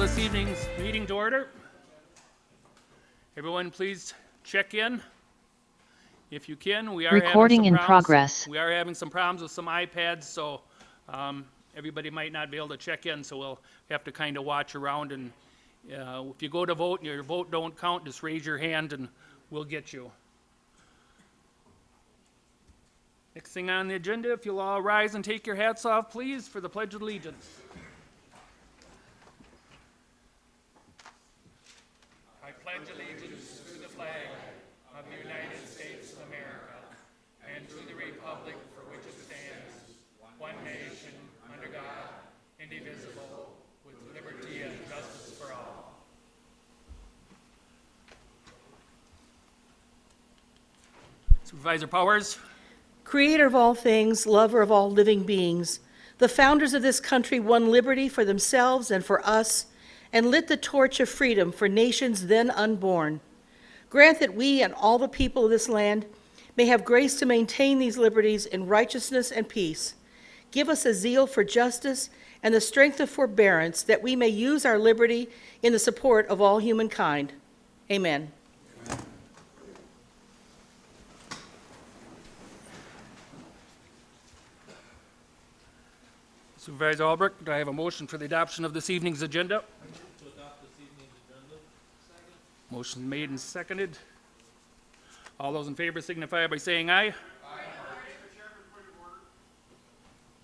this evening's meeting to order. Everyone, please check in. If you can, we are Recording having in some problems. progress. We are having some problems with some iPads, so everybody might not be able to check in, so we'll have to kind of watch around. And if you go to vote and your vote don't count, just raise your hand and we'll get you. Next thing on the agenda, if you'll all rise and take your hats off, please, for the Pledge of Allegiance. I pledge allegiance to the flag of the United States of America and to the republic for which it stands, one nation, under God, indivisible, with liberty and justice for all. Supervisor Powers. Creator of all things, lover of all living beings, the founders of this country won liberty for themselves and for us, and lit the torch of freedom for nations then unborn. Grant that we and all the people of this land may have grace to maintain these liberties in righteousness and peace. Give us a zeal for justice and the strength of forbearance, that we may use our liberty in the support of all humankind. Amen. Supervisor Albrecht, do I have a motion for the adoption of this evening's agenda? I move to adopt this evening's agenda. Second. Motion made and seconded. All those in favor signify by saying aye. Aye.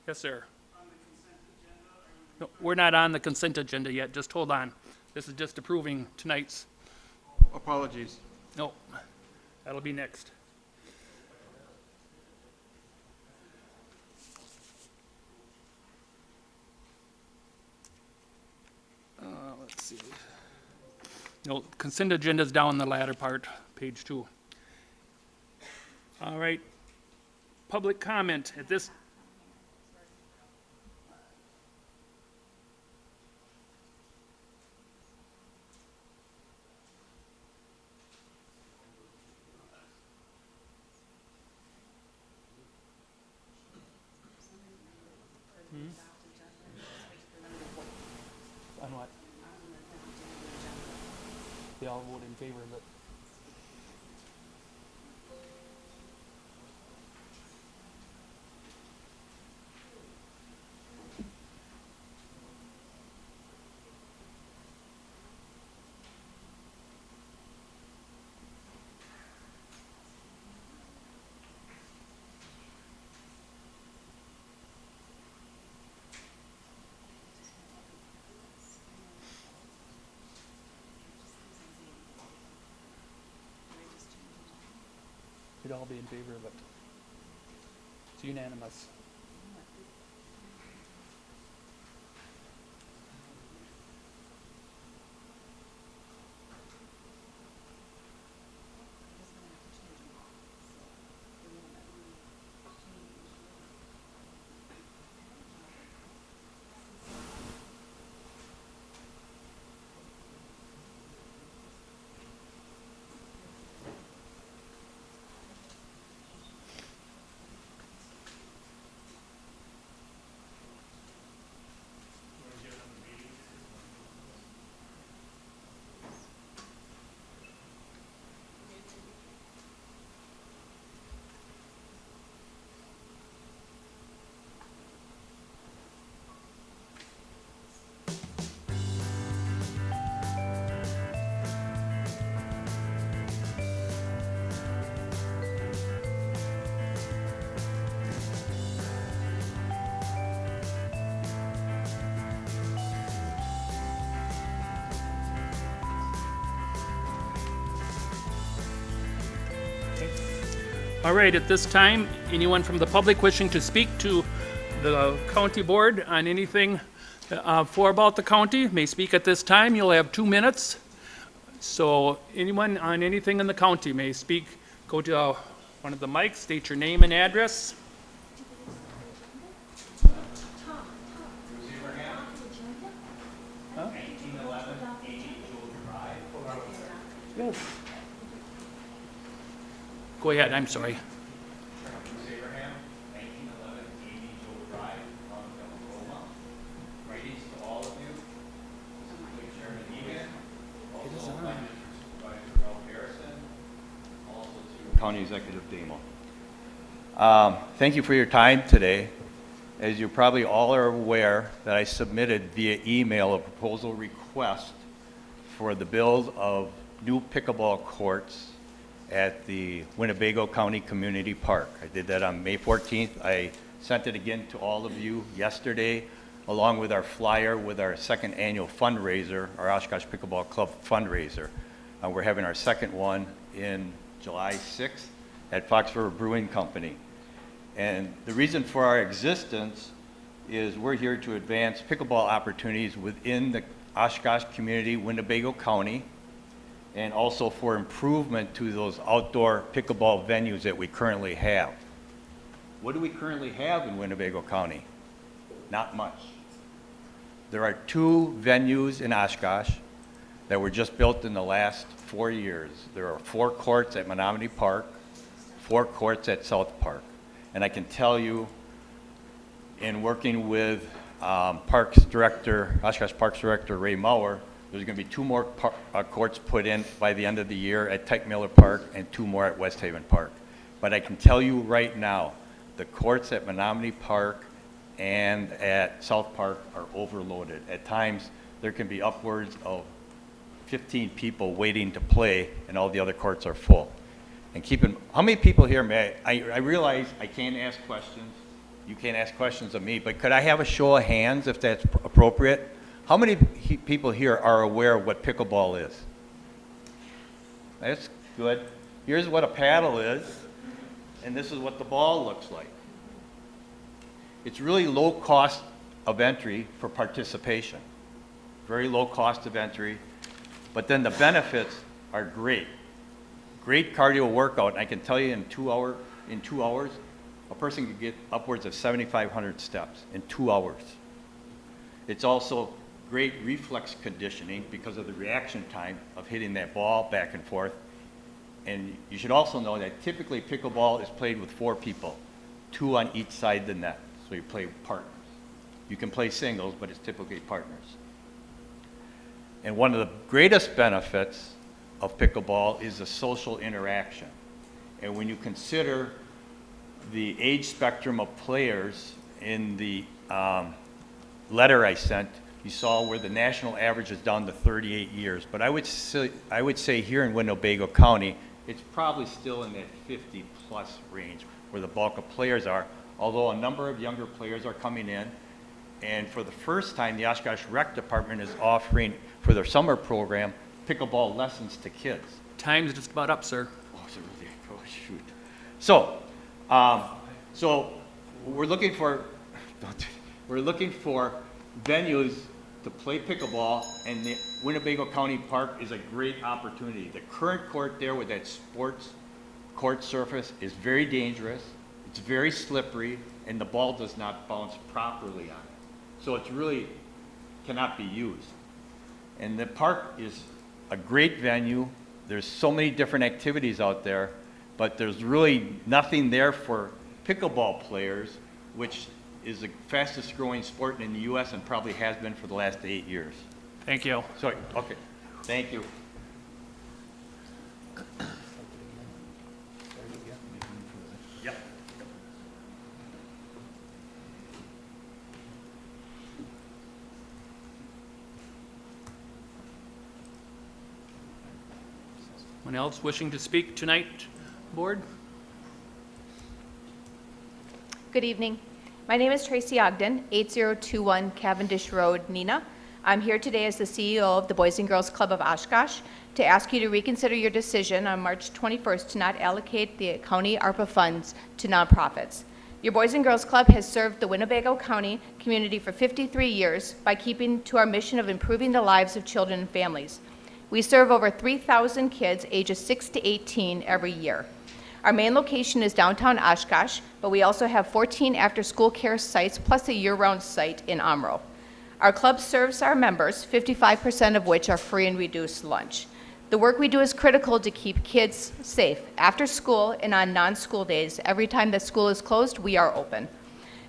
Yes, sir. On the consent agenda, No, we're not on the consent agenda yet. Just hold on. This is just approving tonight's. Apologies. No, that'll be next. Let's see. No, consent agenda's down the latter part, page 2. All right. Public comment at this. On what? They all vote in favor of it. You'd all be in favor of it. It's unanimous. All right, at this time, anyone from the public wishing to speak to the county board on anything for about the county may speak at this time. You'll have 2 minutes. So anyone on anything in the county may speak. Go to one of the mics, state your name and address. Huh? 1811 Yes. Go ahead, I'm sorry. Abraham, 1911 80 Joe Drive, Longville, Roma. Greetings to all of you. Financial Supervisor Ralph Harrison, also to County Executive Damo. Thank you for your time today. As you probably all are aware, that I submitted via email a proposal request for the build of new pickleball courts at the Winnebago County Community Park. I did that on May 14th. I sent it again to all of you yesterday, along with our flyer with our second annual fundraiser, our Oshkosh Pickleball Club fundraiser. We're having our second one in July 6th at Fox River Brewing Company. And the reason for our existence is we're here to advance pickleball opportunities within the Oshkosh community, Winnebago County, and also for improvement to those outdoor pickleball venues that we currently have. What do we currently have in Winnebago County? Not much. There are 2 venues in Oshkosh that were just built in the last 4 years. There are 4 courts at Menominee Park, 4 courts at South Park. And I can tell you, in working with Parks Director, Oshkosh Parks Director Ray Mauer, there's going to be 2 more courts put in by the end of the year at Tyke Miller Park and 2 more at West Haven Park. But I can tell you right now, the courts at Menominee Park and at South Park are overloaded. At times, there can be upwards of 15 people waiting to play, and all the other courts are full. And how many people here, I realize I can't ask questions, you can't ask questions of me, but could I have a show of hands if that's appropriate? How many people here are aware of what pickleball is? That's good. Here's what a paddle is, and this is what the ball looks like. It's really low cost of entry for participation. Very low cost of entry, but then the benefits are great. Great cardio workout, and I can tell you in 2 hours, a person could get upwards of 7,500 steps in 2 hours. It's also great reflex conditioning because of the reaction time of hitting that ball back and forth. And you should also know that typically pickleball is played with 4 people, 2 on each side of the net. So you play partners. You can play singles, but it's typically partners. And one of the greatest benefits of pickleball is the social interaction. And when you consider the age spectrum of players in the letter I sent, you saw where the national average is down to 38 years. But I would say here in Winnebago County, it's probably still in that 50-plus range where the bulk of players are, although a number of younger players are coming in. And for the first time, the Oshkosh Rec Department is offering, for their summer program, pickleball lessons to kids. Time's just about up, sir. Oh, is it really? Oh, shoot. So we're looking for venues to play pickleball, and the Winnebago County Park is a great opportunity. The current court there with that sports court surface is very dangerous. It's very slippery, and the ball does not bounce properly on it. So it really cannot be used. And the park is a great venue. There's so many different activities out there, but there's really nothing there for pickleball players, which is the fastest growing sport in the U.S. and probably has been for the last 8 years. Thank you. Sorry, okay, thank you. Yep. Anyone else wishing to speak tonight, board? Good evening. My name is Tracy Ogden, 8021 Cavendish Road, Neenah. I'm here today as the CEO of the Boys and Girls Club of Oshkosh to ask you to reconsider your decision on March 21st to not allocate the county ARPA funds to nonprofits. Your Boys and Girls Club has served the Winnebago County community for 53 years by keeping to our mission of improving the lives of children and families. We serve over 3,000 kids ages 6 to 18 every year. Our main location is downtown Oshkosh, but we also have 14 after-school care sites plus a year-round site in Omro. Our club serves our members, 55% of which are free and reduced lunch. The work we do is critical to keep kids safe. After school and on non-school days, every time that school is closed, we are open.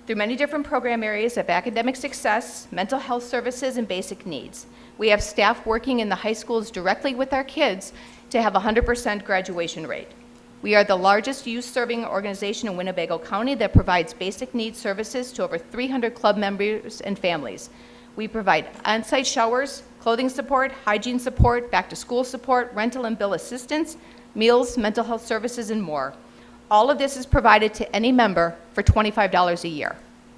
through many different program areas of academic success, mental health services, and basic needs. We have staff working in the high schools directly with our kids to have a 100% graduation rate. We are the largest youth-serving organization in Winnebago County that provides basic needs services to over 300 club members and families. We provide on-site showers, clothing support, hygiene support, back-to-school support, rental and bill assistance, meals, mental health services, and more. All of this is provided to any member for $25 a year.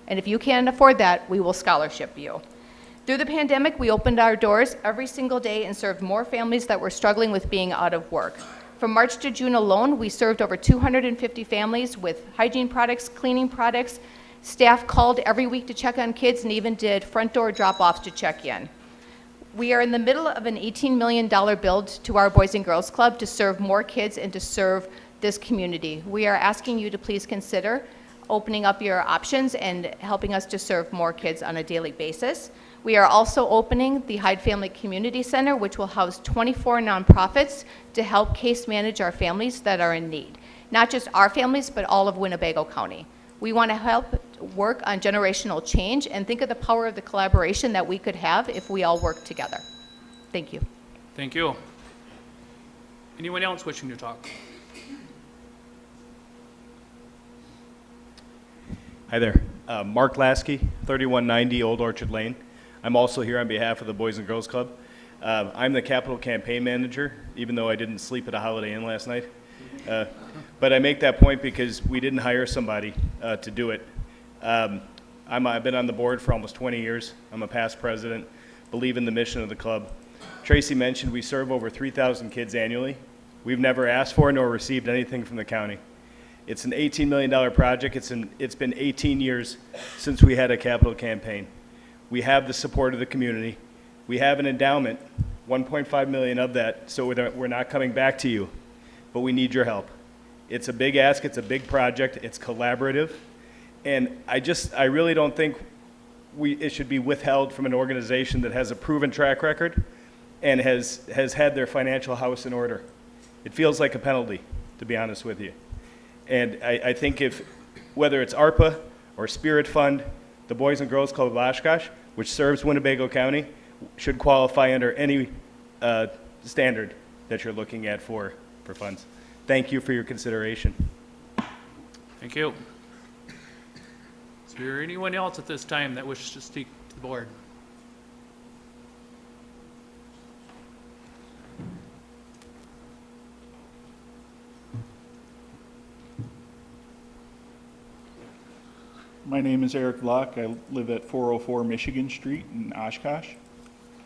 And if you can't afford that, we will scholarship you. Through the pandemic, we opened our doors every single day and served more families that were struggling with being out of work. From March to June alone, we served over 250 families with hygiene products, cleaning products. Staff called every week to check on kids and even did front door drop-offs to check in. We are in the middle of an $18 million build to our Boys and Girls Club to serve more kids and to serve this community. We are asking you to please consider opening up your options and helping us to serve more kids on a daily basis. We are also opening the Hyde Family Community Center, which will house 24 nonprofits to help case manage our families that are in need. Not just our families, but all of Winnebago County. We want to help work on generational change and think of the power of the collaboration that we could have if we all work together. Thank you. Thank you. Anyone else wishing to talk? Hi there. Mark Lasky, 3190 Old Orchard Lane. I'm also here on behalf of the Boys and Girls Club. I'm the capital campaign manager, even though I didn't sleep at a Holiday Inn last night. But I make that point because we didn't hire somebody to do it. I've been on the board for almost 20 years. I'm a past president, believe in the mission of the club. Tracy mentioned we serve over 3,000 kids annually. We've never asked for nor received anything from the county. It's an $18 million project. It's been 18 years since we had a capital campaign. We have the support of the community. We have an endowment, 1.5 million of that, so we're not coming back to you, but we need your help. It's a big ask, it's a big project, it's collaborative, and I really don't think it should be withheld from an organization that has a proven track record and has had their financial house in order. It feels like a penalty, to be honest with you. And I think whether it's ARPA or Spirit Fund, the Boys and Girls Club of Oshkosh, which serves Winnebago County, should qualify under any standard that you're looking at for funds. Thank you for your consideration. Thank you. Is there anyone else at this time that wishes to speak to the board? My name is Eric Locke. I live at 404 Michigan Street in Oshkosh.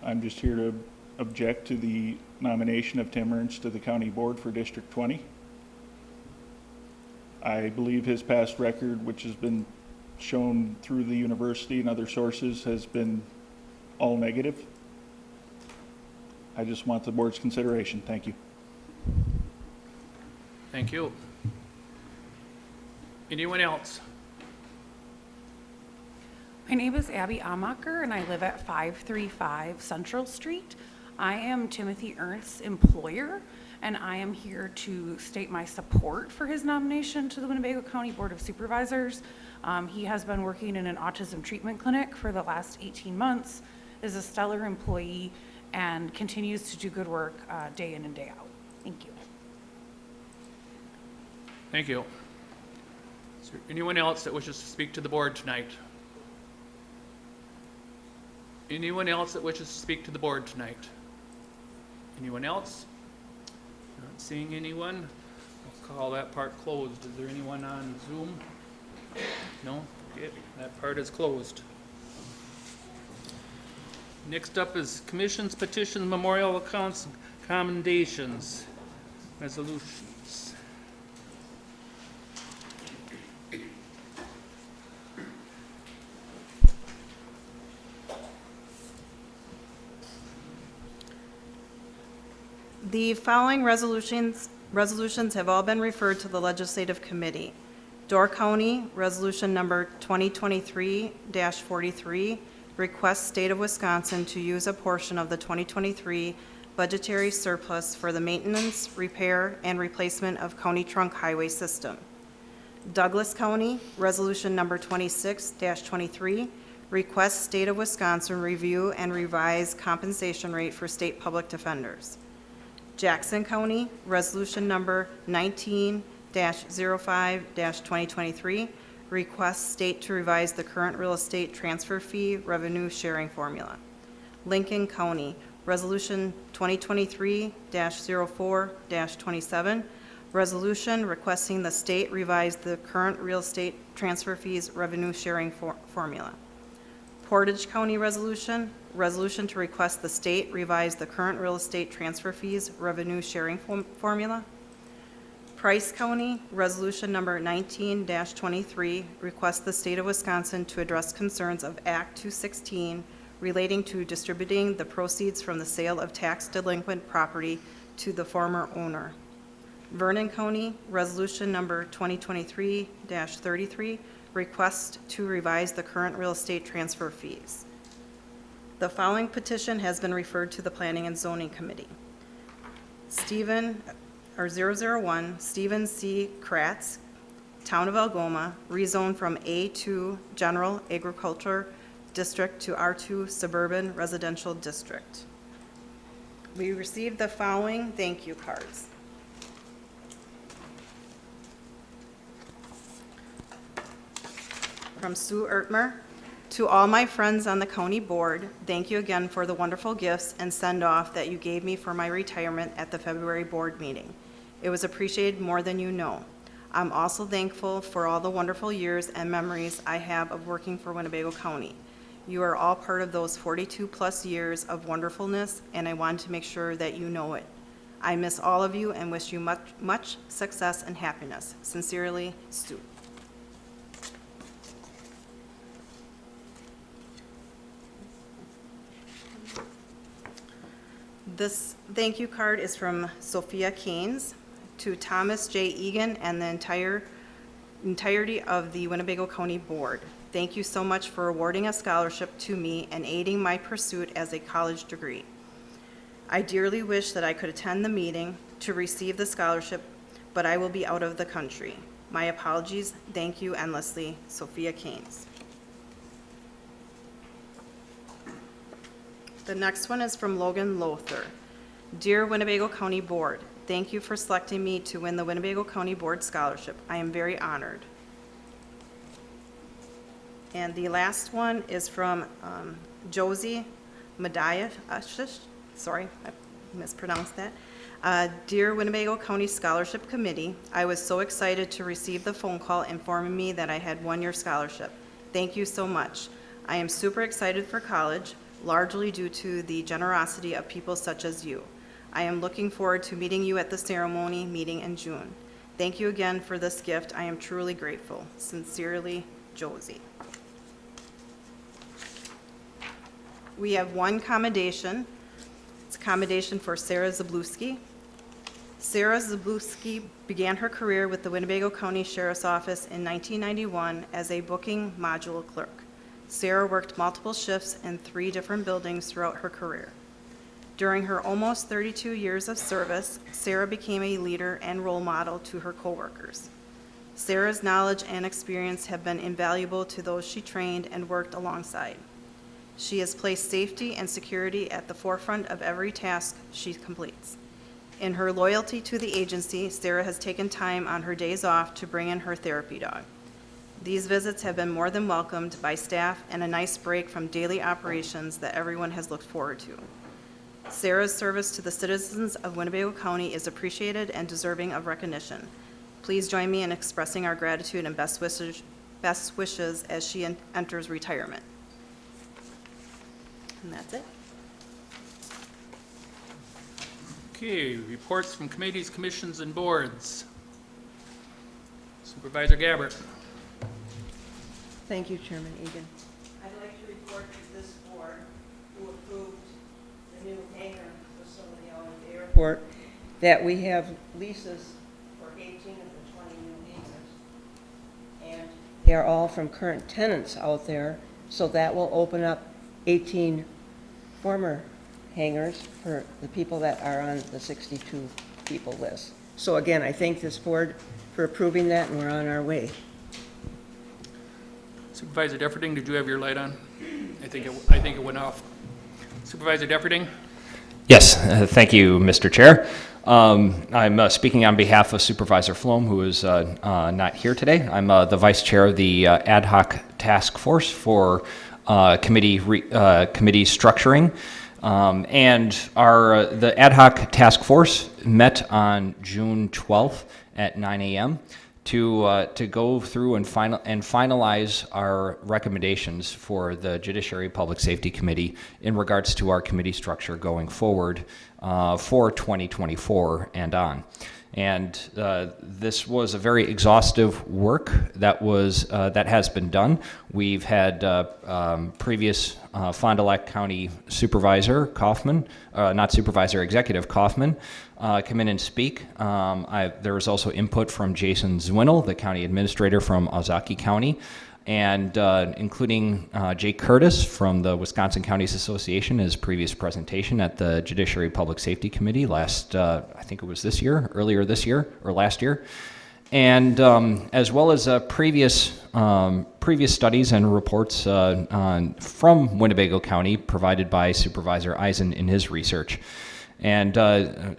I'm just here to object to the nomination of Tim Ernst to the county board for District 20. I believe his past record, which has been shown through the university and other sources, has been all negative. I just want the board's consideration. Thank you. Thank you. Anyone else? My name is Abby Amacher, and I live at 535 Central Street. I am Timothy Ernst's employer, and I am here to state my support for his nomination to the Winnebago County Board of Supervisors. He has been working in an autism treatment clinic for the last 18 months, is a stellar employee, and continues to do good work day in and day out. Thank you. Thank you. Is there anyone else that wishes to speak to the board tonight? Anyone else that wishes to speak to the board tonight? Anyone else? Not seeing anyone. I'll call that part closed. Is there anyone on Zoom? No? Okay, that part is closed. Next up is commissions, petitions, memorial accounts, commendations, resolutions. The following resolutions have all been referred to the Legislative Committee. Door County, Resolution Number 2023-43, requests State of Wisconsin to use a portion of the 2023 budgetary surplus for the maintenance, repair, and replacement of county trunk highway system. Douglas County, Resolution Number 26-23, requests State of Wisconsin review and revise compensation rate for state public defenders. Jackson County, Resolution Number 19-05-2023, requests state to revise the current real estate transfer fee revenue sharing formula. Lincoln County, Resolution 2023-04-27, resolution requesting the state revise the current real estate transfer fees revenue sharing formula. Portage County Resolution, resolution to request the state revise the current real estate transfer fees revenue sharing formula. Price County, Resolution Number 19-23, requests the state of Wisconsin to address concerns of Act 216 relating to distributing the proceeds from the sale of tax delinquent property to the former owner. Vernon County, Resolution Number 2023-33, request to revise the current real estate transfer fees. The following petition has been referred to the Planning and Zoning Committee. 001, Stephen C. Kratz, Town of Algoma, rezoned from A2 General Agriculture District to R2 Suburban Residential District. We received the following thank you cards. From Sue Ertmer. To all my friends on the county board, thank you again for the wonderful gifts and send-off that you gave me for my retirement at the February board meeting. It was appreciated more than you know. I'm also thankful for all the wonderful years and memories I have of working for Winnebago County. You are all part of those 42-plus years of wonderfulness, and I want to make sure that you know it. I miss all of you and wish you much success and happiness. Sincerely, Sue. This thank you card is from Sophia Keynes to Thomas J. Egan and the entirety of the Winnebago County Board. Thank you so much for awarding a scholarship to me and aiding my pursuit as a college degree. I dearly wish that I could attend the meeting to receive the scholarship, but I will be out of the country. My apologies. Thank you endlessly, Sophia Keynes. The next one is from Logan Lothar. Dear Winnebago County Board, thank you for selecting me to win the Winnebago County Board Scholarship. I am very honored. And the last one is from Josie Madiah. Sorry, I mispronounced that. Dear Winnebago County Scholarship Committee, I was so excited to receive the phone call informing me that I had won your scholarship. Thank you so much. I am super excited for college, largely due to the generosity of people such as you. I am looking forward to meeting you at the ceremony meeting in June. Thank you again for this gift. I am truly grateful. Sincerely, Josie. We have one commendation. It's a commendation for Sarah Zabluski. Sarah Zabluski began her career with the Winnebago County Sheriff's Office in 1991 as a booking module clerk. Sarah worked multiple shifts in 3 different buildings throughout her career. During her almost 32 years of service, Sarah became a leader and role model to her coworkers. Sarah's knowledge and experience have been invaluable to those she trained and worked alongside. She has placed safety and security at the forefront of every task she completes. In her loyalty to the agency, Sarah has taken time on her days off to bring in her therapy dog. These visits have been more than welcomed by staff and a nice break from daily operations that everyone has looked forward to. Sarah's service to the citizens of Winnebago County is appreciated and deserving of recognition. Please join me in expressing our gratitude and best wishes as she enters retirement. And that's it. Okay, reports from committees, commissions, and boards. Supervisor Gabbard. Thank you, Chairman Egan. I'd like to report to this board who approved the new hangar facility out at the airport that we have leases for 18 of the 20 new hangars. And they are all from current tenants out there, so that will open up 18 former hangars for the people that are on the 62 people list. So again, I thank this board for approving that, and we're on our way. Supervisor Defferting, did you have your light on? I think it went off. Supervisor Defferting? Yes, thank you, Mr. Chair. I'm speaking on behalf of Supervisor Flom, who is not here today. I'm the Vice Chair of the Ad Hoc Task Force for committee structuring. And the Ad Hoc Task Force met on June 12th at 9 a.m. to go through and finalize our recommendations for the Judiciary Public Safety Committee in regards to our committee structure going forward for 2024 and on. And this was a very exhaustive work that has been done. We've had previous Fond du Lac County Supervisor Kaufman, not Supervisor, Executive Kaufman, come in and speak. There was also input from Jason Zwinnel, the County Administrator from Ozaukee County, and including Jake Curtis from the Wisconsin Counties Association, his previous presentation at the Judiciary Public Safety Committee I think it was earlier this year, or last year, and as well as previous studies and reports from Winnebago County provided by Supervisor Eisen in his research. And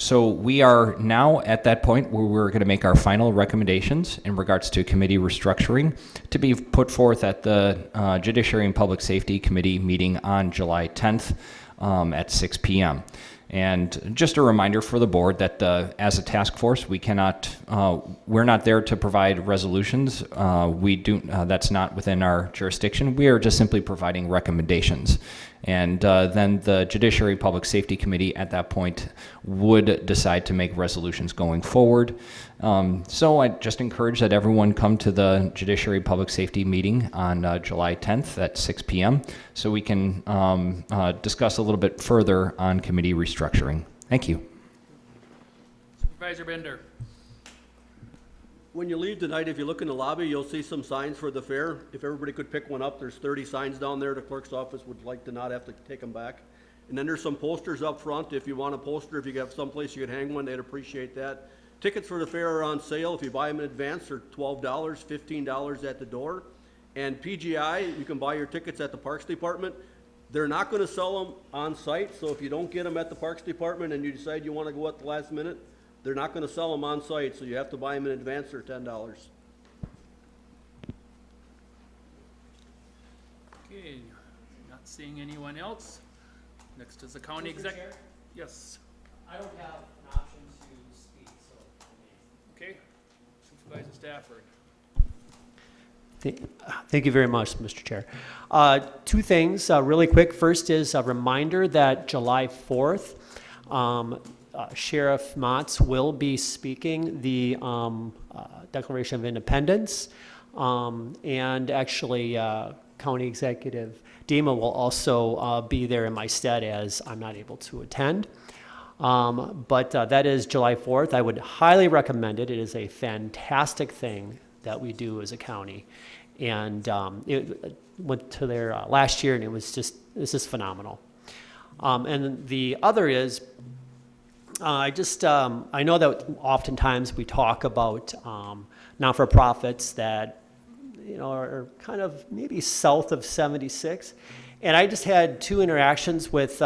so we are now at that point where we're going to make our final recommendations in regards to committee restructuring to be put forth at the Judiciary and Public Safety Committee meeting on July 10th at 6 p.m. And just a reminder for the board that as a task force, we're not there to provide resolutions. That's not within our jurisdiction. We are just simply providing recommendations. And then the Judiciary Public Safety Committee at that point would decide to make resolutions going forward. So I just encourage that everyone come to the Judiciary Public Safety meeting on July 10th at 6 p.m. so we can discuss a little bit further on committee restructuring. Thank you. Supervisor Bender? When you leave tonight, if you look in the lobby, you'll see some signs for the fair. If everybody could pick one up, there's 30 signs down there. The clerk's office would like to not have to take them back. And then there's some posters up front. If you want a poster, if you have someplace you could hang one, they'd appreciate that. Tickets for the fair are on sale. If you buy them in advance, they're $12, $15 at the door. And PGI, you can buy your tickets at the Parks Department. They're not going to sell them on site, so if you don't get them at the Parks Department and you decide you want to go at the last minute, they're not going to sell them on site, so you have to buy them in advance. They're $10. Okay, not seeing anyone else. Next is the county exec. Yes. I don't have an option to speak, so. Okay. Supervisor Stafford. Thank you very much, Mr. Chair. Two things really quick. First is a reminder that July 4th, Sheriff Motz will be speaking the Declaration of Independence, and actually County Executive Dema will also be there in my stead as I'm not able to attend. But that is July 4th. I would highly recommend it. It is a fantastic thing that we do as a county. And it went to there last year, and this is phenomenal. And the other is, I know that oftentimes we talk about not-for-profits that, are kind of maybe south of 76. And I just had two interactions with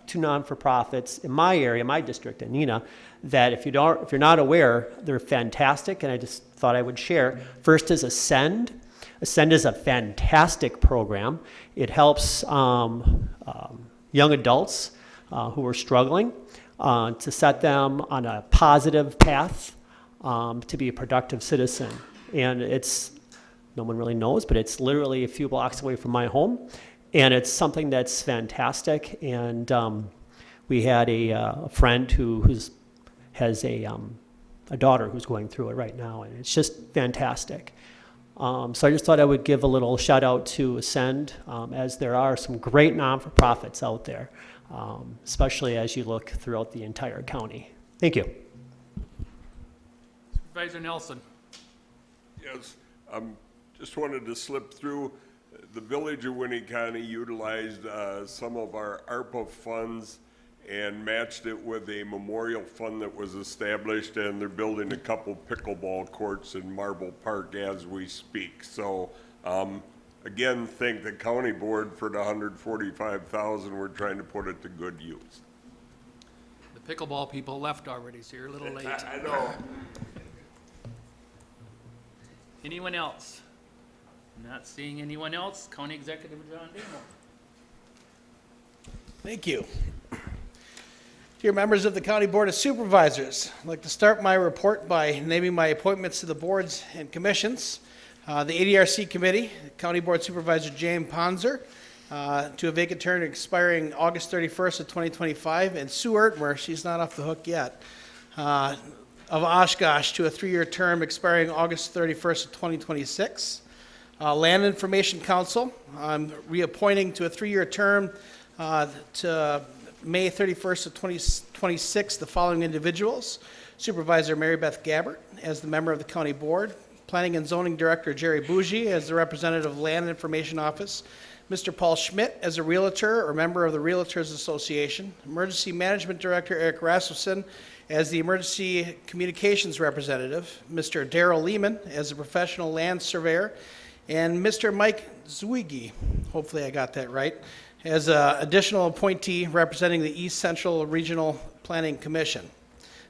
two non-for-profits in my area, my district, in Neenah, that if you're not aware, they're fantastic, and I just thought I would share. First is Ascend. Ascend is a fantastic program. It helps young adults who are struggling to set them on a positive path to be a productive citizen. And no one really knows, but it's literally a few blocks away from my home. And it's something that's fantastic. And we had a friend who has a daughter who's going through it right now, and it's just fantastic. So I just thought I would give a little shout out to Ascend, as there are some great non-for-profits out there, especially as you look throughout the entire county. Thank you. Supervisor Nelson. Yes, just wanted to slip through. The village of Winnebago County utilized some of our ARPA funds and matched it with a memorial fund that was established, and they're building a couple pickleball courts in Marble Park as we speak. So, again, thank the county board for the $145,000. We're trying to put it to good use. The pickleball people left already, so you're a little late. I know. Anyone else? Not seeing anyone else. County Executive John Damo. Thank you. Dear members of the County Board of Supervisors, I'd like to start my report by naming my appointments to the boards and commissions. The ADRC Committee, County Board Supervisor James Ponzer, to a vacant term expiring August 31st of 2025, and Sue Ertmer, she's not off the hook yet, of Oshkosh to a 3-year term expiring August 31st of 2026. Land Information Council, I'm reappointing to a 3-year term to May 31st of 2026 the following individuals: Supervisor Mary Beth Gabbert as the member of the County Board, Planning and Zoning Director Jerry Bougie as the representative of Land Information Office, Mr. Paul Schmidt as a Realtor or member of the Realtors Association, Emergency Management Director Eric Rasmussen as the Emergency Communications Representative, Mr. Darrell Lehman as a Professional Land Surveyor, and Mr. Mike Zwigi, hopefully I got that right, as an additional appointee representing the East Central Regional Planning Commission.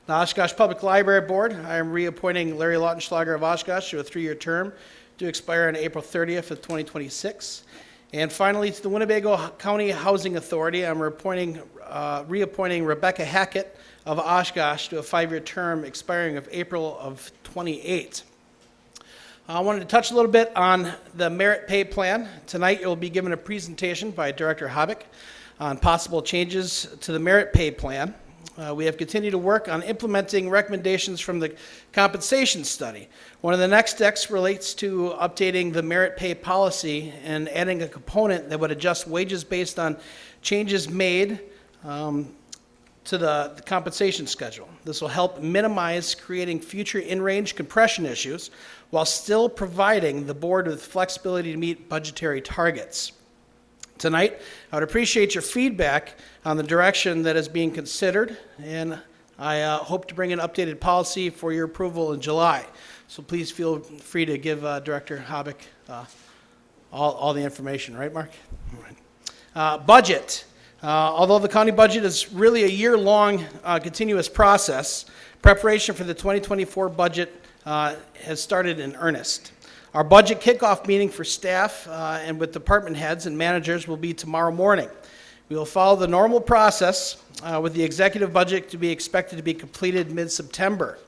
The Oshkosh Public Library Board, I am reappointing Larry Lautenschlager of Oshkosh to a 3-year term to expire on April 30th of 2026. And finally, to the Winnebago County Housing Authority, I'm reappointing Rebecca Hackett of Oshkosh to a 5-year term expiring of April of 28. I wanted to touch a little bit on the merit pay plan. Tonight you'll be given a presentation by Director Habik on possible changes to the merit pay plan. We have continued to work on implementing recommendations from the compensation study. One of the next steps relates to updating the merit pay policy and adding a component that would adjust wages based on changes made to the compensation schedule. This will help minimize creating future in-range compression issues while still providing the board with flexibility to meet budgetary targets. Tonight, I would appreciate your feedback on the direction that is being considered, and I hope to bring an updated policy for your approval in July. So please feel free to give Director Habik all the information, right, Mark? All right. Budget. Although the county budget is really a year-long continuous process, preparation for the 2024 budget has started in earnest. Our budget kickoff meeting for staff and with department heads and managers will be tomorrow morning. We will follow the normal process with the executive budget to be expected to be completed mid-September.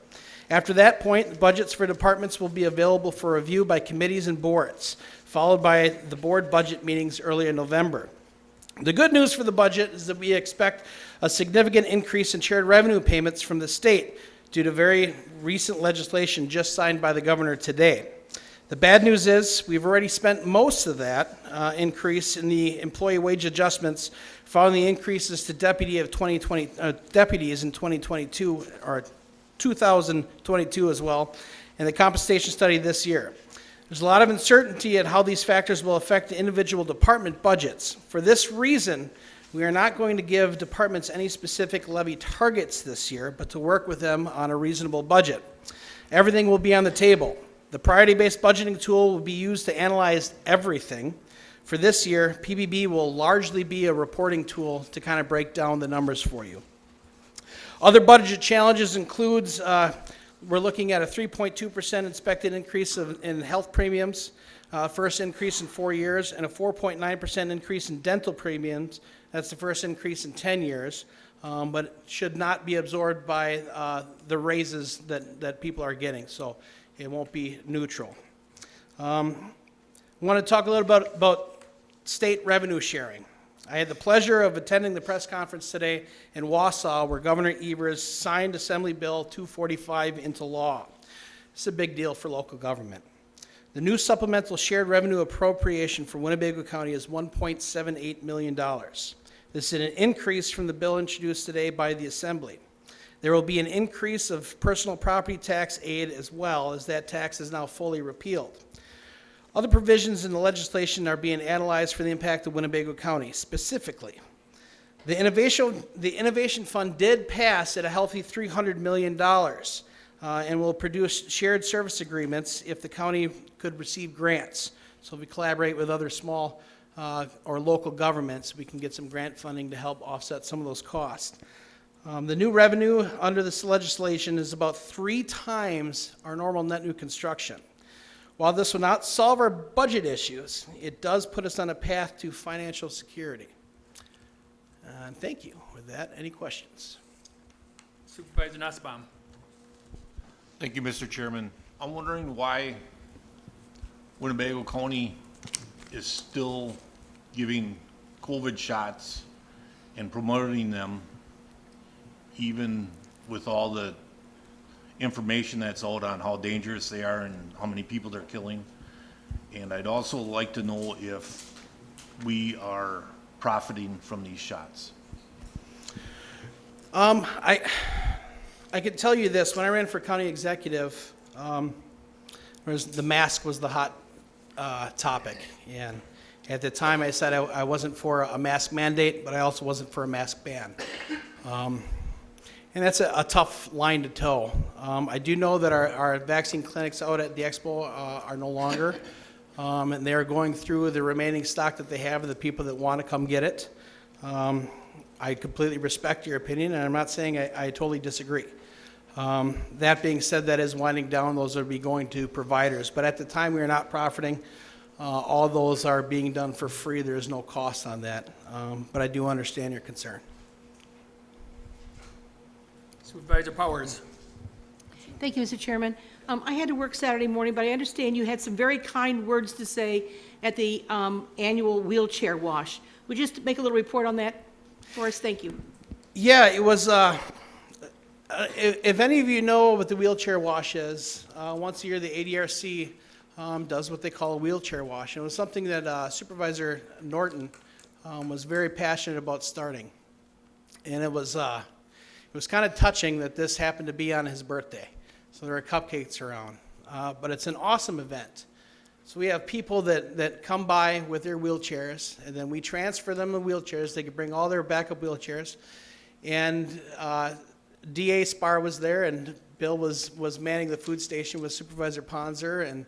After that point, budgets for departments will be available for review by committees and boards, followed by the board budget meetings early in November. The good news for the budget is that we expect a significant increase in shared revenue payments from the state due to very recent legislation just signed by the governor today. The bad news is we've already spent most of that increase in the employee wage adjustments following the increases to deputies in 2022 or 2022 as well, and the compensation study this year. There's a lot of uncertainty at how these factors will affect the individual department budgets. For this reason, we are not going to give departments any specific levy targets this year, but to work with them on a reasonable budget. Everything will be on the table. The priority-based budgeting tool will be used to analyze everything. For this year, PBB will largely be a reporting tool to kind of break down the numbers for you. Other budget challenges includes we're looking at a 3.2% expected increase in health premiums, first increase in 4 years, and a 4.9% increase in dental premiums. That's the first increase in 10 years, but it should not be absorbed by the raises that people are getting, so it won't be neutral. I want to talk a little bit about state revenue sharing. I had the pleasure of attending the press conference today in Wausau where Governor Evers signed Assembly Bill 245 into law. It's a big deal for local government. The new supplemental shared revenue appropriation for Winnebago County is $1.78 million. This is an increase from the bill introduced today by the Assembly. There will be an increase of personal property tax aid as well, as that tax is now fully repealed. Other provisions in the legislation are being analyzed for the impact of Winnebago County. Specifically, The innovation fund did pass at a healthy $300 million and will produce shared service agreements if the county could receive grants. So if we collaborate with other small or local governments, we can get some grant funding to help offset some of those costs. The new revenue under this legislation is about 3 times our normal net new construction. While this will not solve our budget issues, it does put us on a path to financial security. And thank you. With that, any questions? Supervisor Nussbaum. Thank you, Mr. Chairman. I'm wondering why Winnebago County is still giving COVID shots and promoting them, even with all the information that's out on how dangerous they are and how many people they're killing. And I'd also like to know if we are profiting from these shots. I can tell you this, when I ran for county executive, the mask was the hot topic. And at the time I said I wasn't for a mask mandate, but I also wasn't for a mask ban. And that's a tough line to toe. I do know that our vaccine clinics out at the expo are no longer, and they're going through the remaining stock that they have of the people that want to come get it. I completely respect your opinion, and I'm not saying I totally disagree. That being said, that is winding down. Those will be going to providers. But at the time, we are not profiting. All those are being done for free. There is no cost on that. But I do understand your concern. Supervisor Powers. Thank you, Mr. Chairman. I had to work Saturday morning, but I understand you had some very kind words to say at the annual wheelchair wash. Would you just make a little report on that for us? Thank you. Yeah, it was, if any of you know what the wheelchair wash is, once a year the ADRC does what they call a wheelchair wash. And it was something that Supervisor Norton was very passionate about starting. And it was kind of touching that this happened to be on his birthday. So there were cupcakes around. But it's an awesome event. So we have people that come by with their wheelchairs, and then we transfer them the wheelchairs. They can bring all their backup wheelchairs. And DA Spar was there, and Bill was manning the food station with Supervisor Ponzer, and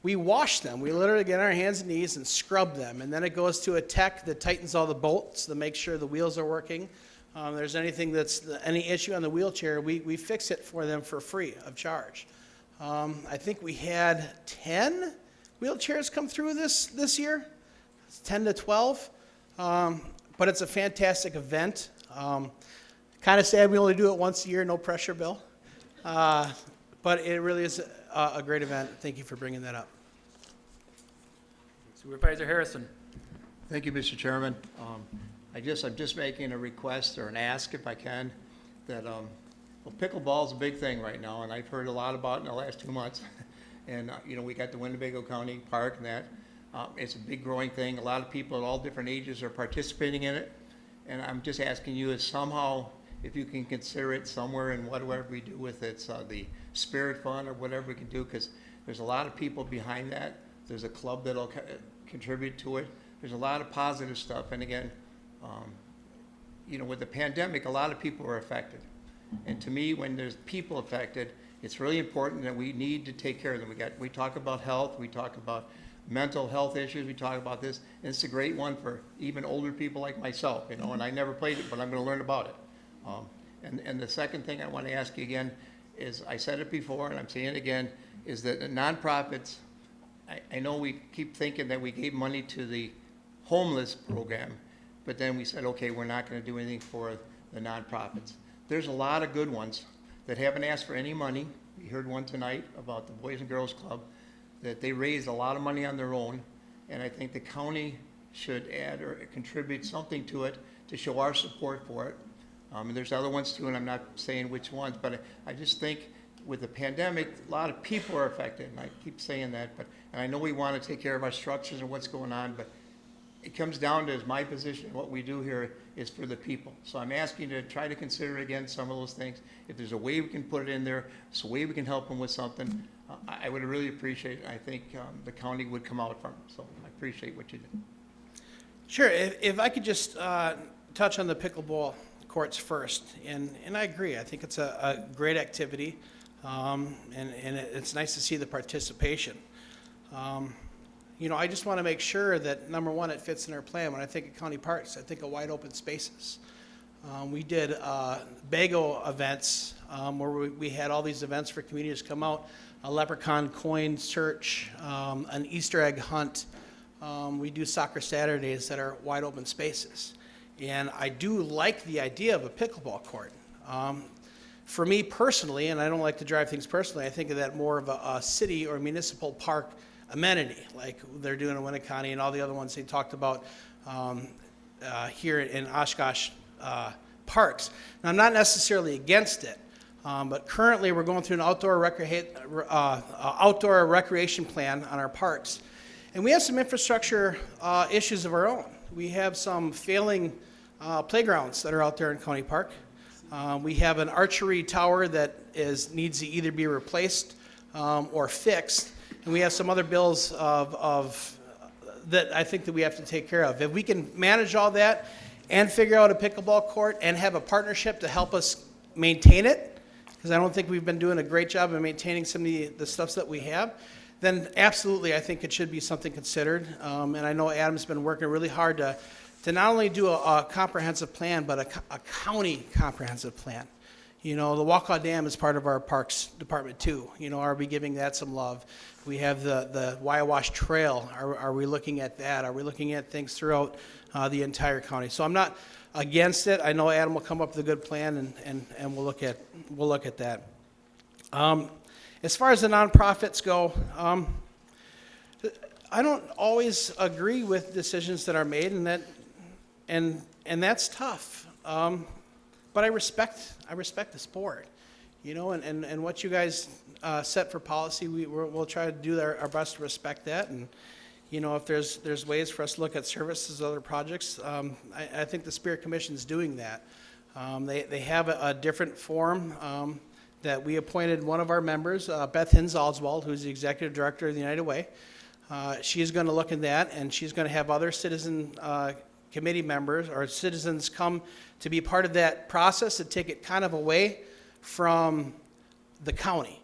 we wash them. We literally get on our hands and knees and scrub them. And then it goes to a tech that tightens all the bolts to make sure the wheels are working. There's anything that's any issue on the wheelchair, we fix it for them for free of charge. I think we had 10 wheelchairs come through this year. It's 10 to 12. But it's a fantastic event. Kind of sad we only do it once a year, no pressure, Bill. But it really is a great event. Thank you for bringing that up. Supervisor Harrison. Thank you, Mr. Chairman. I'm just making a request or an ask, if I can, that well, pickleball is a big thing right now, and I've heard a lot about it in the last 2 months. And we got the Winnebago County Park and that. It's a big growing thing. A lot of people at all different ages are participating in it. And I'm just asking you is somehow, if you can consider it somewhere in whatever we do with it, the Spirit Fund or whatever we can do, because there's a lot of people behind that. There's a club that'll contribute to it. There's a lot of positive stuff. And again, with the pandemic, a lot of people are affected. And to me, when there's people affected, it's really important that we need to take care of them. We talk about health, we talk about mental health issues, we talk about this, and it's a great one for even older people like myself, and I never played it, but I'm going to learn about it. And the second thing I want to ask you again is, I said it before and I'm saying it again, is that the nonprofits, I know we keep thinking that we gave money to the homeless program, but then we said, okay, we're not going to do anything for the nonprofits. There's a lot of good ones that haven't asked for any money. We heard one tonight about the Boys and Girls Club, that they raised a lot of money on their own, and I think the county should add or contribute something to it to show our support for it. And there's other ones too, and I'm not saying which ones, but I just think with the pandemic, a lot of people are affected, and I keep saying that, and I know we want to take care of our structures and what's going on, but it comes down to, as my position, what we do here is for the people. So I'm asking you to try to consider again some of those things. If there's a way we can put it in there, it's a way we can help them with something, I would really appreciate it. I think the county would come out from it. So I appreciate what you did. Sure. If I could just touch on the pickleball courts first, and I agree. I think it's a great activity, and it's nice to see the participation. You know, I just want to make sure that, number one, it fits in our plan. When I think of county parks, I think of wide open spaces. We did Bago events where we had all these events for communities come out, a leprechaun coin search, an Easter egg hunt. We do soccer Saturdays that are wide open spaces. And I do like the idea of a pickleball court. For me personally, and I don't like to drive things personally, I think of that more of a city or municipal park amenity, like they're doing in Winnebago and all the other ones they talked about here in Oshkosh parks. Now, I'm not necessarily against it, but currently we're going through an outdoor recreation plan on our parks. And we have some infrastructure issues of our own. We have some failing playgrounds that are out there in County Park. We have an archery tower that needs to either be replaced or fixed. And we have some other bills that I think that we have to take care of. If we can manage all that and figure out a pickleball court and have a partnership to help us maintain it, because I don't think we've been doing a great job of maintaining some of the stuff that we have, then absolutely I think it should be something considered. And I know Adam's been working really hard to not only do a comprehensive plan, but a county comprehensive plan. You know, the Waukau Dam is part of our Parks Department too. You know, are we giving that some love? We have the Waiwash Trail. Are we looking at that? Are we looking at things throughout the entire county? So I'm not against it. I know Adam will come up with a good plan, and we'll look at that. As far as the nonprofits go, I don't always agree with decisions that are made, and that's tough. But I respect the sport, you know, and what you guys set for policy, we'll try to do our best to respect that. And you know, if there's ways for us to look at services, other projects, I think the Spirit Commission is doing that. They have a different forum that we appointed one of our members, Beth Hins-Oswald, who's the executive director of the United Way. She's going to look at that, and she's going to have other citizen committee members or citizens come to be part of that process to take it kind of away from the county,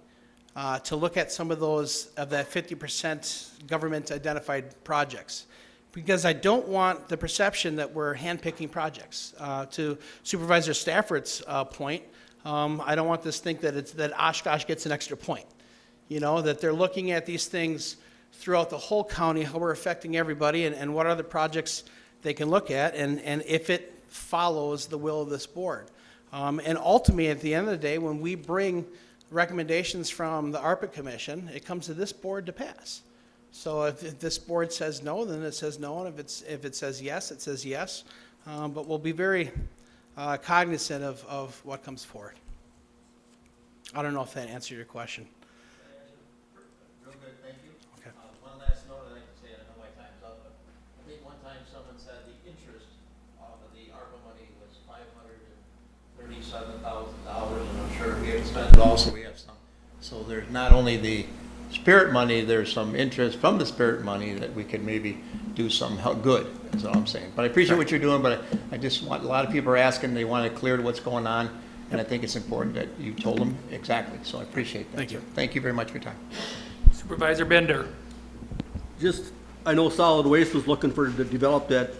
to look at some of that 50% government identified projects. Because I don't want the perception that we're handpicking projects. To Supervisor Stafford's point, I don't want this to think that Oshkosh gets an extra point. You know, that they're looking at these things throughout the whole county, how we're affecting everybody, and what other projects they can look at, and if it follows the will of this board. And ultimately, at the end of the day, when we bring recommendations from the ARPA Commission, it comes to this board to pass. So if this board says no, then it says no, and if it says yes, it says yes. But we'll be very cognizant of what comes forward. I don't know if that answered your question. Real good, thank you. Okay. One last note I'd like to say, I know my time's up, but I think one time someone said the interest of the ARPA money was $537,000, and I'm sure we haven't spent it all, so we have some. So there's not only the Spirit money, there's some interest from the Spirit money that we could maybe do some good, that's all I'm saying. But I appreciate what you're doing, but I just want, a lot of people are asking, they want it cleared what's going on, and I think it's important that you told them exactly, so I appreciate that. Thank you. Thank you very much for your time. Supervisor Bender. Just, I know Solid Waste was looking to develop that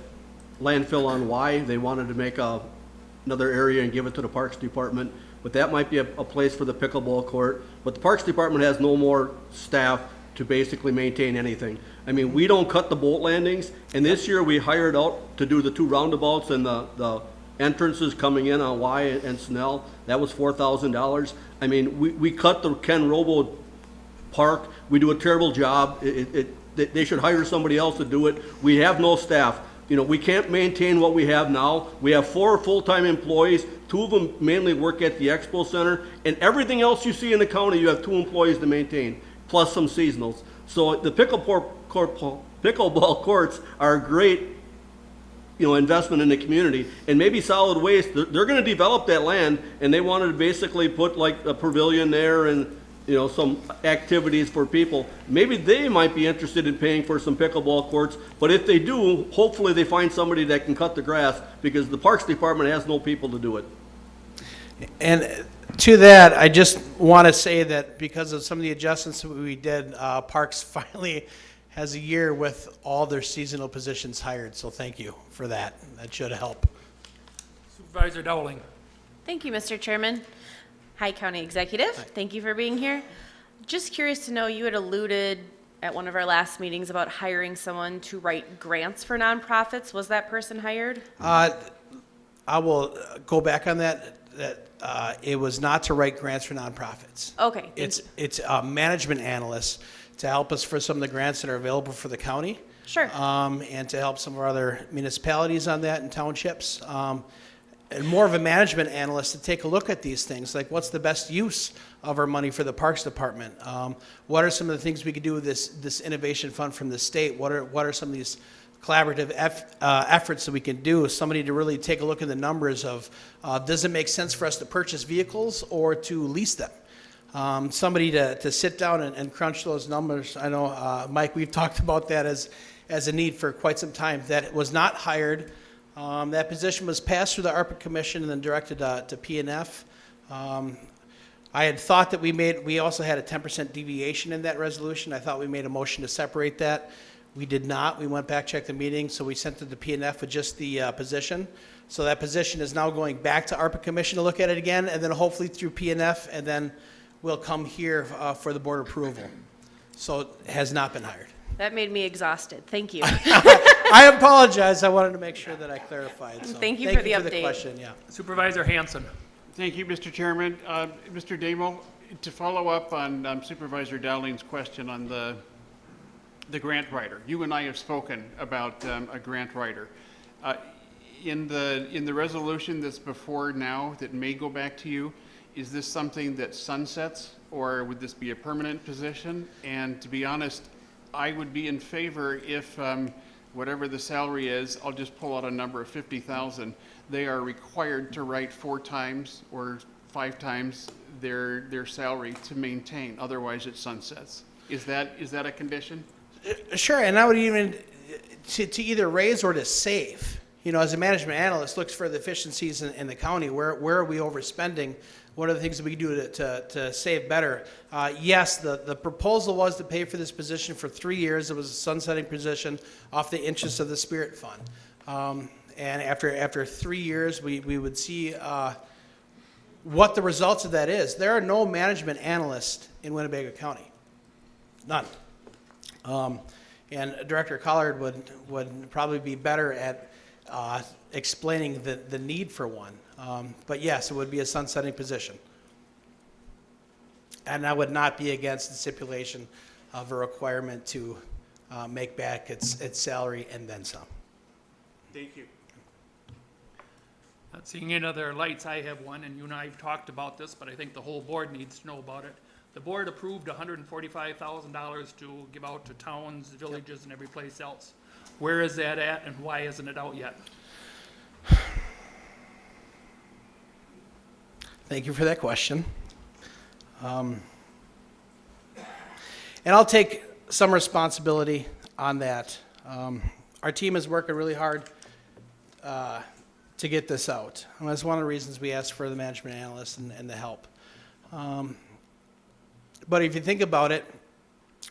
landfill on Y. They wanted to make another area and give it to the Parks Department, but that might be a place for the pickleball court. But the Parks Department has no more staff to basically maintain anything. I mean, we don't cut the boat landings, and this year we hired out to do the two roundabouts and the entrances coming in on Y and Snell. That was $4,000. I mean, we cut the Ken Robo Park. We do a terrible job. They should hire somebody else to do it. We have no staff. You know, we can't maintain what we have now. We have 4 full-time employees. 2 of them mainly work at the Expo Center. And everything else you see in the county, you have 2 employees to maintain, plus some seasonals. So the pickleball courts are a great, you know, investment in the community. And maybe Solid Waste, they're going to develop that land, and they wanted to basically put like a pavilion there and you know, some activities for people. Maybe they might be interested in paying for some pickleball courts, but if they do, hopefully they find somebody that can cut the grass, because the Parks Department has no people to do it. And to that, I just want to say that because of some of the adjustments that we did, Parks finally has a year with all their seasonal positions hired, so thank you for that. That should help. Supervisor Dowling. Thank you, Mr. Chairman. Hi, County Executive. Thank you for being here. Just curious to know, you had alluded at one of our last meetings about hiring someone to write grants for nonprofits. Was that person hired? I will go back on that. It was not to write grants for nonprofits. Okay, thank It's you. it's a management analyst to help us for some of the grants that are available for the county. Sure. And to help some of our other municipalities on that and townships. And more of a management analyst to take a look at these things, like what's the best use of our money for the Parks Department? What are some of the things we could do with this innovation fund from the state? What are some of these collaborative efforts that we can do? Somebody to really take a look at the numbers of, does it make sense for us to purchase vehicles or to lease them? Somebody to sit down and crunch those numbers. I know, Mike, we've talked about that as a need for quite some time. That was not hired. That position was passed through the ARPA Commission and then directed to P&F. I had thought that we also had a 10% deviation in that resolution. I thought we made a motion to separate that. We did not. We went back, checked the meeting, so we sent it to P&F with just the position. So that position is now going back to ARPA Commission to look at it again, and then hopefully through P&F, and then we'll come here for the board approval. So it has not been hired. That made me exhausted. Thank you. I apologize. I wanted to make sure that I clarified. So Thank you for the the update. question. Yeah. Supervisor Hanson. Thank you, Mr. Chairman. Mr. Damo, to follow up on Supervisor Dowling's question on the grant writer. You and I have spoken about a grant writer. In the resolution that's before now that may go back to you, is this something that sunsets, or would this be a permanent position? And to be honest, I would be in favor if whatever the salary is, I'll just pull out a number of 50,000. They are required to write 4 times or 5 times their salary to maintain. Otherwise, it sunsets. Is that a condition? Sure, and I would even to either raise or to save. You know, as a management analyst, looks for the efficiencies in the county. Where are we overspending? What are the things that we can do to save better? Yes, the proposal was to pay for this position for 3 years. It was a sunsetting position off the interest of the Spirit Fund. And after 3 years, we would see what the results of that is. There are no management analysts in Winnebago County. None. And Director Collard would probably be better at explaining the need for one. But yes, it would be a sunsetting position. And I would not be against the stipulation of a requirement to make back its salary and then some. Thank you. Not seeing any other lights, I have one, and you and I have talked about this, but I think the whole board needs to know about it. The board approved $145,000 to give out to towns, villages, and every place else. Where is that at, and why isn't it out yet? Thank you for that question. And I'll take some responsibility on that. Our team is working really hard to get this out. And that's one of the reasons we asked for the management analyst and the help. But if you think about it,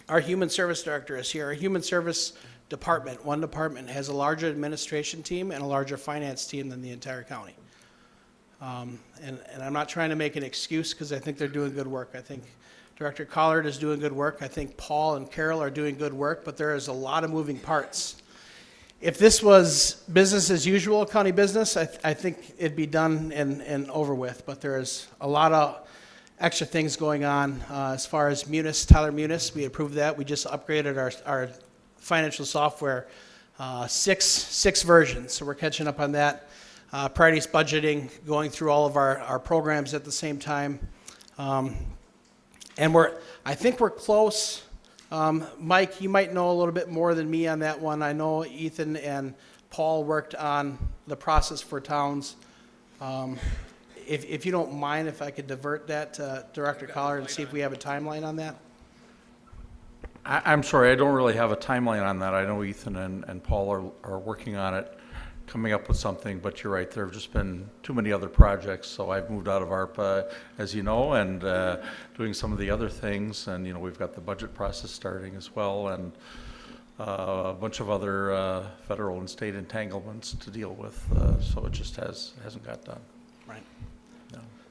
our human service director is here. Our human service department, one department, has a larger administration team and a larger finance team than the entire county. And I'm not trying to make an excuse because I think they're doing good work. I think Director Collard is doing good work. I think Paul and Carol are doing good work, but there is a lot of moving parts. If this was business as usual, county business, I think it'd be done and over with, but there's a lot of extra things going on as far as Munis, Tyler Munis. We approved that. We just upgraded our financial software, six versions, so we're catching up on that. Priorities budgeting, going through all of our programs at the same time. And I think we're close. Mike, you might know a little bit more than me on that one. I know Ethan and Paul worked on the process for towns. if you don't mind, if I could divert that to Director Collar and see if we have a timeline on that? I'm sorry, I don't really have a timeline on that. I know Ethan and Paul are working on it, coming up with something, but you're right, there have just been too many other projects, so I've moved out of ARPA, as you know, and doing some of the other things, and, you know, we've got the budget process starting as well, and a bunch of other federal and state entanglements to deal with, so it just hasn't got done. Right.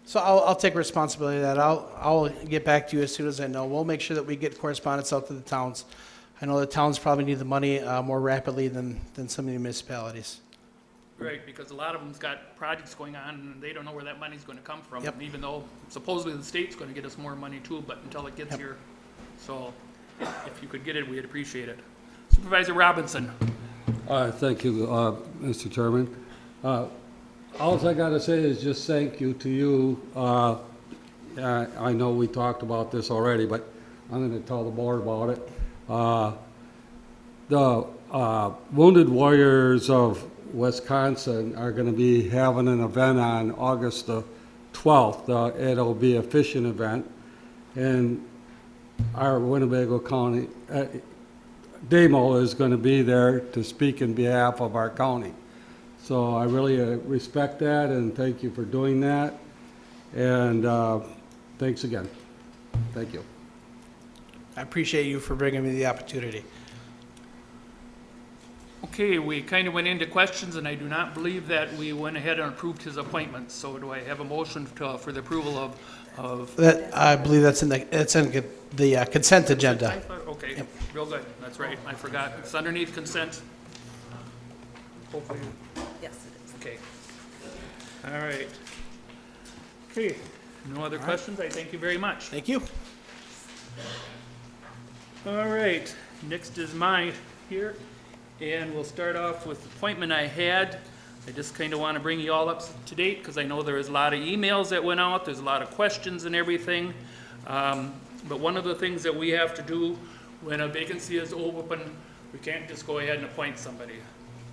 So I'll take responsibility of that. I'll get back to you as soon as I know. We'll make sure that we get correspondence out to the towns. I know the towns probably need the money more rapidly than some of the municipalities. Right, because a lot of them's got projects going on, and they don't know where that money's gonna come from. Yep. Even though supposedly the state's gonna get us more money too, but until it gets here. So if you could get it, we'd appreciate it. Supervisor Robinson. Thank you, Mr. Chairman. All I gotta say is just thank you to you. I know we talked about this already, but I'm gonna tell the board about it. The Wounded Warriors of Wisconsin are gonna be having an event on August the 12th. It'll be a fishing event, and our Winnebago County, Damo is gonna be there to speak in behalf of our county. So I really respect that, and thank you for doing that. And thanks again. Thank you. I appreciate you for bringing me the opportunity. Okay, we kind of went into questions, and I do not believe that we went ahead and approved his appointment. So do I have a motion for the approval of? That, I believe that's in the consent agenda. Okay, real good. That's right. I forgot. It's underneath consent. Hopefully. Yes, it is. Okay. All right. Okay, no other questions? I thank you very much. Thank you. All right, next is my here, and we'll start off with the appointment I had. I just kind of want to bring you all up to date because I know there was a lot of emails that went out, there's a lot of questions and everything. But one of the things that we have to do when a vacancy is open, we can't just go ahead and appoint somebody.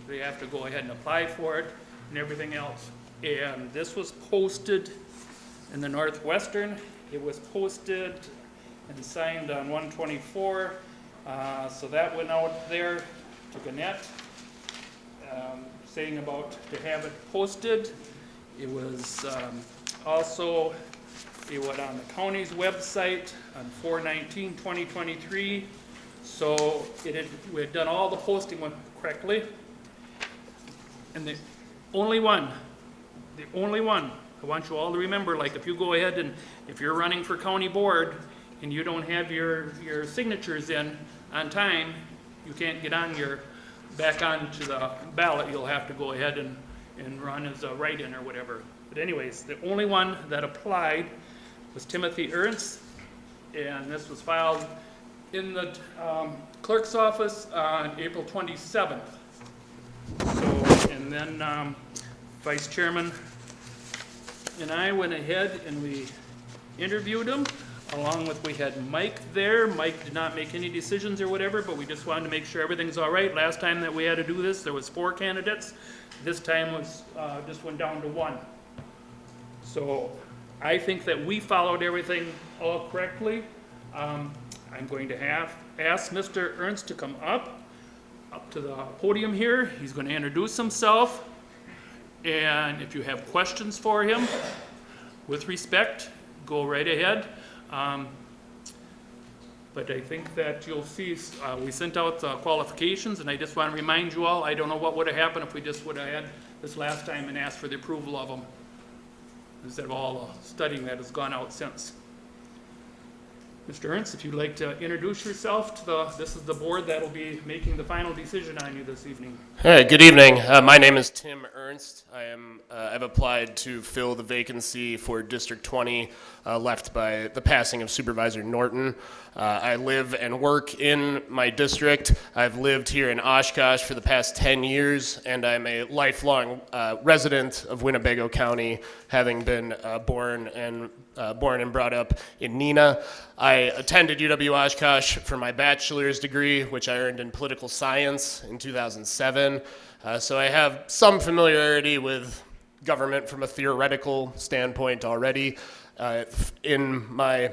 We have to go ahead and apply for it and everything else. And this was posted in the Northwestern. It was posted and signed on 1/24. So that went out there to Gannett, saying about to have it posted. It was also, it went on the county's website on 4/19/2023. So we had done all the posting correctly. And the only one, I want you all to remember, like if you go ahead and if you're running for county board and you don't have your signatures in on time, you can't get back onto the ballot. You'll have to go ahead and run as a write-in or whatever. But anyways, the only one that applied was Timothy Ernst, and this was filed in the clerk's office on April 27th. So, and then Vice Chairman and I went ahead and we interviewed him, along with, we had Mike there. Mike did not make any decisions or whatever, but we just wanted to make sure everything's all right. Last time that we had to do this, there was 4 candidates. This time was just went down to 1. So I think that we followed everything all correctly. I'm going to ask Mr. Ernst to come up to the podium here. He's going to introduce himself. And if you have questions for him, with respect, go right ahead. But I think that you'll see, we sent out qualifications, and I just want to remind you all, I don't know what would have happened if we just would have had this last time and asked for the approval of them, instead of all the studying that has gone out since. Mr. Ernst, if you'd like to introduce yourself to this is the board that will be making the final decision on you this evening. Hey, good evening. My name is Tim Ernst. I've applied to fill the vacancy for District 20 left by the passing of Supervisor Norton. I live and work in my district. I've lived here in Oshkosh for the past 10 years, and I'm a lifelong resident of Winnebago County, having been born and brought up in Neenah. I attended UW Oshkosh for my bachelor's degree, which I earned in political science in 2007. So I have some familiarity with government from a theoretical standpoint already. In my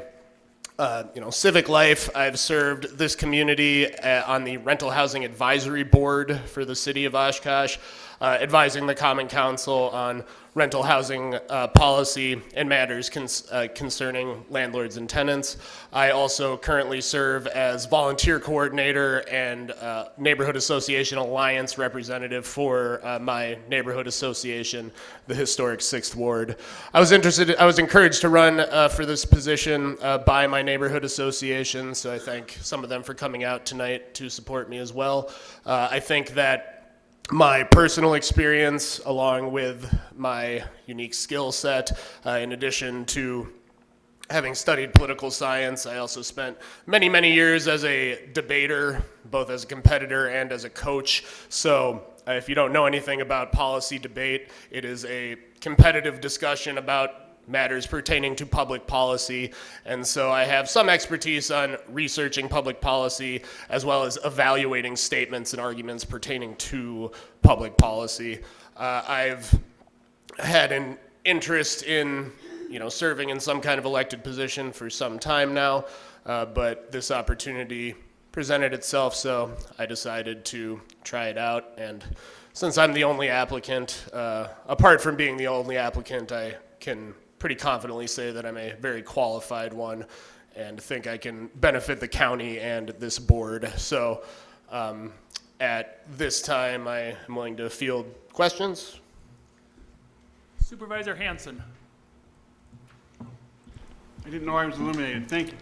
civic life, I've served this community on the Rental Housing Advisory Board for the city of Oshkosh, advising the Common Council on rental housing policy and matters concerning landlords and tenants. I also currently serve as volunteer coordinator and neighborhood association alliance representative for my neighborhood association, the historic 6th Ward. I was encouraged to run for this position by my neighborhood association, so I thank some of them for coming out tonight to support me as well. I think that my personal experience, along with my unique skill set, in addition to having studied political science, I also spent many, many years as a debater, both as a competitor and as a coach. So if you don't know anything about policy debate, it is a competitive discussion about matters pertaining to public policy, and so I have some expertise on researching public policy as well as evaluating statements and arguments pertaining to public policy. I've had an interest in serving in some kind of elected position for some time now, but this opportunity presented itself, so I decided to try it out. And since I'm the only applicant, apart from being the only applicant, I can pretty confidently say that I'm a very qualified one and think I can benefit the county and this board. So at this time, I am willing to field questions. Supervisor Hanson. I didn't know I was eliminated. Thank you.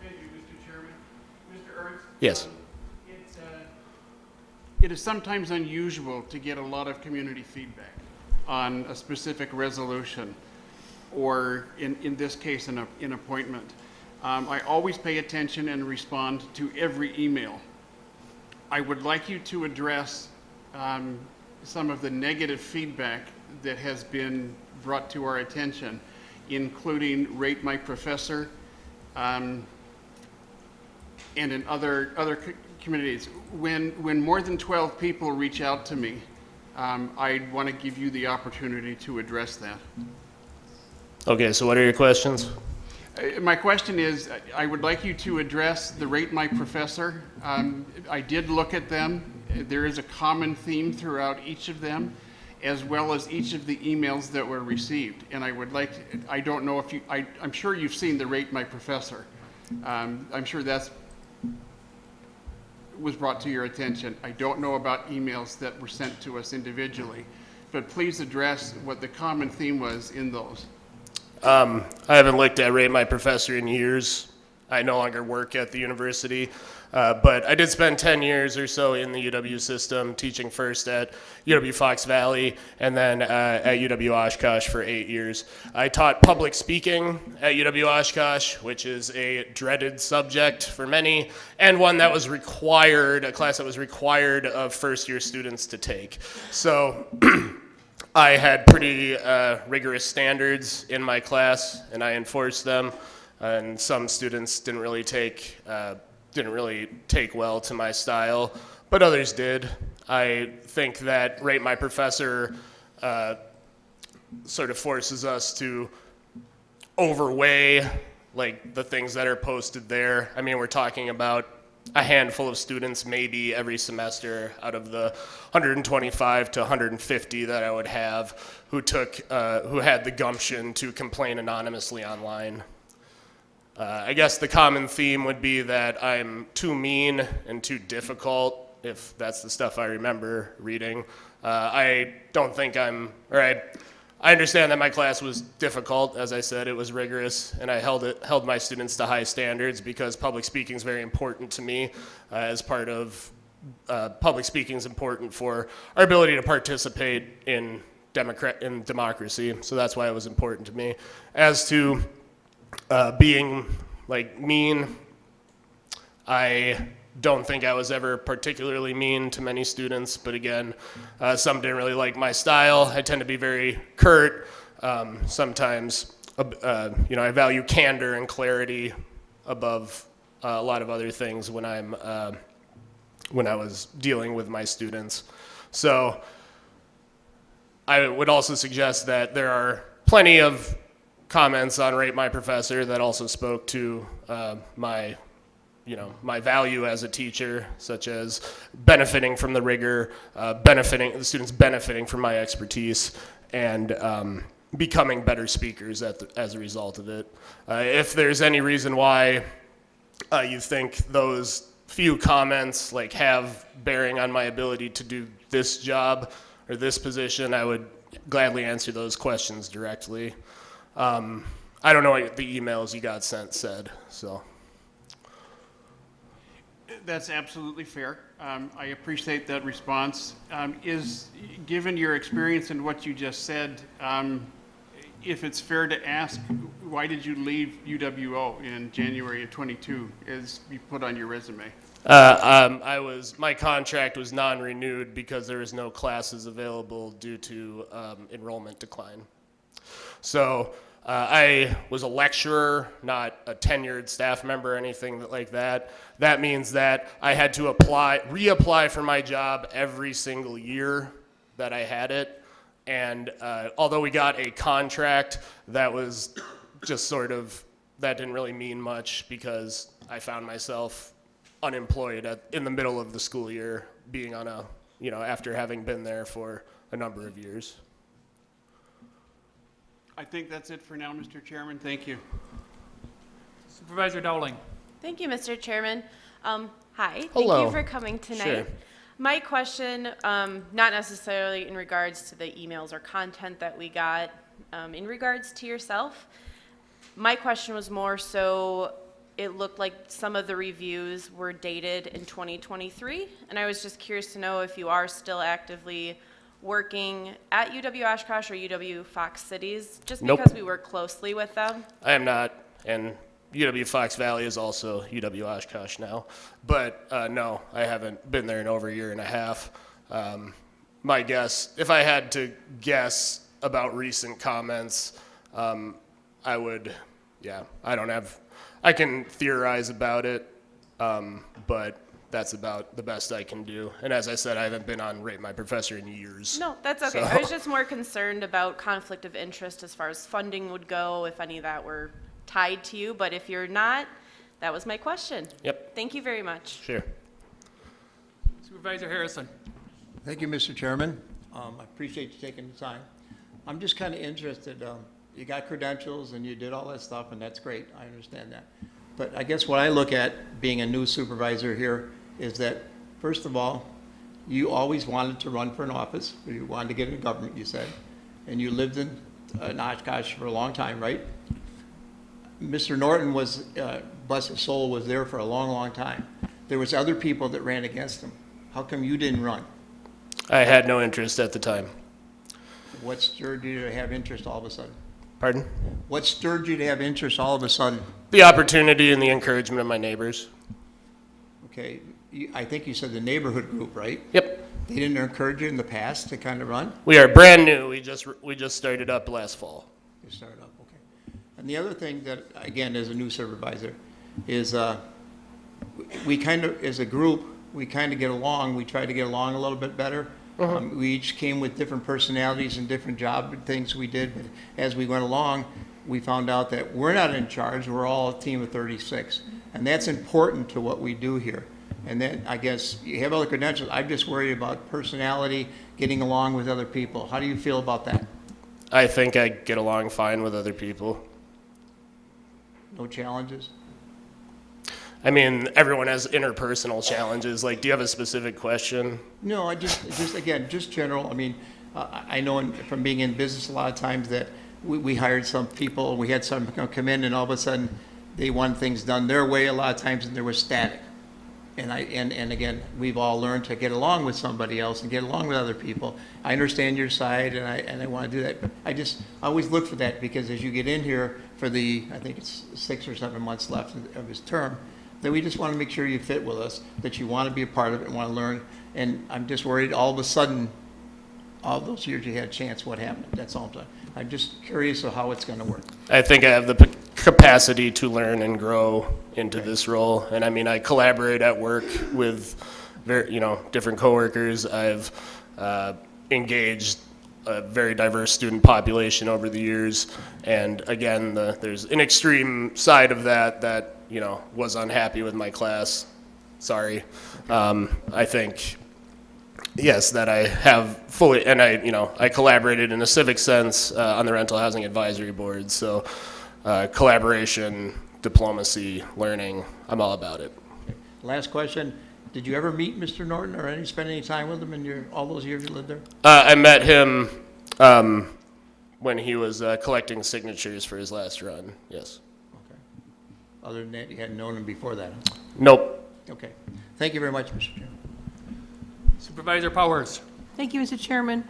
Thank you, Mr. Chairman. Mr. Ernst? Yes. It is sometimes unusual to get a lot of community feedback on a specific resolution, or in this case, an appointment. I always pay attention and respond to every email. I would like you to address some of the negative feedback that has been brought to our attention, including Rate My Professor, and in other communities. When more than 12 people reach out to me, I want to give you the opportunity to address that. Okay, so what are your questions? My question is, I would like you to address the Rate My Professor. I did look at them. There is a common theme throughout each of them, as well as each of the emails that were received. And I would like to, I don't know if you, I'm sure you've seen the Rate My Professor. I'm sure that's was brought to your attention. I don't know about emails that were sent to us individually, but please address what the common theme was in those. I haven't looked at Rate My Professor in years. I no longer work at the university, but I did spend 10 years or so in the UW system, teaching first at UW Fox Valley and then at UW Oshkosh for 8 years. I taught public speaking at UW Oshkosh, which is a dreaded subject for many, and one that was required, a class that was required of first-year students to take. So I had pretty rigorous standards in my class, and I enforced them. And some students didn't really take well to my style, but others did. I think that Rate My Professor sort of forces us to overweigh like the things that are posted there. I mean, we're talking about a handful of students maybe every semester out of the 125 to 150 that I would have who had the gumption to complain anonymously online. I guess the common theme would be that I'm too mean and too difficult, if that's the stuff I remember reading. I don't think I understand that my class was difficult. As I said, it was rigorous, and I held my students to high standards because public speaking is very important to me. As part of public speaking is important for our ability to participate in democracy, so that's why it was important to me. As to being like mean, I don't think I was ever particularly mean to many students, but again, some didn't really like my style. I tend to be very curt. Sometimes, I value candor and clarity above a lot of other things when I was dealing with my students. So I would also suggest that there are plenty of comments on Rate My Professor that also spoke to my value as a teacher, such as benefiting from the rigor, the students benefiting from my expertise, and becoming better speakers as a result of it. If there's any reason why you think those few comments have bearing on my ability to do this job or this position, I would gladly answer those questions directly. I don't know what the emails you got sent said, so. That's absolutely fair. I appreciate that response. Given your experience and what you just said, if it's fair to ask, why did you leave UWO in January of 22, as you put on your resume? My contract was non-renewed because there was no classes available due to enrollment decline. So I was a lecturer, not a tenured staff member or anything like that. That means that I had to reapply for my job every single year that I had it. And although we got a contract, that was just that didn't really mean much because I found myself unemployed in the middle of the school year, being on after having been there for a number of years. I think that's it for now, Mr. Chairman. Thank you. Supervisor Dowling. Thank you, Mr. Chairman. Hi. Hello. Thank you for coming tonight. Sure. My question, not necessarily in regards to the emails or content that we got, in regards to yourself. My question was more so it looked like some of the reviews were dated in 2023, and I was just curious to know if you are still actively working at UW-Oshkosh or UW-Fox Cities, just Nope. because we work closely with them. I am not, and UW-Fox Valley is also UW-Oshkosh now. But no, I haven't been there in over a year and a half. My guess, if I had to guess about recent comments, I would, I can theorize about it, but that's about the best I can do. And as I said, I haven't been on Rate My Professor in years. No, that's okay. So- I was just more concerned about conflict of interest as far as funding would go, if any of that were tied to you. But if you're not, that was my question. Yep. Thank you very much. Sure. Supervisor Harrison. Thank you, Mr. Chairman. I appreciate you taking the time. I'm just kind of interested. You got credentials and you did all that stuff, and that's great. I understand that. But I guess what I look at being a new supervisor here is that, first of all, you always wanted to run for an office. You wanted to get into government, you said. And you lived in Oshkosh for a long time, right? Mr. Norton was, bless his soul, was there for a long, long time. There was other people that ran against him. How come you didn't run? I had no interest at the time. What stirred you to have interest all of a sudden? Pardon? What stirred you to have interest all of a sudden? The opportunity and the encouragement of my neighbors. Okay, I think you said the neighborhood group, right? Yep. They didn't encourage you in the past to kind of run? We are brand new. We just started up last fall. You started up, okay. And the other thing that, again, as a new supervisor, is we kind of, as a group, we kind of get along. We try to get along a little bit better. We each came with different personalities and different job things we did, but as we went along, we found out that we're not in charge. We're all a team of 36, and that's important to what we do here. And then, I guess, you have other credentials. I'm just worried about personality, getting along with other people. How do you feel about that? I think I get along fine with other people. No challenges? I mean, everyone has interpersonal challenges. Like, do you have a specific question? No, I just again, just general. I mean, I know from being in business a lot of times that we hired some people, we had some come in, and all of a sudden they want things done their way a lot of times, and there was static. And again, we've all learned to get along with somebody else and get along with other people. I understand your side, and I want to do that, but I always look for that, because as you get in here for I think it's 6 or 7 months left of his term, that we just want to make sure you fit with us, that you want to be a part of it and want to learn. And I'm just worried all of a sudden, all those years you had a chance, what happened? That's all I'm saying. I'm just curious of how it's going to work. I think I have the capacity to learn and grow into this role. And I mean, I collaborate at work with different coworkers. I've engaged a very diverse student population over the years. And again, there's an extreme side of that, you know, was unhappy with my class. Sorry. I think, yes, that I have fully, and I collaborated in a civic sense on the Rental Housing Advisory Board. So collaboration, diplomacy, learning, I'm all about it. Last question. Did you ever meet Mr. Norton or spend any time with him in all those years you lived there? I met him when he was collecting signatures for his last run, yes. Okay. Other than that, you hadn't known him before that? Huh? Nope. Okay. Thank you very much, Mr. Chairman. Supervisor Powers. Thank you, Mr. Chairman.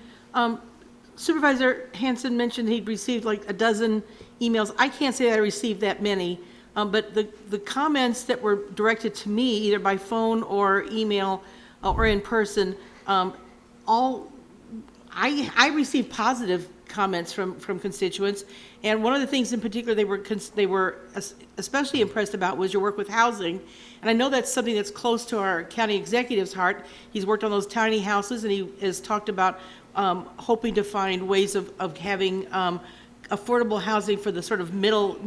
Supervisor Hanson mentioned he'd received like a dozen emails. I can't say I received that many, but the comments that were directed to me, either by phone or email or in person, I received positive comments from constituents. And one of the things in particular they were especially impressed about was your work with housing. And I know that's something that's close to our county executive's heart. He's worked on those tiny houses, and he has talked about hoping to find ways of having affordable housing for the sort of middle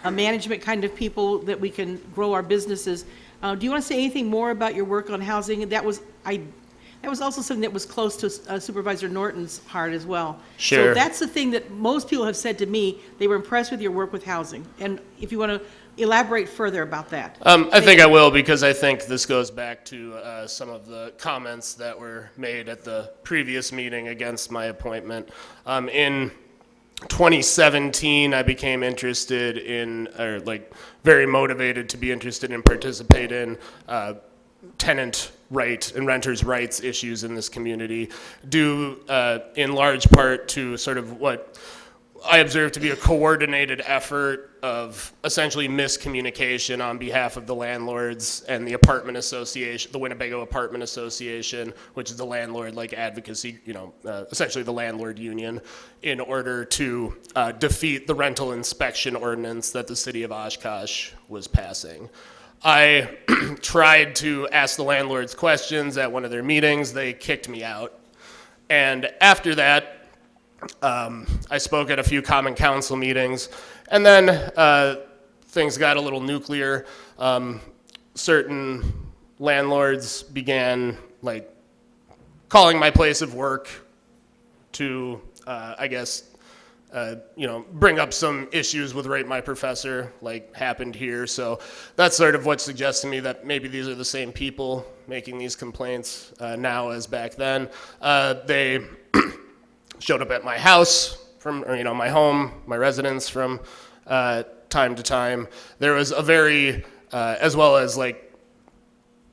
management kind of people that we can grow our businesses. Do you want to say anything more about your work on housing? That was also something that was close to Supervisor Norton's heart as well. Sure. So that's the thing that most people have said to me. They were impressed with your work with housing. And if you want to elaborate further about that. I think I will, because I think this goes back to some of the comments that were made at the previous meeting against my appointment. In 2017, I became interested in, or like very motivated to be interested in participate in tenant right and renters' rights issues in this community, due in large part to sort of what I observe to be a coordinated effort of essentially miscommunication on behalf of the landlords and the apartment association, the Winnebago Apartment Association, which is the landlord like advocacy, essentially the landlord union, in order to defeat the rental inspection ordinance that the city of Oshkosh was passing. I tried to ask the landlords questions at one of their meetings. They kicked me out. And after that, I spoke at a few common council meetings, and then things got a little nuclear. Certain landlords began calling my place of work to, bring up some issues with Rate My Professor, like happened here. So that's sort of what suggests to me that maybe these are the same people making these complaints now as back then. They showed up at my house my home, my residence from time to time. There was a very, as well as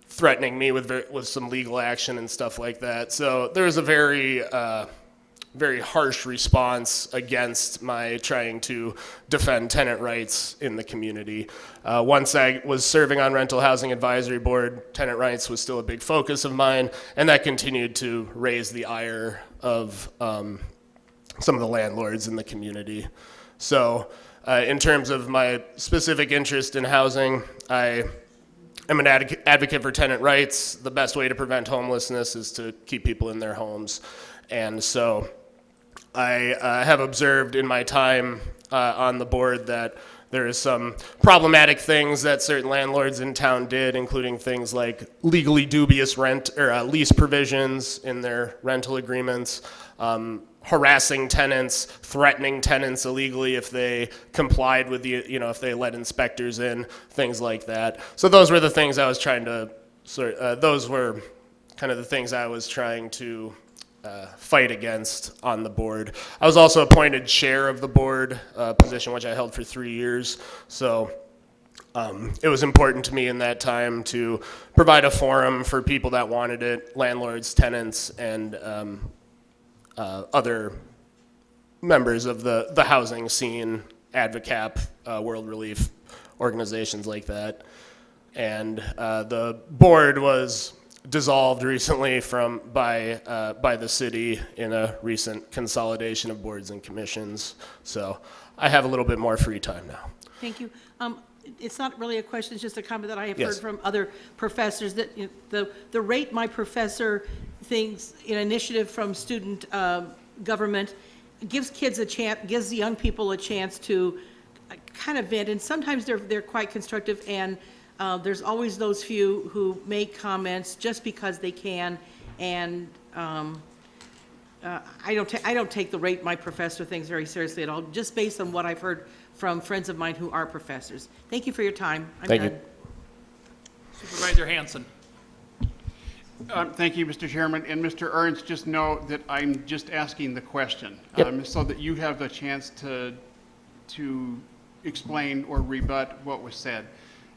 threatening me with some legal action and stuff like that. So there was a very harsh response against my trying to defend tenant rights in the community. Once I was serving on Rental Housing Advisory Board, tenant rights was still a big focus of mine, and that continued to raise the ire of some of the landlords in the community. So in terms of my specific interest in housing, I am an advocate for tenant rights. The best way to prevent homelessness is to keep people in their homes. And so I have observed in my time on the board that there is some problematic things that certain landlords in town did, including things like legally dubious rent or lease provisions in their rental agreements, harassing tenants, threatening tenants illegally if they complied with if they let inspectors in, things like that. So those were the things I was trying to those were kind of the things I was trying to fight against on the board. I was also appointed chair of the board, position which I held for 3 years. So it was important to me in that time to provide a forum for people that wanted it, landlords, tenants, and other members of the housing scene, AdvoCap, World Relief, organizations like that. And the board was dissolved recently by the city in a recent consolidation of boards and commissions. So I have a little bit more free time now. Thank you. It's not really a question, it's just a comment that I have Yes. heard from other professors, that the Rate My Professor things, an initiative from student government, gives kids a chance, gives the young people a chance to kind of vent, and sometimes they're quite constructive, and there's always those few who make comments just because they can, and I don't take the rate my professor things very seriously at all, just based on what I've heard from friends of mine who are professors. Thank you for your time. I'm Thank you. done. Supervisor Hanson. Thank you, Mr. Chairman. And Mr. Ernst, just know that I'm just asking the question, so that you have the chance to explain or rebut what was said.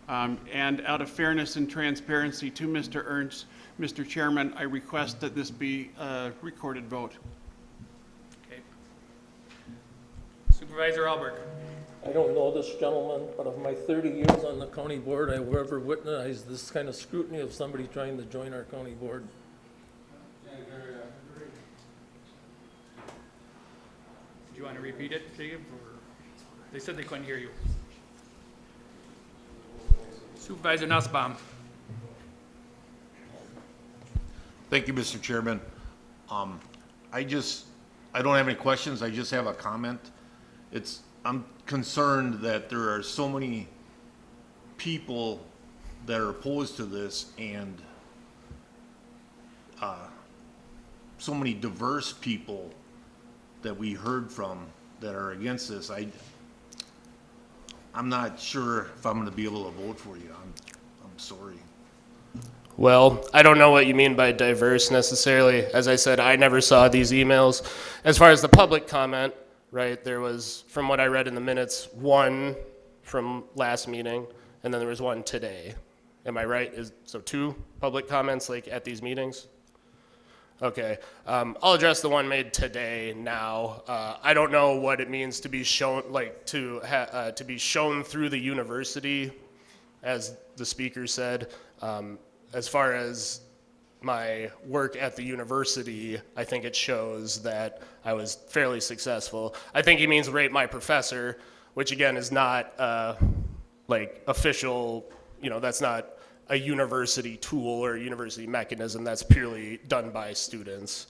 And out of fairness and transparency to Mr. Ernst, Mr. Chairman, I request that this be a recorded vote. Okay. Supervisor Alberg. I don't know this gentleman, but of my 30 years on the county board, I've ever witnessed this kind of scrutiny of somebody trying to join our county board. Did you want to repeat it, Dave? Or they said they couldn't hear you. Supervisor Nussbaum. Thank you, Mr. Chairman. I don't have any questions. I just have a comment. I'm concerned that there are so many people that are opposed to this, and so many diverse people that we heard from that are against this. I'm not sure if I'm going to be able to vote for you. I'm sorry. Well, I don't know what you mean by diverse necessarily. As I said, I never saw these emails. As far as the public comment, right, there was, from what I read in the minutes, one from last meeting, and then there was one today. Am I right? So 2 public comments like at these meetings? Okay, I'll address the one made today now. I don't know what it means to be shown, like to be shown through the university, as the speaker said. As far as my work at the university, I think it shows that I was fairly successful. I think he means rate my professor, which again is not like official, that's not a university tool or a university mechanism. That's purely done by students.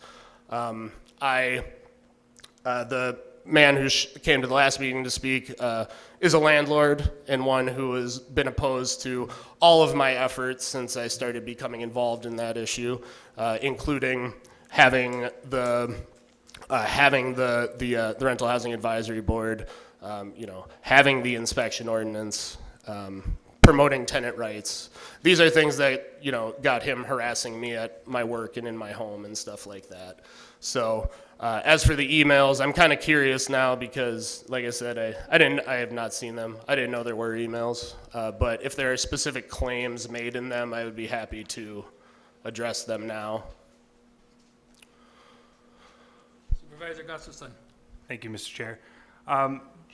The man who came to the last meeting to speak is a landlord and one who has been opposed to all of my efforts since I started becoming involved in that issue, including having the Rental Housing Advisory Board, having the inspection ordinance, promoting tenant rights. These are things that, got him harassing me at my work and in my home and stuff like that. So as for the emails, I'm kind of curious now because, like I said, I have not seen them. I didn't know there were emails. But if there are specific claims made in them, I would be happy to address them now. Supervisor Gustafson. Thank you, Mr. Chair.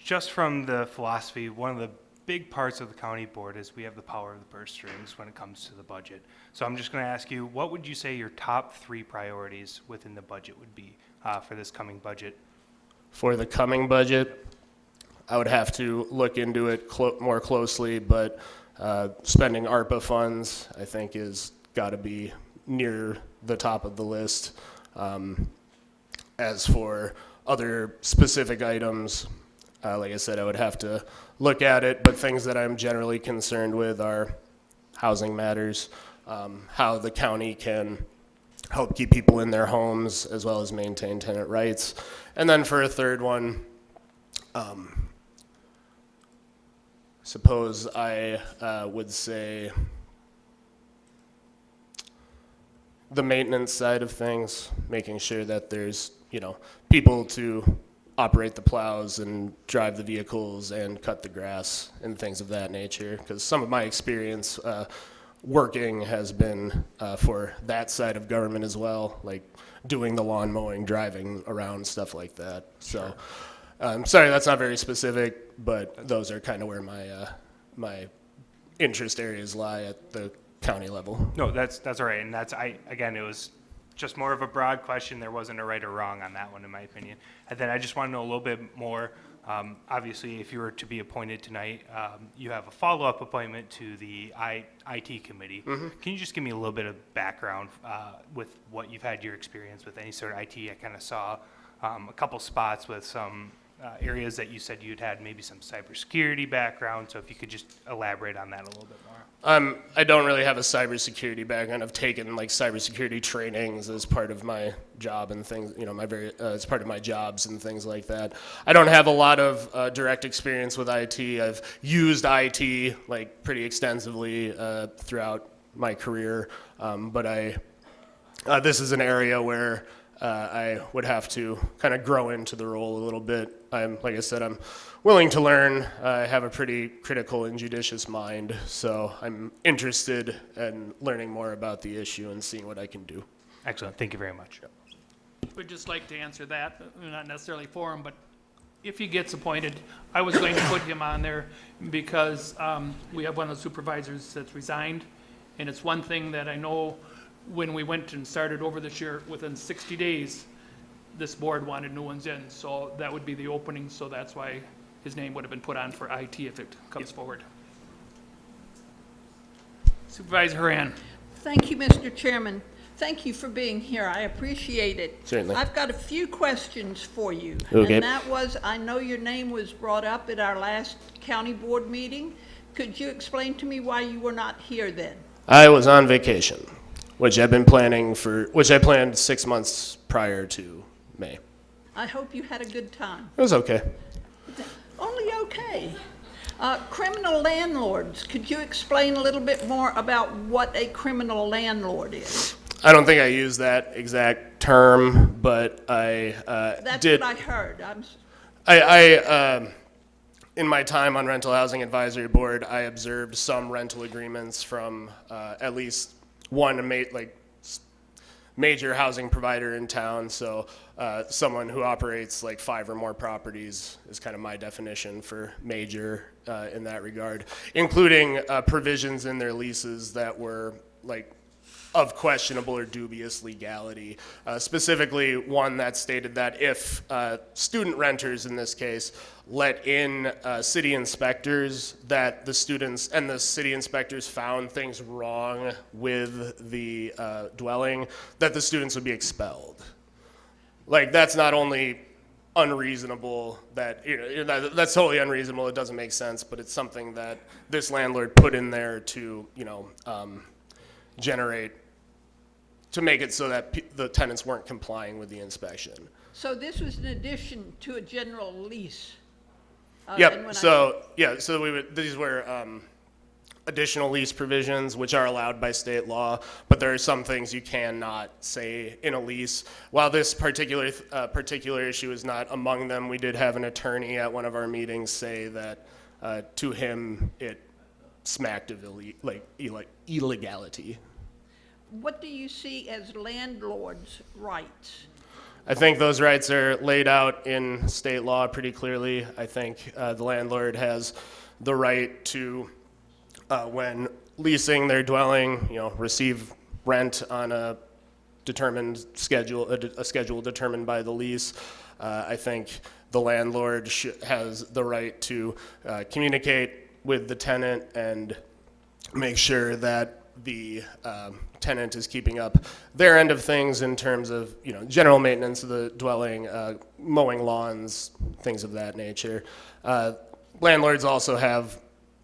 Just from the philosophy, one of the big parts of the county board is we have the power of the purse strings when it comes to the budget. So I'm just going to ask you, what would you say your top 3 priorities within the budget would be for this coming budget? For the coming budget, I would have to look into it more closely, but spending ARPA funds, I think, is got to be near the top of the list. As for other specific items, like I said, I would have to look at it, but things that I'm generally concerned with are housing matters, how the county can help keep people in their homes as well as maintain tenant rights. And then for a third one, suppose I would say the maintenance side of things, making sure that there's, people to operate the plows and drive the vehicles and cut the grass and things of that nature. Because some of my experience working has been for that side of government as well, like doing the lawn mowing, driving around, stuff like that. So, sorry, that's not very specific, but those are kind of where my interest areas lie at the county level. No, that's all right. And again, it was just more of a broad question. There wasn't a right or wrong on that one, in my opinion. And then I just want to know a little bit more. Obviously, if you were to be appointed tonight, you have a follow-up appointment to the IT committee. Mm-hmm. Can you just give me a little bit of background with what you've had your experience with any sort of IT? I kind of saw a couple spots with some areas that you said you'd had maybe some cybersecurity background. So if you could just elaborate on that a little bit more. I don't really have a cybersecurity background. I've taken like cybersecurity trainings as part of my job and things, you know, as part of my jobs and things like that. I don't have a lot of direct experience with IT. I've used IT like pretty extensively throughout my career, but this is an area where I would have to kind of grow into the role a little bit. Like I said, I'm willing to learn. I have a pretty critical and judicious mind, so I'm interested in learning more about the issue and seeing what I can do. Excellent. Thank you very much. Would just like to answer that, not necessarily for him, but if he gets appointed, I was going to put him on there because we have one of the supervisors that's resigned, and it's one thing that I know when we went and started over this year, within 60 days, this board wanted new ones in, so that would be the opening, so that's why his name would have been put on for IT if it comes forward. Supervisor Haran. Thank you, Mr. Chairman. Thank you for being here. I appreciate it. Certainly. I've got a few questions for you. Okay. And that was, I know your name was brought up at our last county board meeting. Could you explain to me why you were not here then? I was on vacation, which I planned 6 months prior to May. I hope you had a good time. It was okay. Only okay. Criminal landlords, could you explain a little bit more about what a criminal landlord is? I don't think I used that exact term, but That's did. what I heard. In my time on Rental Housing Advisory Board, I observed some rental agreements from at least one major housing provider in town. So someone who operates like 5 or more properties is kind of my definition for major in that regard, including provisions in their leases that were like of questionable or dubious legality. Specifically, one that stated that if student renters, in this case, let in city inspectors, that the students and the city inspectors found things wrong with the dwelling, that the students would be expelled. Like, that's not only unreasonable, that's totally unreasonable, it doesn't make sense, but it's something that this landlord put in there to, to make it so that the tenants weren't complying with the inspection. So this was in addition to a general lease? Yep, these were additional lease provisions, which are allowed by state law, but there are some things you cannot say in a lease. While this particular issue is not among them, we did have an attorney at one of our meetings say that to him it smacked of illegality. What do you see as landlords' rights? I think those rights are laid out in state law pretty clearly. I think the landlord has the right to, when leasing their dwelling, receive rent on a determined schedule, a schedule determined by the lease. I think the landlord has the right to communicate with the tenant and make sure that the tenant is keeping up their end of things in terms of general maintenance of the dwelling, mowing lawns, things of that nature. Landlords also have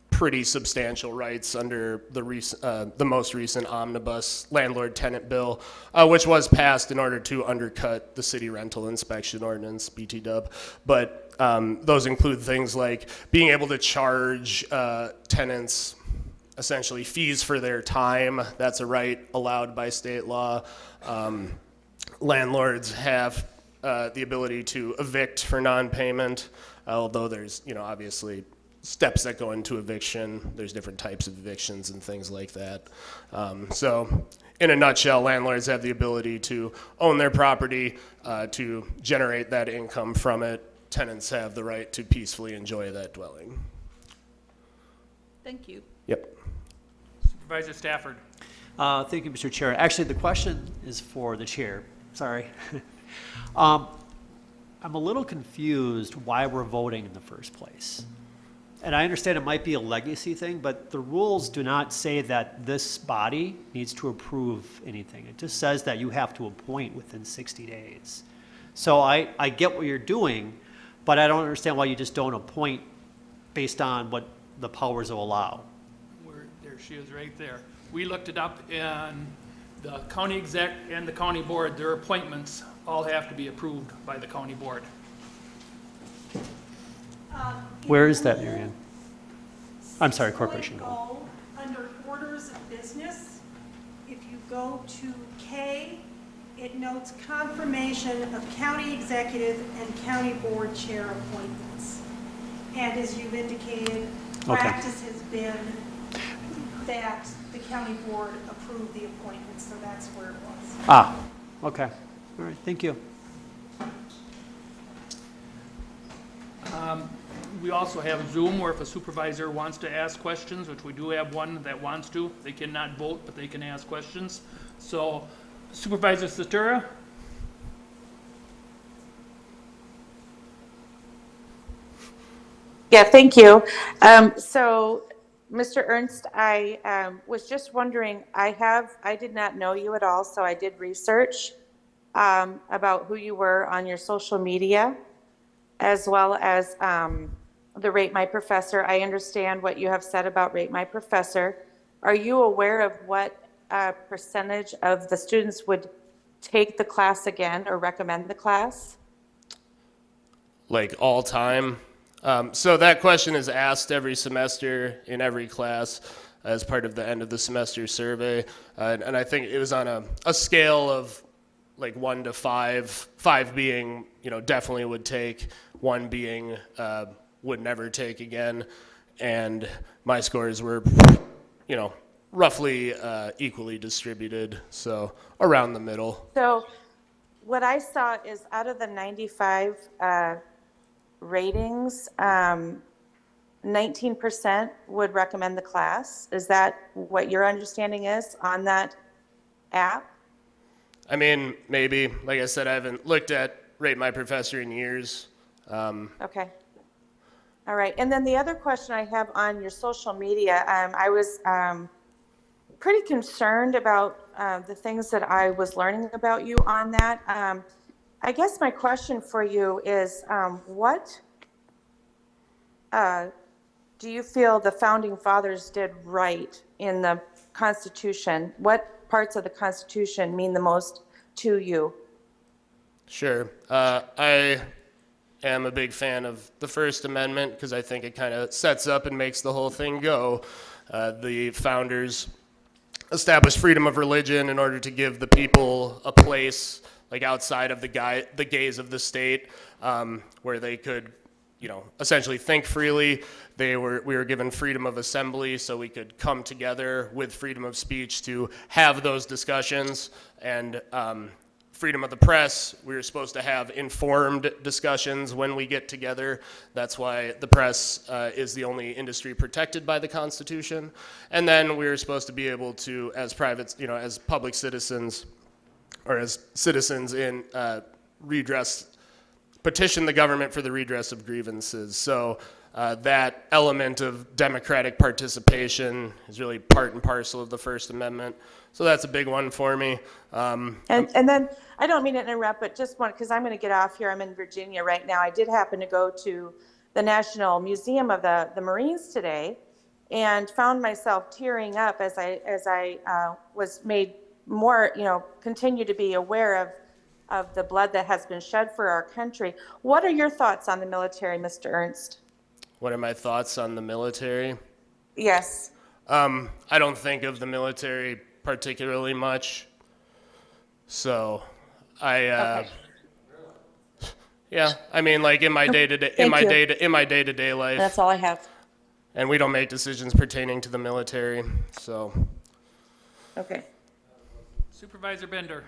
pretty substantial rights under the most recent omnibus landlord-tenant bill, which was passed in order to undercut the city rental inspection ordinance, BT-dub. But those include things like being able to charge tenants essentially fees for their time. That's a right allowed by state law. Landlords have the ability to evict for non-payment, although there's obviously steps that go into eviction. There's different types of evictions and things like that. So in a nutshell, landlords have the ability to own their property, to generate that income from it. Tenants have the right to peacefully enjoy that dwelling. Thank you. Yep. Supervisor Stafford. Thank you, Mr. Chair. Actually, the question is for the chair. Sorry. I'm a little confused why we're voting in the first place. And I understand it might be a legacy thing, but the rules do not say that this body needs to approve anything. It just says that you have to appoint within 60 days. So I get what you're doing, but I don't understand why you just don't appoint based on what the powers will allow. There she is right there. We looked it up, and the county exec and the county board, their appointments all have to be approved by the county board. Where is that, Marianne? I'm sorry, corporation goal. Under orders of business, if you go to K, it notes confirmation of county executive and county board chair appointments. And as you've indicated, practice has been that the county board approved the appointments, so that's where it was. Ah, okay. All right, thank you. We also have Zoom, where if a supervisor wants to ask questions, which we do have one that wants to, they cannot vote, but they can ask questions. So Supervisor Satura? Yeah, thank you. So, Mr. Ernst, I was just wondering, I did not know you at all, so I did research about who you were on your social media, as well as the Rate My Professor. I understand what you have said about Rate My Professor. Are you aware of what percentage of the students would take the class again or recommend the class? Like all time? So that question is asked every semester in every class as part of the end of the semester survey. And I think it was on a scale of like 1 to 5, 5 being, definitely would take, 1 being would never take again. And my scores were, roughly equally distributed, so around the middle. So what I saw is out of the 95 ratings, 19% would recommend the class. Is that what your understanding is on that app? I mean, maybe. Like I said, I haven't looked at Rate My Professor in years. Okay. All right. And then the other question I have on your social media, I was pretty concerned about the things that I was learning about you on that. I guess my question for you is, what do you feel the founding fathers did right in the Constitution? What parts of the Constitution mean the most to you? Sure. I am a big fan of the First Amendment because I think it kind of sets up and makes the whole thing go. The founders established freedom of religion in order to give the people a place like outside of the gaze of the state, where they could, essentially think freely. We were given freedom of assembly, so we could come together with freedom of speech to have those discussions, and freedom of the press. We were supposed to have informed discussions when we get together. That's why the press is the only industry protected by the Constitution. And then we were supposed to be able to, as private, as public citizens, or as citizens in petition the government for the redress of grievances. So that element of democratic participation is really part and parcel of the First Amendment. So that's a big one for me. And then, I don't mean to interrupt, but just one, because I'm going to get off here. I'm in Virginia right now. I did happen to go to the National Museum of the Marines today and found myself tearing up as I was made more, continue to be aware of the blood that has been shed for our country. What are your thoughts on the military, Mr. Ernst? What are my thoughts on the military? Yes. I don't think of the military particularly much. So yeah, I mean, like in my day-to-day life. That's all I have. And we don't make decisions pertaining to the military, so. Okay. Supervisor Bender.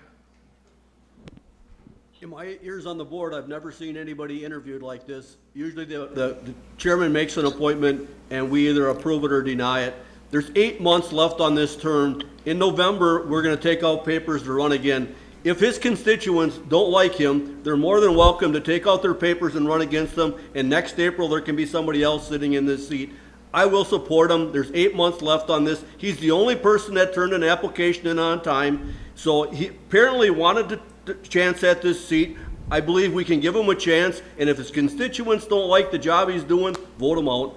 In my years on the board, I've never seen anybody interviewed like this. Usually the chairman makes an appointment and we either approve it or deny it. There's 8 months left on this term. In November, we're gonna take out papers to run again. If his constituents don't like him, they're more than welcome to take out their papers and run against them, and next April, there can be somebody else sitting in this seat. I will support him. There's 8 months left on this. He's the only person that turned an application in on time, so he apparently wanted to chance at this seat. I believe we can give him a chance, and if his constituents don't like the job he's doing, vote him out.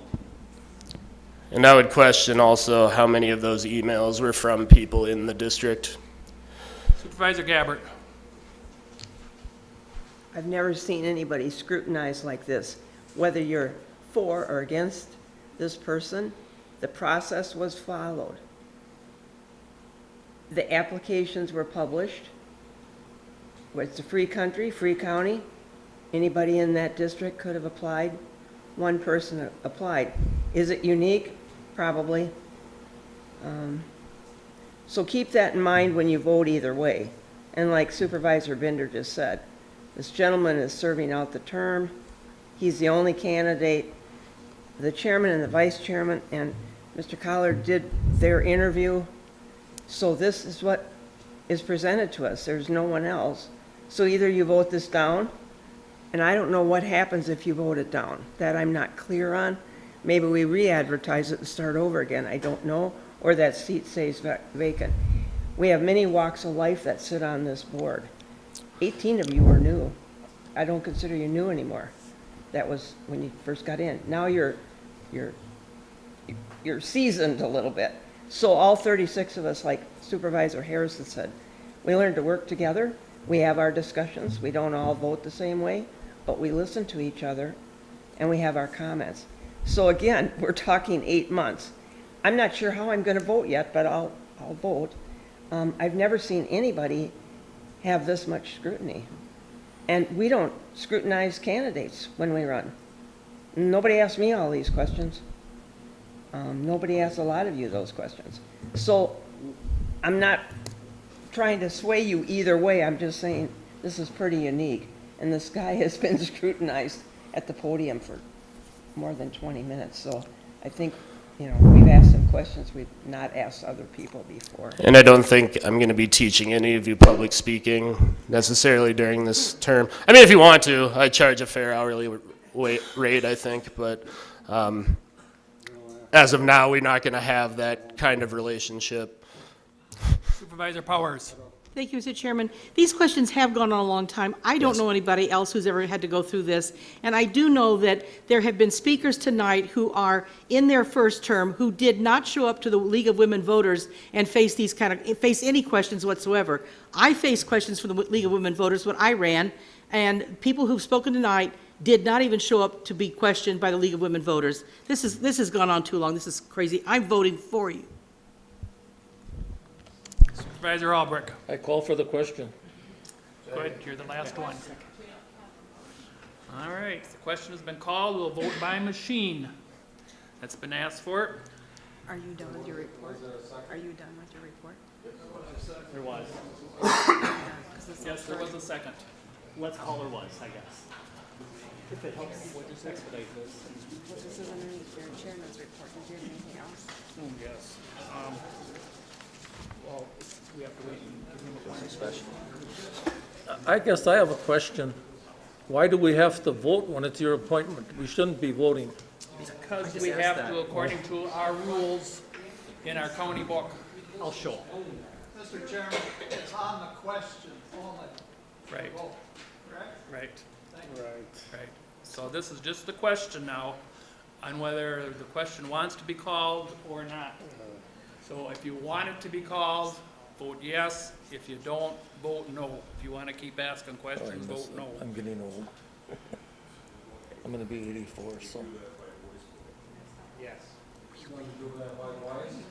And I would question also how many of those emails were from people in the district. Supervisor Gabbard. I've never seen anybody scrutinized like this. Whether you're for or against this person, the process was followed. The applications were published. It's a free country, free county. Anybody in that district could have applied. One person applied. Is it unique? Probably. So keep that in mind when you vote either way. And like Supervisor Binder just said, this gentleman is serving out the term. He's the only candidate. The chairman and the vice chairman and Mr. Collard did their interview. So this is what is presented to us. There's no one else. So either you vote this down, and I don't know what happens if you vote it down. That I'm not clear on. Maybe we re-advertise it and start over again. I don't know. Or that seat stays vacant. We have many walks of life that sit on this board. 18 of you are new. I don't consider you new anymore. That was when you first got in. Now you're seasoned a little bit. So all 36 of us, like Supervisor Harrison said, we learn to work together. We have our discussions. We don't all vote the same way, but we listen to each other and we have our comments. So again, we're talking 8 months. I'm not sure how I'm going to vote yet, but I'll vote. I've never seen anybody have this much scrutiny. And we don't scrutinize candidates when we run. Nobody asked me all these questions. Nobody asked a lot of you those questions. So I'm not trying to sway you either way. I'm just saying this is pretty unique. And this guy has been scrutinized at the podium for more than 20 minutes. So I think, you know, we've asked him questions we've not asked other people before. And I don't think I'm going to be teaching any of you public speaking necessarily during this term. I mean, if you want to, I charge a fair hourly rate, I think, but as of now, we're not going to have that kind of relationship. Supervisor Powers. Thank you, Mr. Chairman. These questions have gone on a long time. I don't know anybody else who's ever had to go through this. And I do know that there have been speakers tonight who are in their first term who did not show up to the League of Women Voters and face any questions whatsoever. I faced questions from the League of Women Voters when I ran, and people who've spoken tonight did not even show up to be questioned by the League of Women Voters. This has gone on too long. This is crazy. I'm voting for you. Supervisor Albrecht. I call for the question. Go ahead, you're the last one. All right, the question has been called. We'll vote by machine. That's been asked for. Are you done with your report? Are you done with your report? There was. Yes, there was a second. Let's call her was, I guess. If it helps, we'll just expedite this. Well, this is underneath your chairman's report. Did you have anything else? Oh, yes. Well, we have to wait and give him a point special. I guess I have a question. Why do we have to vote when it's your appointment? We shouldn't be voting. Because we have to, according to our rules in our county book. I'll show. Mr. Chairman, it's on the question only. Right. Vote, correct? Right. Thank you. Right. So this is just the question now on whether the question wants to be called or not. So if you want it to be called, vote yes. If you don't, vote no. If you want to keep asking questions, vote no. I'm getting old. I'm gonna be 84, so. Yes.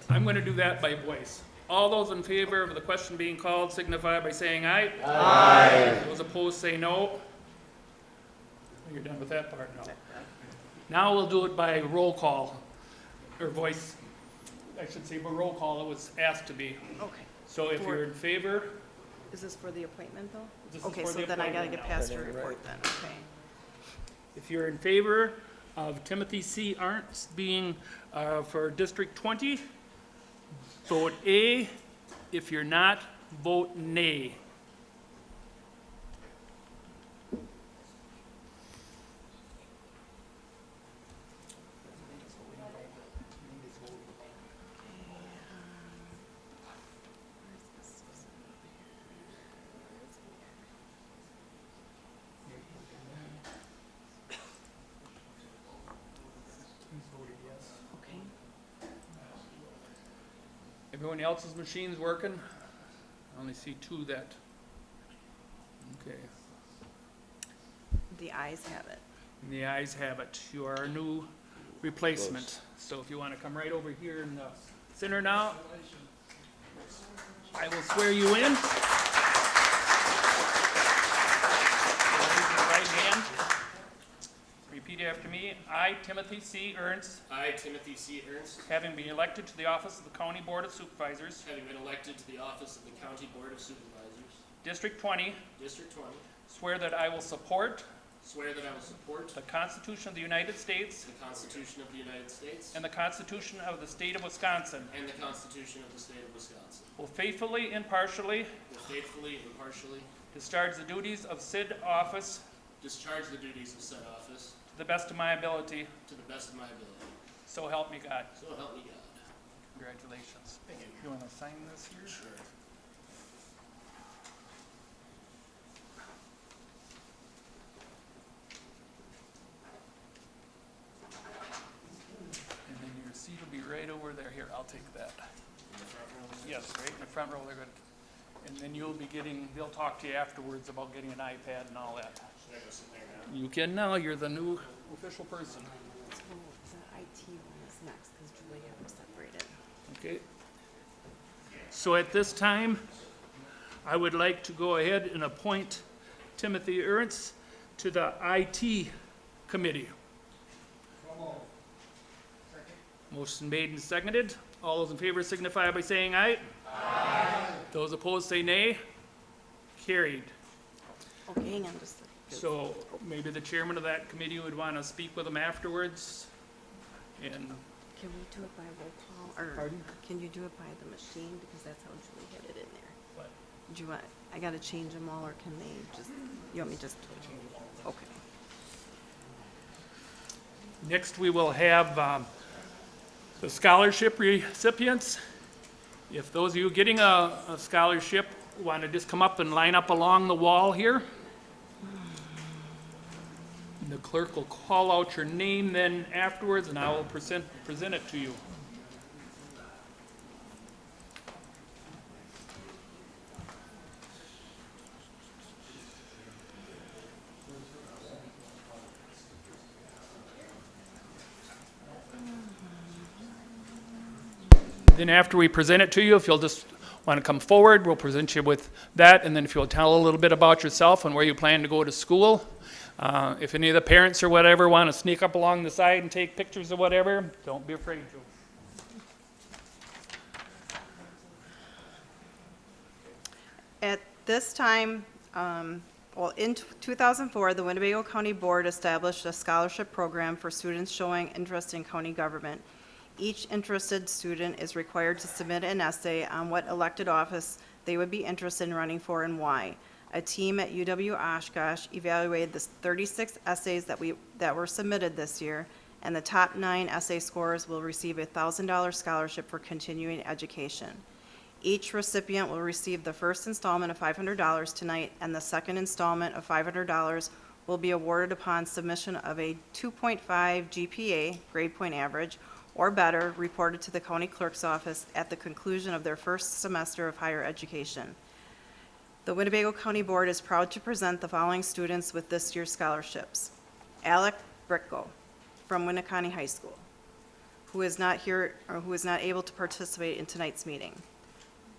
I'm going to do that by voice. All those in favor of the question being called signify by saying aye. Aye. Those opposed say no. You're done with that part now. Now we'll do it by roll call, or voice. I should say by roll call. It was asked to be. Okay. So if you're in favor. Is this for the appointment, though? This is Okay, for so the then I gotta appointment get now. past your report then, okay. If you're in favor of Timothy C. Arntz being for District 20, vote A. If you're not, vote nay. Everyone else's machine's working? I only see two that, okay. The ayes have it. And the ayes have it. You are our new replacement. So if you want to come right over here in the center now, I will swear you in. Raise your right hand. Repeat after me. I, Timothy C. Ernst, I, Timothy C. Ernst, having been elected to the office of the County Board of Supervisors, having been elected to the office of the County Board of Supervisors, District 20, District 20, swear that I will support swear that I will support the Constitution of the United States the Constitution of the United States and the Constitution of the State of Wisconsin, and the Constitution of the State of Wisconsin, will faithfully, impartially will faithfully and impartially discharge the duties of said office discharge the duties of said office to the best of my ability. to the best of my ability. So help me God. So help me God. Congratulations. Thank you. You want to sign this here? Sure. And then your seat will be right over there. Here, I'll take that. In the front row. Yes, right in the front row. They're good. And then you'll be getting, they'll talk to you afterwards about getting an iPad and all that. Should I go sit there now? You can now. You're the new official person. So the IT one is next, because Julie had them separated. Okay. So at this time, I would like to go ahead and appoint Timothy Ernst to the IT committee. Motion made and seconded. All those in favor signify by saying aye. Aye. Those opposed say nay. Carried. Okay, hang on just a second. So maybe the chairman of that committee would want to speak with him afterwards. And Can we do it by roll call, or Pardon? can you do it by the machine, because that's how Julie had it in there? What? Do you want, I gotta change them all, or can they just, you want me just to? Okay. next we will have the scholarship recipients. If those of you getting a scholarship want to just come up and line up along the wall here. The clerk will call out your name then afterwards, and I will present it to you. Then after we present it to you, if you'll just want to come forward, we'll present you with that, and then if you'll tell a little bit about yourself and where you plan to go to school. If any of the parents or whatever want to sneak up along the side and take pictures or whatever, don't be afraid to. At this time, in 2004, the Winnebago County Board established a scholarship program for students showing interest in county government. Each interested student is required to submit an essay on what elected office they would be interested in running for and why. A team at UW-Oshkosh evaluated the 36 essays that were submitted this year, and the top 9 essay scorers will receive a $1,000 scholarship for continuing education. Each recipient will receive the first installment of $500 tonight, and the second installment of $500 will be awarded upon submission of a 2.5 GPA, grade point average, or better, reported to the county clerk's office at the conclusion of their first semester of higher education. The Winnebago County Board is proud to present the following students with this year's scholarships. Alec Bricko from Winneconne High School, who is not here, or who is not able to participate in tonight's meeting.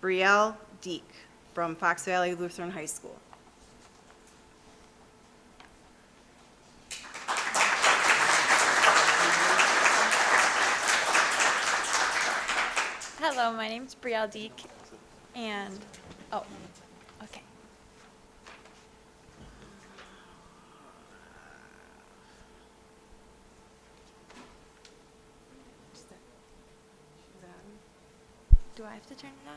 Brielle Deek from Fox Valley Lutheran High School. Hello, my name's Brielle Deek, and, oh, okay. Do I have to turn it on?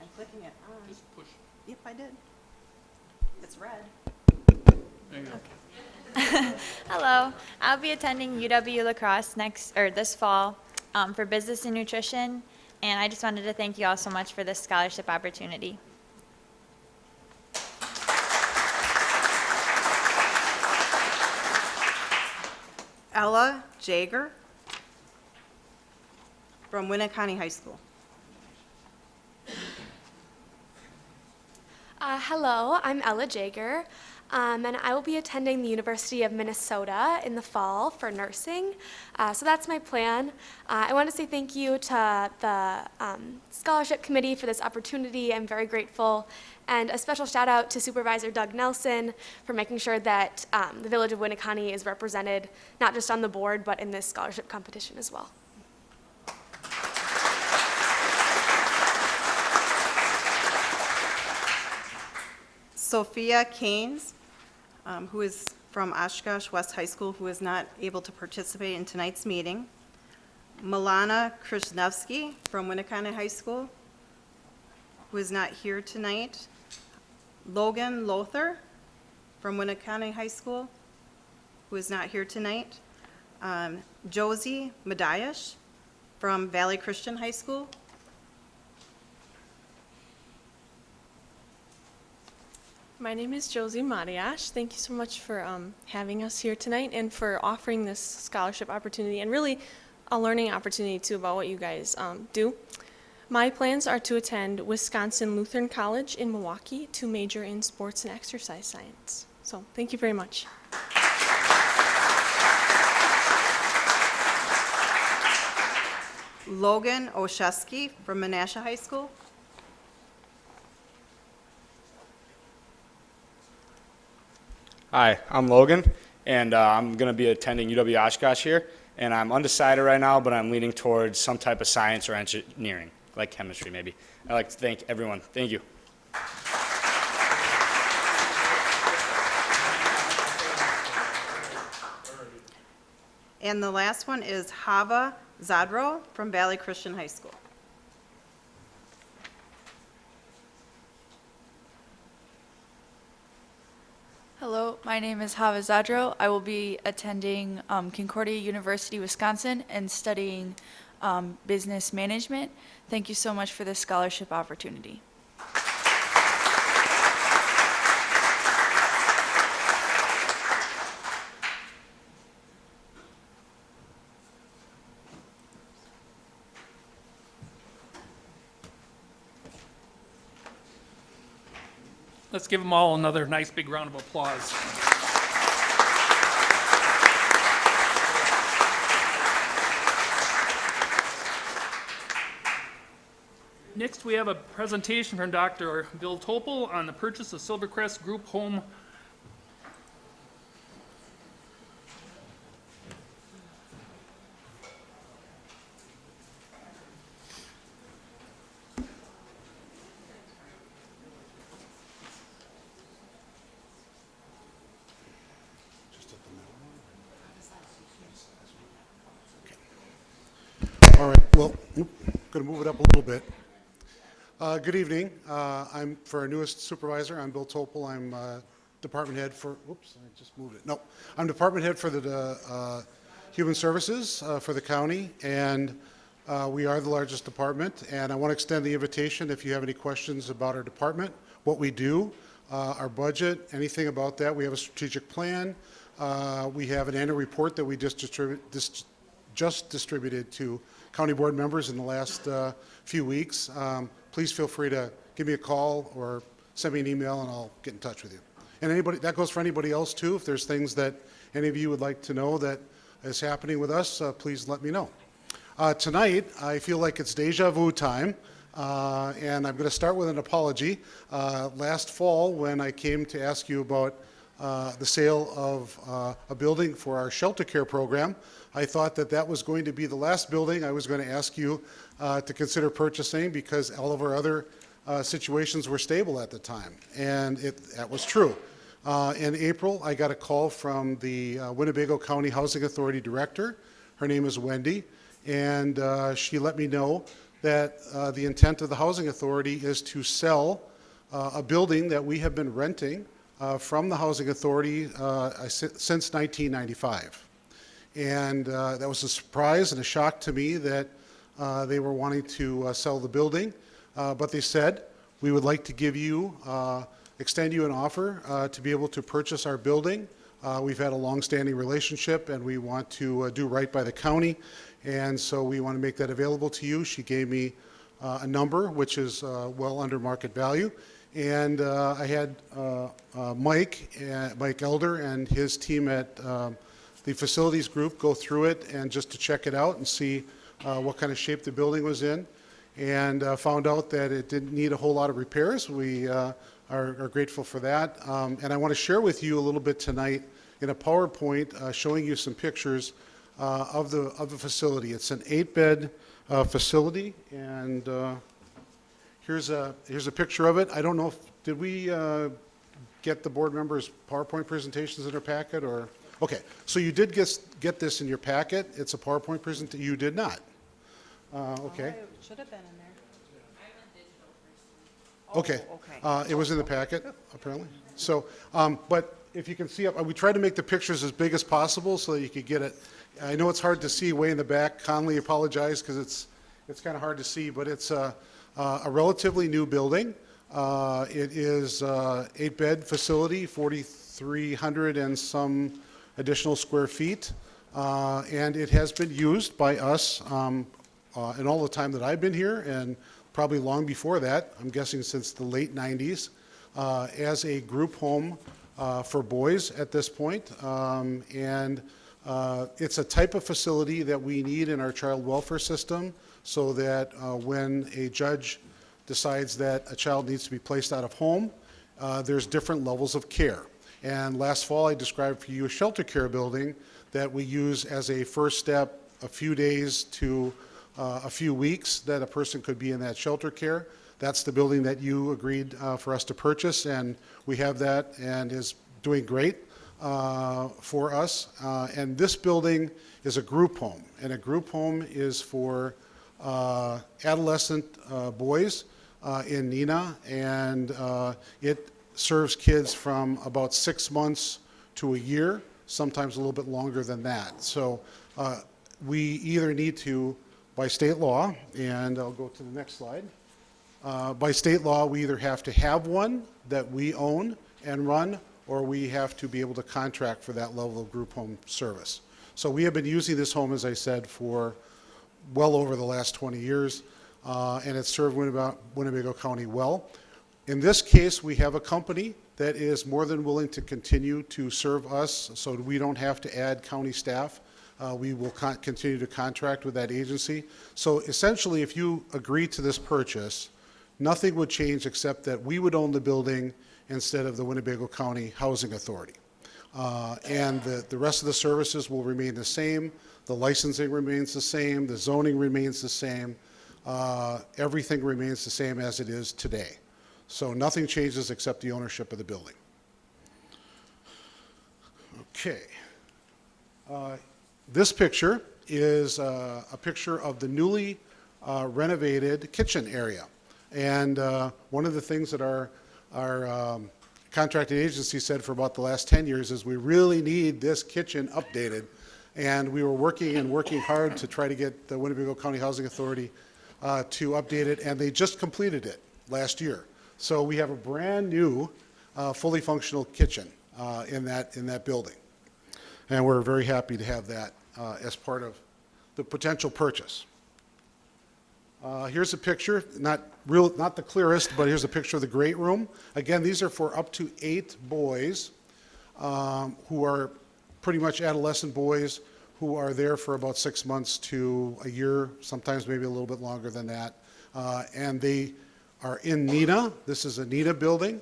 I'm clicking it on. Just push. Yep, I did. It's red. There you go. Hello, I'll be attending UW Lacrosse this fall for business and nutrition, and I just wanted to thank you all so much for this scholarship opportunity. Ella Jager. from Winnebago High School. Hello, I'm Ella Jager, and I will be attending the University of Minnesota in the fall for nursing. So that's my plan. I want to say thank you to the scholarship committee for this opportunity. I'm very grateful. And a special shout out to Supervisor Doug Nelson for making sure that the Village of Winneconne is represented not just on the board, but in this scholarship competition as well. Sophia Keynes, who is from Oshkosh West High School, who is not able to participate in tonight's meeting. Milana Krishnevsky from Winneconne High School, who is not here tonight. Logan Lothar from Winneconne High School, who is not here tonight. Josie Madayash from Valley Christian High School. My name is Josie Madiash. Thank you so much for having us here tonight and for offering this scholarship opportunity and really a learning opportunity too about what you guys do. My plans are to attend Wisconsin Lutheran College in Milwaukee to major in sports and exercise science. So thank you very much. Logan Oshesky from Menasha High School. Hi, I'm Logan, and I'm going to be attending UW Oshkosh here, and I'm undecided right now, but I'm leaning towards some type of science or engineering, like chemistry maybe. I'd like to thank everyone. Thank you. And the last one is Hava Zadro from Valley Christian High School. Hello, my name is Hava Zadro. I will be attending Concordia University, Wisconsin, and studying business management. Thank you so much for this scholarship opportunity. Let's give them all another nice big round of applause. Next, we have a presentation from Dr. Bill Topel on the purchase of Silvercrest Group Home. All right, well, going to move it up a little bit. Good evening. I'm, for our newest supervisor, I'm Bill Topel. I'm department head for, whoops, I just moved it. No, I'm department head for the Human Services for the county, and we are the largest department. And I want to extend the invitation if you have any questions about our department, what we do, our budget, anything about that. We have a strategic plan. We have an annual report that we just distributed to county board members in the last few weeks. Please feel free to give me a call or send me an email and I'll get in touch with you. And anybody, that goes for anybody else too. If there's things that any of you would like to know that is happening with us, please let me know. Tonight, I feel like it's deja vu time, and I'm going to start with an apology. Last fall, when I came to ask you about the sale of a building for our shelter care program, I thought that that was going to be the last building I was going to ask you to consider purchasing because all of our other situations were stable at the time, and that was true. In April, I got a call from the Winnebago County Housing Authority Director. Her name is Wendy, and she let me know that the intent of the Housing Authority is to sell a building that we have been renting from the Housing Authority since 1995. And that was a surprise and a shock to me that they were wanting to sell the building. But they said, we would like to give you, extend you an offer to be able to purchase our building We've had a longstanding relationship, and we want to do right by the county, and so we want to make that available to you. She gave me a number, which is well under market value, and I had Mike Elder and his team at the facilities group go through it and just to check it out and see what kind of shape the building was in, and found out that it didn't need a whole lot of repairs. We are grateful for that. And I want to share with you a little bit tonight in a PowerPoint showing you some pictures of the facility. It's an 8-bed facility, and here's a picture of it. I don't know if, did we get the board members' PowerPoint presentations in their packet, or? Okay, so you did get this in your packet. It's a PowerPoint presentation. You did not. Okay. It should have been in there. Okay. It was in the packet, apparently. So, but if you can see up, we tried to make the pictures as big as possible so that you could get it. I know it's hard to see way in the back. Conley apologized because it's kind of hard to see, but it's a relatively new building. It is a 8-bed facility, 4,300 and some additional square feet, and it has been used by us in all the time that I've been here, and probably long before that, I'm guessing since the late 90s, as a group home for boys at this point. And it's a type of facility that we need in our child welfare system so that when a judge decides that a child needs to be placed out of home, there's different levels of care. And last fall, I described for you a shelter care building that we use as a first step, a few days to a few weeks that a person could be in that shelter care. That's the building that you agreed for us to purchase, and we have that and is doing great for us. And this building is a group home, and a group home is for adolescent boys in Neenah, and it serves kids from about 6 months to a year, sometimes a little bit longer than that. So we either need to, by state law, and I'll go to the next slide, by state law, we either have to have one that we own and run, or we have to be able to contract for that level of group home service. So we have been using this home, as I said, for well over the last 20 years, and it's served Winnebago County well. In this case, we have a company that is more than willing to continue to serve us so we don't have to add county staff. We will continue to contract with that agency. So essentially, if you agree to this purchase, nothing would change except that we would own the building instead of the Winnebago County Housing Authority. And the rest of the services will remain the same. The licensing remains the same. The zoning remains the same. Everything remains the same as it is today. So nothing changes except the ownership of the building. Okay. This picture is a picture of the newly renovated kitchen area. And one of the things that our contracting agency said for about the last 10 years is we really need this kitchen updated. And we were working hard to try to get the Winnebago County Housing Authority to update it, and they just completed it last year. So we have a brand new, fully functional kitchen in that building. And we're very happy to have that as part of the potential purchase. Here's a picture, not the clearest, but here's a picture of the great room. Again, these are for up to 8 boys who are pretty much adolescent boys who are there for about 6 months to a year, sometimes maybe a little bit longer than that. And they are in Neenah. This is a Neenah building.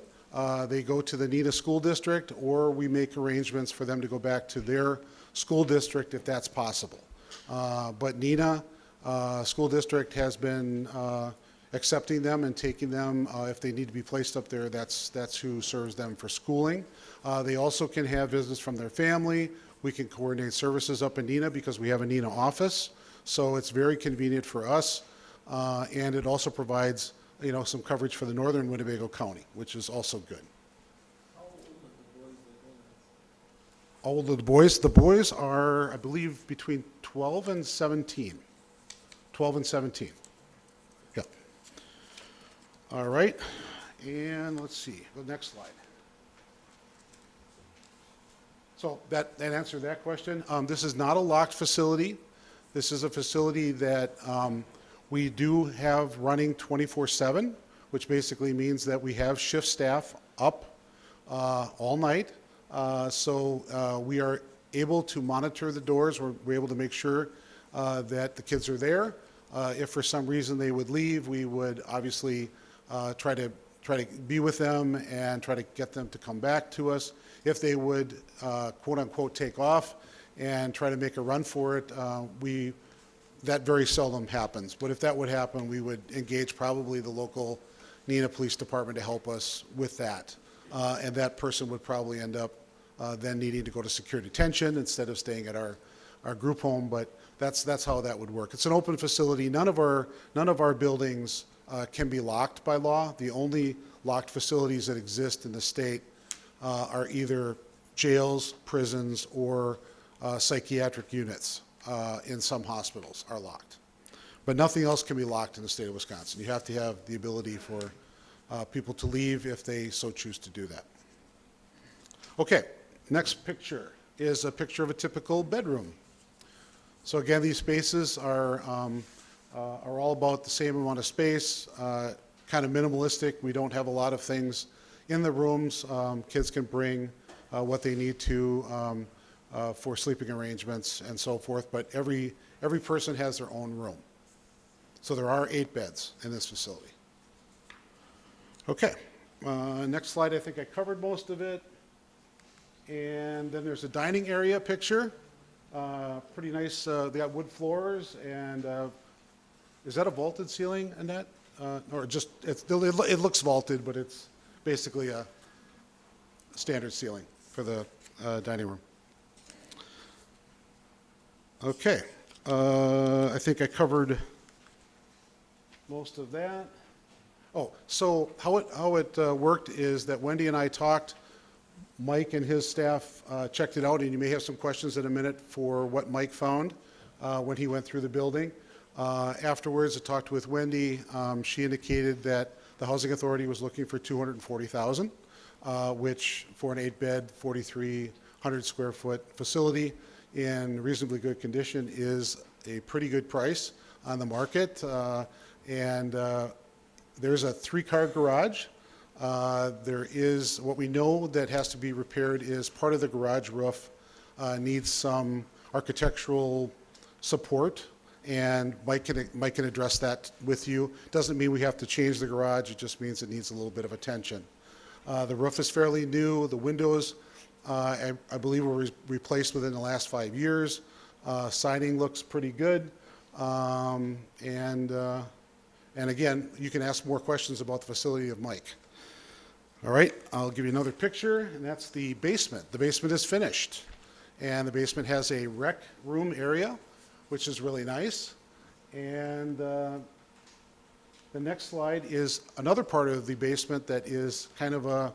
They go to the Neenah School District, or we make arrangements for them to go back to their school district if that's possible. But Neenah School District has been accepting them and taking them if they need to be placed up there. That's who serves them for schooling. They also can have visits from their family. We can coordinate services up in Neenah because we have a Neenah office. So it's very convenient for us, and it also provides some coverage for the northern Winnebago County, which is also good. How old are the boys? The boys are, I believe, between 12 and 17. 12 and 17. Yeah. All right. And let's see, the next slide. So that answered that question. This is not a locked facility. This is a facility that we do have running 24/7, which basically means that we have shift staff up all night. So we are able to monitor the doors. We're able to make sure that the kids are there. If for some reason they would leave, we would obviously try to be with them and try to get them to come back to us. If they would, quote unquote, take off and try to make a run for it, that very seldom happens. But if that would happen, we would engage probably the local Neenah Police Department to help us with that. And that person would probably end up then needing to go to secure detention instead of staying at our group home. But that's how that would work. It's an open facility. None of our buildings can be locked by law. The only locked facilities that exist in the state are either jails, prisons, or psychiatric units in some hospitals are locked. But nothing else can be locked in the state of Wisconsin. You have to have the ability for people to leave if they so choose to do that. Okay, next picture is a picture of a typical bedroom. So again, these spaces are all about the same amount of space, kind of minimalistic. We don't have a lot of things in the rooms. Kids can bring what they need to for sleeping arrangements and so forth, but every person has their own room. So there are 8 beds in this facility. Okay, next slide, I think I covered most of it. And then there's a dining area picture. Pretty nice, they got wood floors, and is that a vaulted ceiling, Annette? Or just, it looks vaulted, but it's basically a standard ceiling for the dining room. Okay, I think I covered most of that. Oh, so how it worked is that Wendy and I talked. Mike and his staff checked it out, and you may have some questions in a minute for what Mike found when he went through the building. Afterwards, I talked with Wendy. She indicated that the Housing Authority was looking for $240,000, which for an 8-bed, 4,300 square foot facility in reasonably good condition is a pretty good price on the market. And there's a 3-car garage. There is, what we know that has to be repaired is part of the garage roof needs some architectural support, and Mike can address that with you. Doesn't mean we have to change the garage, it just means it needs a little bit of attention. The roof is fairly new. The windows, I believe, were replaced within the last 5 years. Siding looks pretty good. And again, you can ask more questions about the facility of Mike. All right, I'll give you another picture, and that's the basement. The basement is finished, and the basement has a rec room area, which is really nice. And the next slide is another part of the basement that is kind of a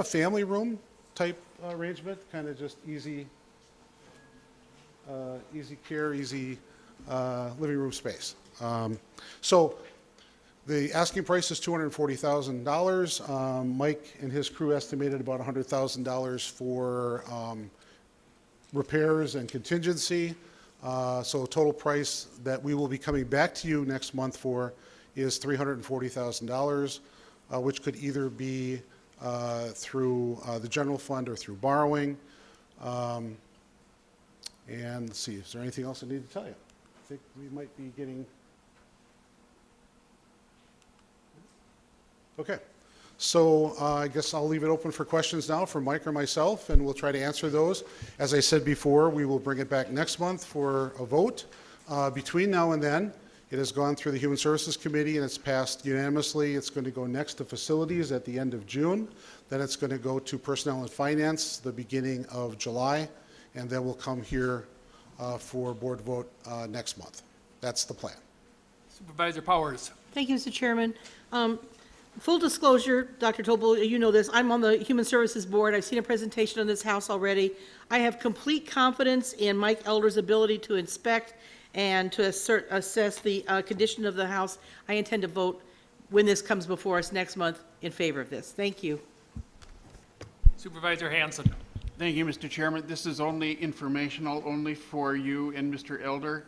family room type arrangement, kind of just easy care, easy living room space. So the asking price is $240,000. Mike and his crew estimated about $100,000 for repairs and contingency. So total price that we will be coming back to you next month for is $340,000, which could either be through the general fund or through borrowing. And let's see, is there anything else I need to tell you? I think we might be getting... Okay, so I guess I'll leave it open for questions now for Mike or myself, and we'll try to answer those. As I said before, we will bring it back next month for a vote. Between now and then, it has gone through the Human Services Committee and it's passed unanimously. It's going to go next to Facilities at the end of June. Then it's going to go to Personnel and Finance the beginning of July, and then we'll come here for board vote next month. That's the plan. Supervisor Powers. Thank you, Mr. Chairman. Full disclosure, Dr. Tobel, you know this, I'm on the Human Services Board. I've seen a presentation on this house already. I have complete confidence in Mike Elder's ability to inspect and to assess the condition of the house. I intend to vote when this comes before us next month in favor of this. Thank you. Supervisor Hanson. Thank you, Mr. Chairman. This is only informational, only for you and Mr. Elder.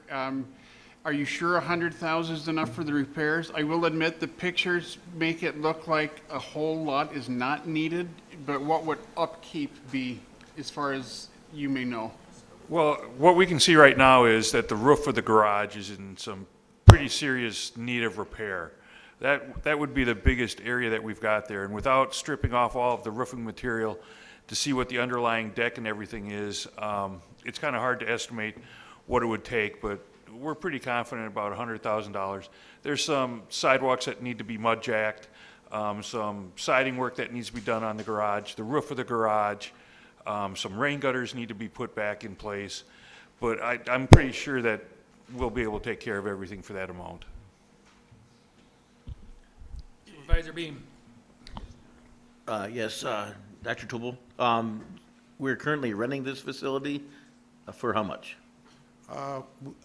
Are you sure 100,000 is enough for the repairs? I will admit the pictures make it look like a whole lot is not needed, but what would upkeep be as far as you may know? Well, what we can see right now is that the roof of the garage is in some pretty serious need of repair. That would be the biggest area that we've got there. And without stripping off all of the roofing material to see what the underlying deck and everything is, it's kind of hard to estimate what it would take, but we're pretty confident about $100,000. There's some sidewalks that need to be mud jacked, some siding work that needs to be done on the garage, the roof of the garage, some rain gutters need to be put back in place, but I'm pretty sure that we'll be able to take care of everything for that amount. Supervisor Beam. Yes, Dr. Tobel. We're currently renting this facility for how much?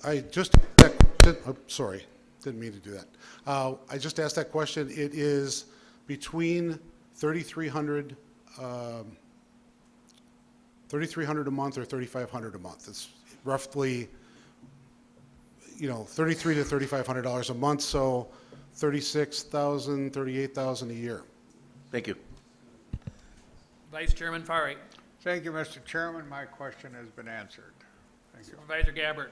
I just, sorry, didn't mean to do that. I just asked that question. It is between $3,300 a month or $3,500 a month. It's roughly, $3,300 to $3,500 a month, so $36,000, $38,000 a year. Thank you. Vice Chairman Farray. Thank you, Mr. Chairman. My question has been answered. Thank you. Supervisor Gabbard.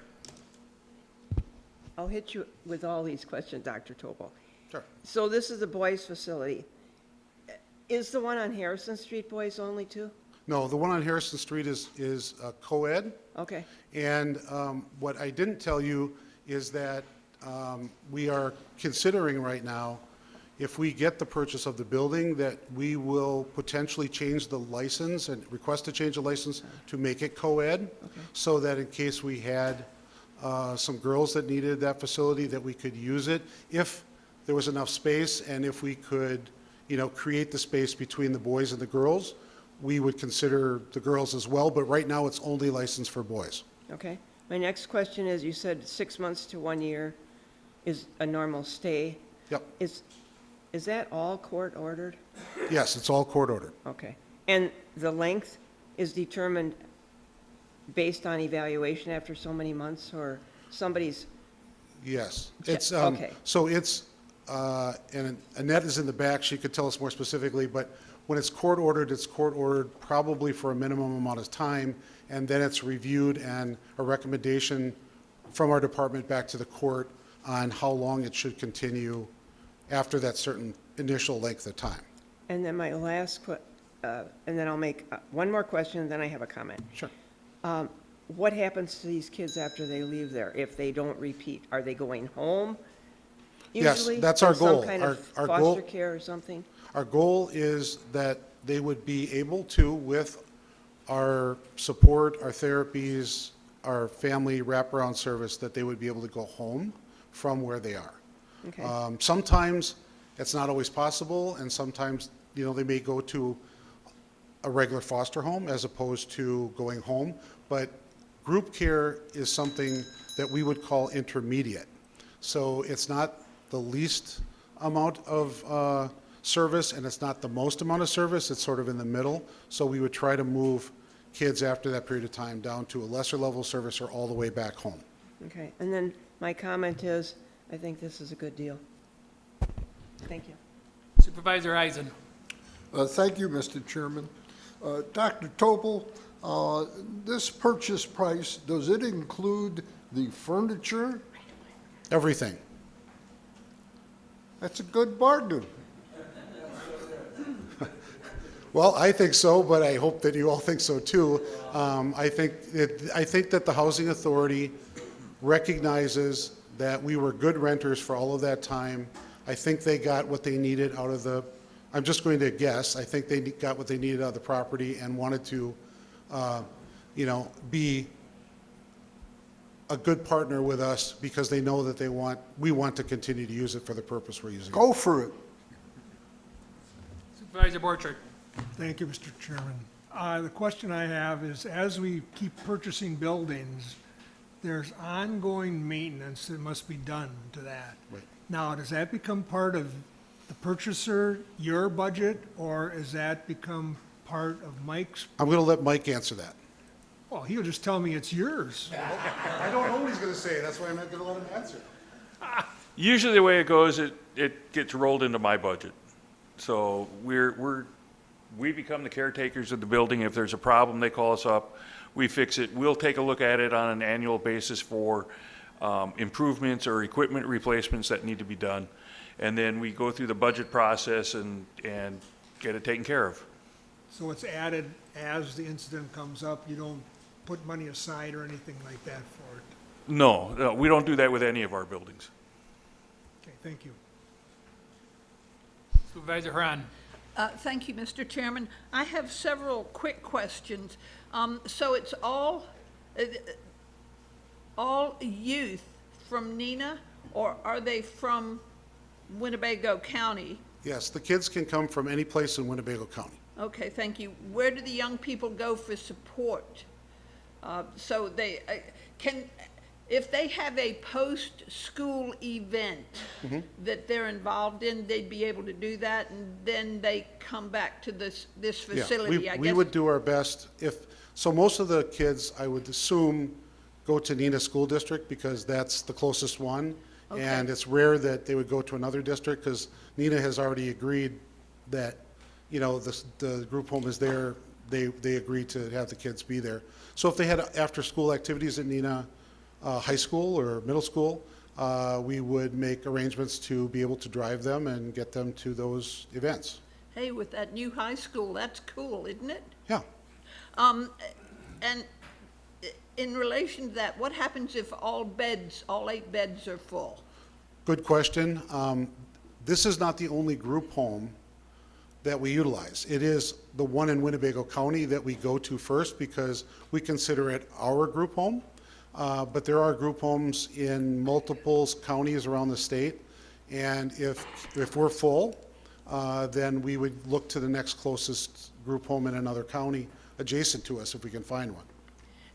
I'll hit you with all these questions, Dr. Tobel. Sure. So this is the boys' facility. Is the one on Harrison Street boys only too? No, the one on Harrison Street is co-ed. Okay. And what I didn't tell you is that we are considering right now, if we get the purchase of the building, that we will potentially change the license and request to change the license to make it co-ed, so that in case we had some girls that needed that facility, that we could use it if there was enough space, and if we could, create the space between the boys and the girls, we would consider the girls as well, but right now it's only licensed for boys. Okay. My next question is, you said 6 months to 1 year is a normal stay. Yep. Is that all court ordered? Yes, it's all court ordered. Okay. And the length is determined based on evaluation after so many months, or somebody's? Yes. Yeah, It's, okay. so it's, and Annette is in the back, she could tell us more specifically, but when it's court ordered probably for a minimum amount of time, and then it's reviewed and a recommendation from our department back to the court on how long it should continue after that certain initial length of time. And then my last, and then I'll make one more question, and then I have a comment. Sure. What happens to these kids after they leave there if they don't repeat? Are they going home usually? Yes, that's our In goal. some kind of Our goal- foster care or something? Our goal is that they would be able to, with our support, our therapies, our family wraparound service, that they would be able to go home from where they are. Okay. Sometimes it's not always possible, and sometimes, they may go to a regular foster home as opposed to going home. But group care is something that we would call intermediate. So it's not the least amount of service, and it's not the most amount of service. It's sort of in the middle. So we would try to move kids after that period of time down to a lesser level of service or all the way back home. Okay. And then my comment is, I think this is a good deal. Thank you. Supervisor Eisen. Thank you, Mr. Chairman. Dr. Tobel, this purchase price, does it include the furniture? Everything. That's a good bargain. Well, I think so, but I hope that you all think so too. I think that the Housing Authority recognizes that we were good renters for all of that time. I think they got what they needed out of the, I'm just going to guess, I think they got what they needed out of the property and wanted to, be a good partner with us, because they know that we want to continue to use it for the purpose we're using it. Go for it. Supervisor Borchert. Thank you, Mr. Chairman. The question I have is, as we keep purchasing buildings, there's ongoing maintenance that must be done to that. Right. Now, does that become part of the purchaser, your budget, or is that become part of Mike's, I'm going to let Mike answer that. well, he'll just tell me it's yours. I don't know what he's going to say. That's why I'm not going to let him answer. Usually the way it goes, it gets rolled into my budget. So we become the caretakers of the building. If there's a problem, they call us up, we fix it. We'll take a look at it on an annual basis for improvements or equipment replacements that need to be done. And then we go through the budget process and get it taken care of. So it's added as the incident comes up, you don't put money aside or anything like that for it? No, we don't do that with any of our buildings. Okay, thank you. Supervisor Hran. Thank you, Mr. Chairman. I have several quick questions. So it's all youth from Neenah, or are they from Winnebago County? Yes, the kids can come from any place in Winnebago County. Okay, thank you. Where do the young people go for support? So they can, if they have a post-school event that they're involved in, they'd be able to do that, and then they come back to this facility, Yeah, I guess? we would do our best. So most of the kids, I would assume, go to Neenah School District because that's the closest one. Okay. And it's rare that they would go to another district because Neenah has already agreed that, you know, the group home is there. They agreed to have the kids be there. So if they had after-school activities at Neenah High School or middle school, we would make arrangements to be able to drive them and get them to those events. Hey, with that new high school, that's cool, isn't it? Yeah. And in relation to that, what happens if all 8 beds are full? Good question. This is not the only group home that we utilize. It is the one in Winnebago County that we go to first because we consider it our group home. But there are group homes in multiple counties around the state. And if we're full, then we would look to the next closest group home in another county adjacent to us if we can find one.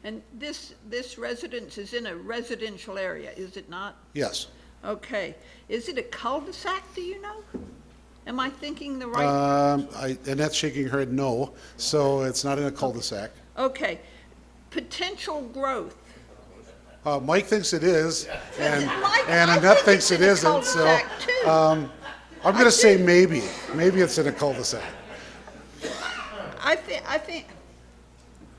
And this residence is in a residential area, is it not? Yes. Okay. Is it a cul-de-sac, do you know? Am I thinking the right? Annette's shaking her head no, so it's not in a cul-de-sac. Okay. Potential growth. Mike thinks it is, and I Annette think thinks it's it in a isn't, so cul-de-sac, too. I'm going to say maybe. Maybe it's in a cul-de-sac.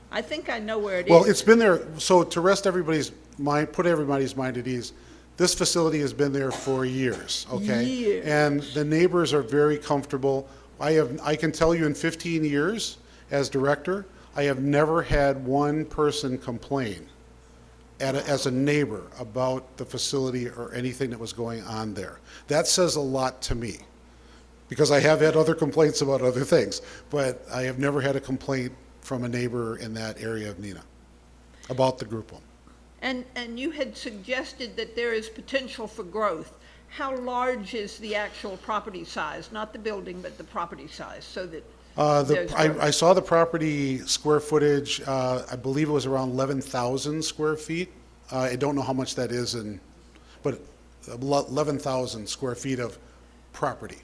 I think I know where it is. Well, it's been there, so to rest everybody's mind, put everybody's mind at ease, this facility has been there for years, okay? Years. And the neighbors are very comfortable. I can tell you in 15 years as director, I have never had one person complain as a neighbor about the facility or anything that was going on there. That says a lot to me, because I have had other complaints about other things, but I have never had a complaint from a neighbor in that area of Neenah about the group home. And you had suggested that there is potential for growth. How large is the actual property size? Not the building, but the property size, so that there's growth? I saw the property square footage, I believe it was around 11,000 square feet. I don't know how much that is, but 11,000 square feet of property.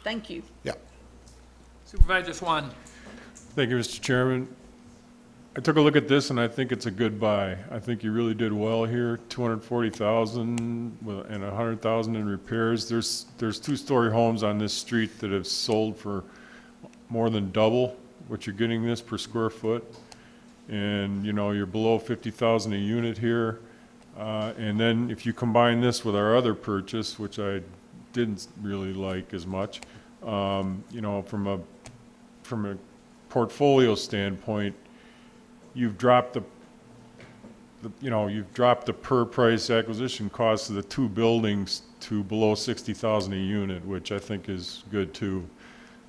Thank you. Yeah. Supervisor Swan. Thank you, Mr. Chairman. I took a look at this and I think it's a good buy. I think you really did well here, 240,000 and 100,000 in repairs. There's 2-story homes on this street that have sold for more than double what you're getting this per square foot. And you know, you're below 50,000 a unit here. And then if you combine this with our other purchase, which I didn't really like as much, you know, from a portfolio standpoint, you've dropped the per price acquisition cost of the 2 buildings to below 60,000 a unit, which I think is good too.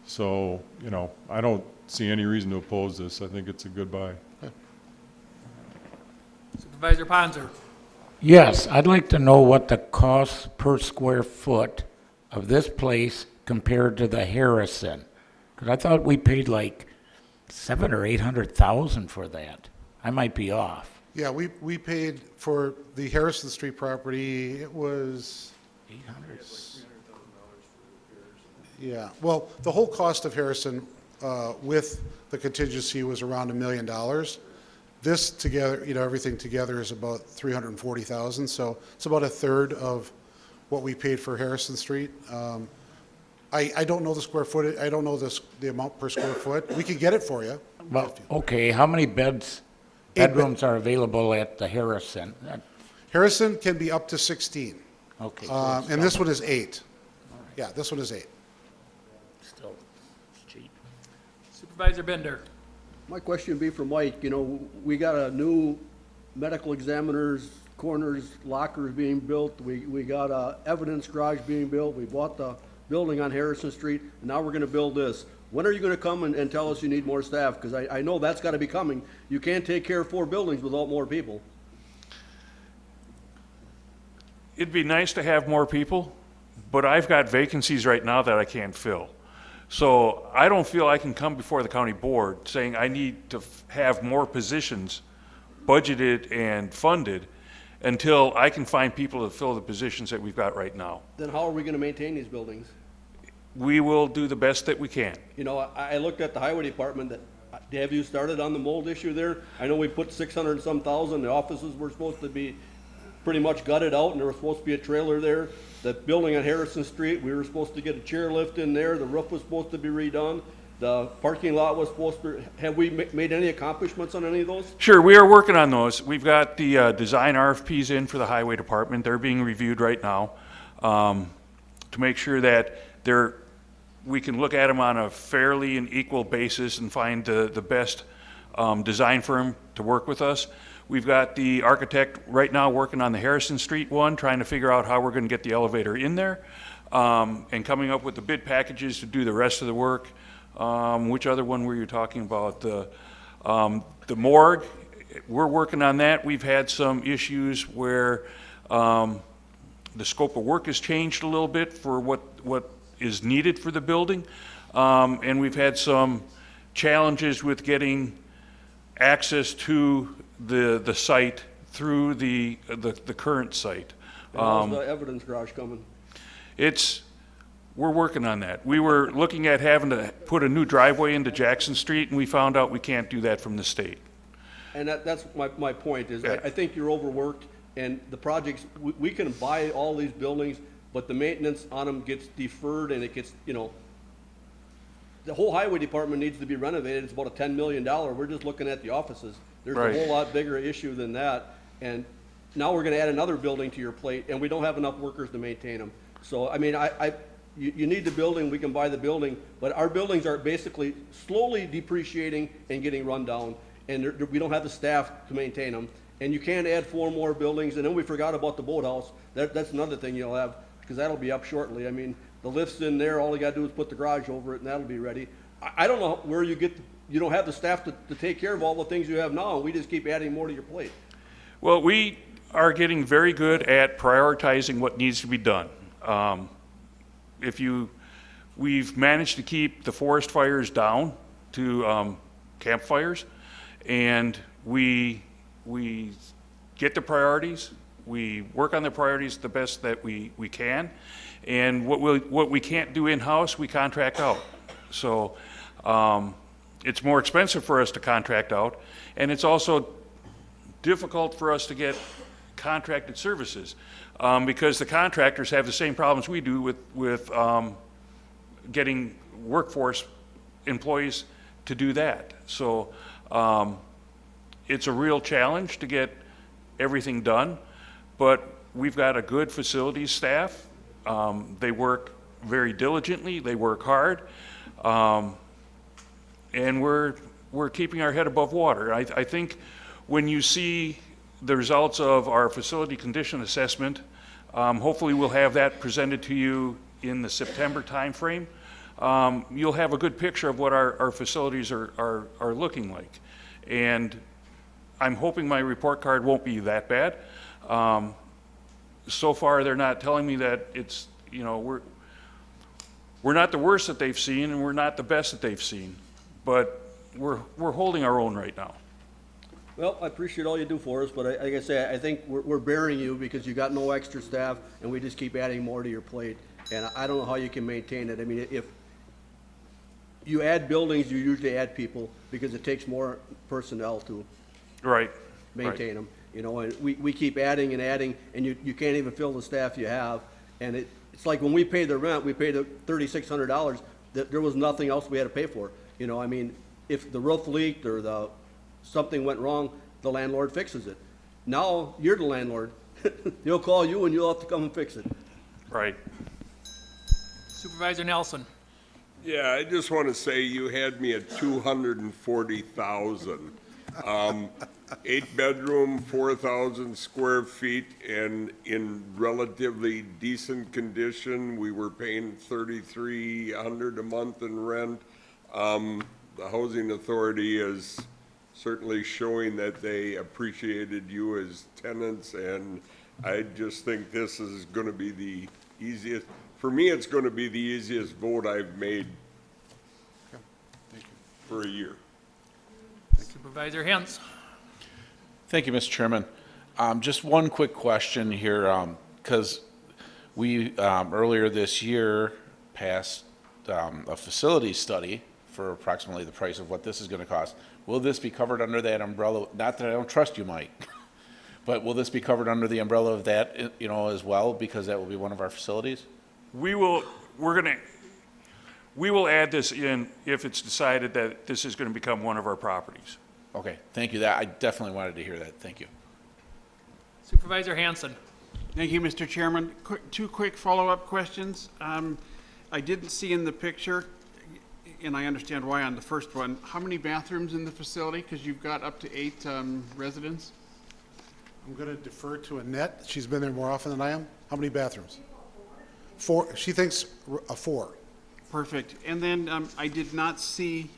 So, you know, I don't see any reason to oppose this. I think it's a good buy. Supervisor Ponzer. Yes, I'd like to know what the cost per square foot of this place compared to the Harrison. Because I thought we paid like 700,000 or 800,000 for that. I might be off. Yeah, we paid for the Harrison Street property, it was 800. Yeah, well, the whole cost of Harrison with the contingency was around $1 million. This together, everything together is about $340,000, so it's about a third of what we paid for Harrison Street. I don't know the square footage, I don't know the amount per square foot. We could get it for you. Well, okay, how many bedrooms are available at the Harrison? Harrison can be up to 16. Okay. And this one is 8. Yeah, this one is 8. Still cheap. Supervisor Bender. My question would be for Mike, we got a new medical examiner's corners, lockers being built, we got a evidence garage being built, we bought the building on Harrison Street, and now we're gonna build this. When are you gonna come and tell us you need more staff? Because I know that's gotta be coming. You can't take care of 4 buildings without more people. It'd be nice to have more people, but I've got vacancies right now that I can't fill. So I don't feel I can come before the county board saying I need to have more positions budgeted and funded until I can find people to fill the positions that we've got right now. Then how are we gonna maintain these buildings? We will do the best that we can. I looked at the highway department, have you started on the mold issue there? I know we put 600 and some thousand, the offices were supposed to be pretty much gutted out, and there was supposed to be a trailer there. The building on Harrison Street, we were supposed to get a chairlift in there, the roof was supposed to be redone, the parking lot was supposed to, have we made any accomplishments on any of those? Sure, we are working on those. We've got the design RFPs in for the highway department. They're being reviewed right now to make sure that we can look at them on a fairly and equal basis and find the best design firm to work with us. We've got the architect right now working on the Harrison Street one, trying to figure out how we're going to get the elevator in there, and coming up with the bid packages to do the rest of the work. Which other one were you talking about? The morgue, we're working on that. We've had some issues where the scope of work has changed a little bit for what is needed for the building. And we've had some challenges with getting access to the site through the current site. And how's the evidence garage coming? We're working on that. We were looking at having to put a new driveway into Jackson Street, and we found out we can't do that from the state. And that's my point is, Yeah. I think you're overworked, and the projects, we can buy all these buildings, but the maintenance on them gets deferred, and it gets, the whole highway department needs to be renovated. It's about a $10 million. We're just looking at the offices. There's Right. a whole lot bigger issue than that, and now we're gonna add another building to your plate, and we don't have enough workers to maintain them. So, I mean, you need the building, we can buy the building, but our buildings are basically slowly depreciating and getting run down, and we don't have the staff to maintain them. And you can't add 4 more buildings, and then we forgot about the boathouse. That's another thing you'll have, because that'll be up shortly. I mean, the lift's in there, all you gotta do is put the garage over it, and that'll be ready. I don't know where you don't have the staff to take care of all the things you have now, and we just keep adding more to your plate. Well, we are getting very good at prioritizing what needs to be done. We've managed to keep the forest fires down to campfires, and we get the priorities, we work on the priorities the best that we can, and what we can't do in-house, we contract out. So it's more expensive for us to contract out, and it's also difficult for us to get contracted services because the contractors have the same problems we do with getting workforce employees to do that. So it's a real challenge to get everything done, but we've got a good facilities staff. They work very diligently, they work hard, and we're keeping our head above water. I think when you see the results of our facility condition assessment, hopefully we'll have that presented to you in the September timeframe. You'll have a good picture of what our facilities are looking like. And I'm hoping my report card won't be that bad. So far, they're not telling me that it's, we're not the worst that they've seen, and we're not the best that they've seen, but we're holding our own right now. Well, I appreciate all you do for us, but like I say, I think we're bearing you because you got no extra staff, and we just keep adding more to your plate, and I don't know how you can maintain it. I mean, you add buildings, you usually add people, because it takes more personnel to Right. maintain them, you know, and we keep adding and adding, and you can't even fill the staff you have. And it's like when we paid the rent, we paid $3,600, that there was nothing else we had to pay for. You know, I mean, if the roof leaked or something went wrong, the landlord fixes it. Now, you're the landlord. He'll call you and you'll have to come and fix it. Right. Supervisor Nelson. Yeah, I just want to say you had me at 240,000. 8-bedroom, 4,000 square feet, and in relatively decent condition. We were paying $3,300 a month in rent. The Housing Authority is certainly showing that they appreciated you as tenants, and I just think this is going to be the easiest. For me, it's going to be the easiest vote I've made for a year. Supervisor Hens. Thank you, Mr. Chairman. Just one quick question here, because we earlier this year passed a facility study for approximately the price of what this is going to cost. Will this be covered under that umbrella? Not that I don't trust you, Mike, but will this be covered under the umbrella of that, you know, as well, because that will be one of our facilities? We will add this in if it's decided that this is going to become one of our properties. Okay, thank you. That I definitely wanted to hear that. Thank you. Supervisor Hanson. Thank you, Mr. Chairman. Two quick follow-up questions. I didn't see in the picture, and I understand why on the first one, how many bathrooms in the facility? Because you've got up to 8 residents. I'm going to defer to Annette. She's been there more often than I am. How many bathrooms? 4. She thinks 4. Perfect. And then I did not see,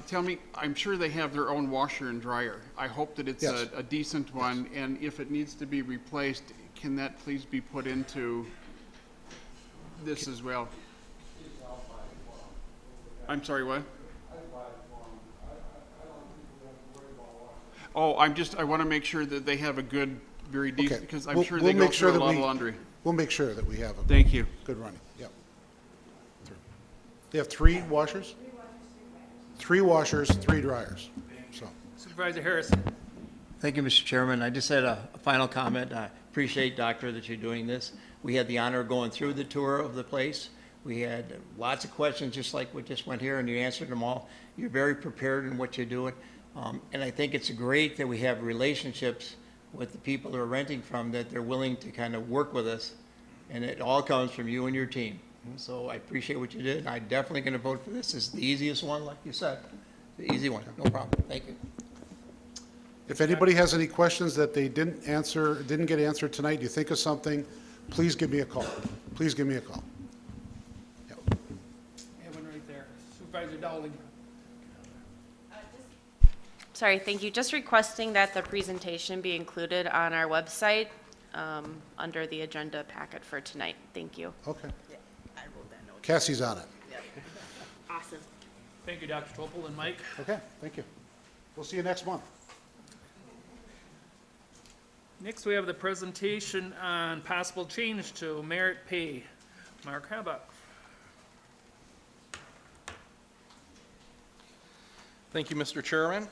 tell me, I'm sure they have their own washer and dryer. I hope that it's Yes. a decent one, and if it needs to be replaced, can that please be put into this as well? I'm sorry, what? Oh, I want to make sure that they have a good, very decent, because I'm sure they go through a lot of laundry. We'll make sure that we have a Thank you. good running. Yep. They have 3 washers? 3 washers, 3 dryers. So, Supervisor Harrison. Thank you, Mr. Chairman. I just had a final comment. I appreciate, Doctor, that you're doing this. We had the honor of going through the tour of the place. We had lots of questions, just like what just went here, and you answered them all. You're very prepared in what you're doing. And I think it's great that we have relationships with the people that are renting from, that they're willing to kind of work with us. And it all comes from you and your team. So I appreciate what you did. And I'm definitely going to vote for this. It's the easiest one, like you said. The easy one, no problem. Thank you. if anybody has any questions that they didn't get answered tonight, you think of something, please give me a call. Please give me a call. I have one right there. Supervisor Dowling. Sorry, thank you. Just requesting that the presentation be included on our website under the agenda packet for tonight. Thank you. Okay. Cassie's on it. Awesome. Thank you, Dr. Topol and Mike. Okay, thank you. We'll see you next month. Next, we have the presentation on possible change to merit pay. Mark Habak. Thank you, Mr. Chairman.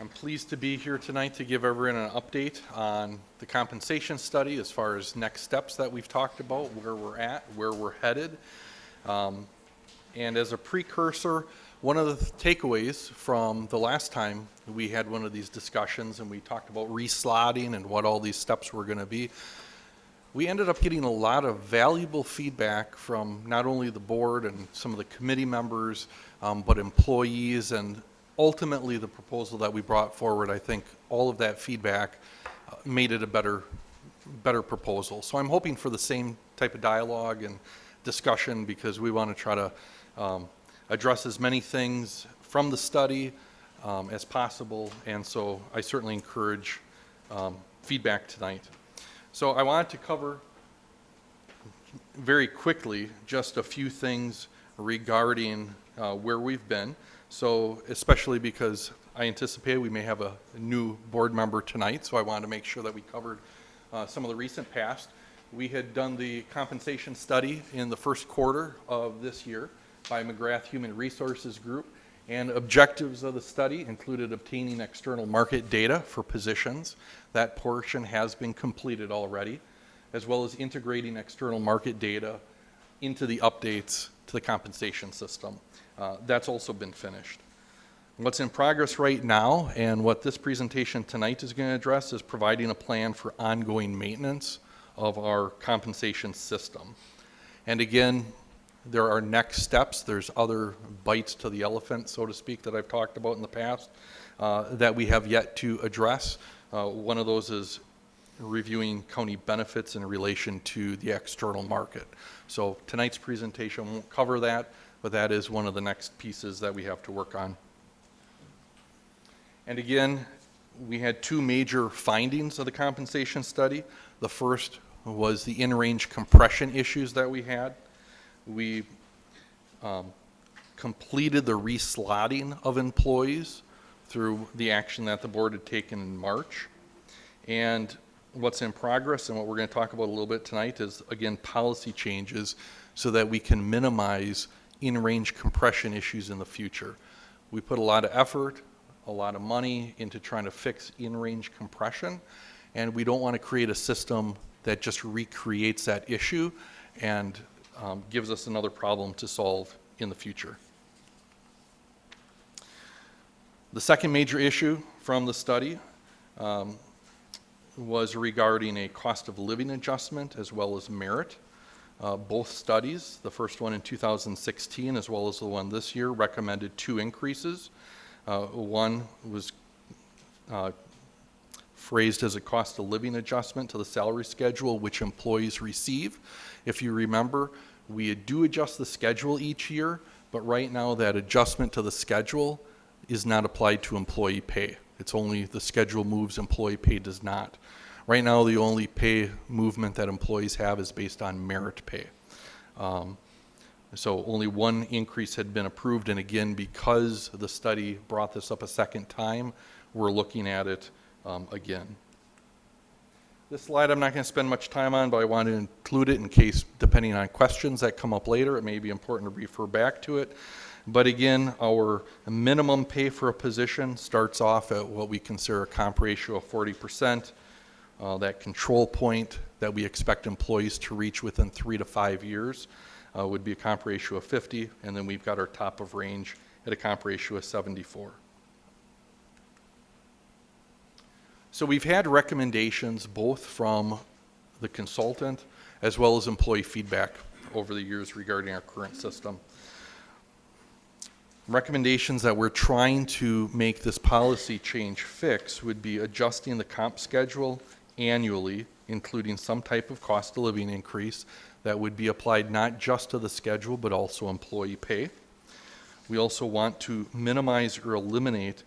I'm pleased to be here tonight to give everyone an update on the compensation study as far as next steps that we've talked about, where we're at, where we're headed. And as a precursor, one of the takeaways from the last time we had one of these discussions and we talked about reslotting and what all these steps were going to be, we ended up getting a lot of valuable feedback from not only the board and some of the committee members, but employees, and ultimately the proposal that we brought forward. I think all of that feedback made it a better proposal. So I'm hoping for the same type of dialogue and discussion, because we want to try to address as many things from the study as possible, and so I certainly encourage feedback tonight. So I wanted to cover very quickly just a few things regarding where we've been. So especially because I anticipate we may have a new board member tonight, so I wanted to make sure that we covered some of the recent past. We had done the compensation study in the first quarter of this year by McGrath Human Resources Group, and objectives of the study included obtaining external market data for positions. That portion has been completed already, as well as integrating external market data into the updates to the compensation system. That's also been finished. What's in progress right now, and what this presentation tonight is going to address, is providing a plan for ongoing maintenance of our compensation system. And again, there are next steps. There's other bites to the elephant, so to speak, that I've talked about in the past that we have yet to address. One of those is reviewing county benefits in relation to the external market. So tonight's presentation won't cover that, but that is one of the next pieces that we have to work on. And again, we had two major findings of the compensation study. The first was the in-range compression issues that we had. We completed the reslotting of employees through the action that the board had taken in March. And what's in progress and what we're going to talk about a little bit tonight is, again, policy changes so that we can minimize in-range compression issues in the future. We put a lot of effort, a lot of money into trying to fix in-range compression, and we don't want to create a system that just recreates that issue and gives us another problem to solve in the future. The second major issue from the study was regarding a cost of living adjustment as well as merit. Both studies, the first one in 2016 as well as the one this year, recommended two increases. One was phrased as a cost of living adjustment to the salary schedule which employees receive. If you remember, we do adjust the schedule each year, but right now that adjustment to the schedule is not applied to employee pay. It's only the schedule moves, employee pay does not. Right now, the only pay movement that employees have is based on merit pay. So only one increase had been approved, and again, because the study brought this up a second time, we're looking at it again. This slide I'm not going to spend much time on, but I want to include it in case, depending on questions that come up later, it may be important to refer back to it. But again, our minimum pay for a position starts off at what we consider a comp ratio of 40%. That control point that we expect employees to reach within 3 to 5 years would be a comp ratio of 50, and then we've got our top of range at a comp ratio of 74. So we've had recommendations both from the consultant as well as employee feedback over the years regarding our current system. Recommendations that we're trying to make this policy change fix would be adjusting the comp schedule annually, including some type of cost of living increase that would be applied not just to the schedule but also employee pay. We also want to minimize or eliminate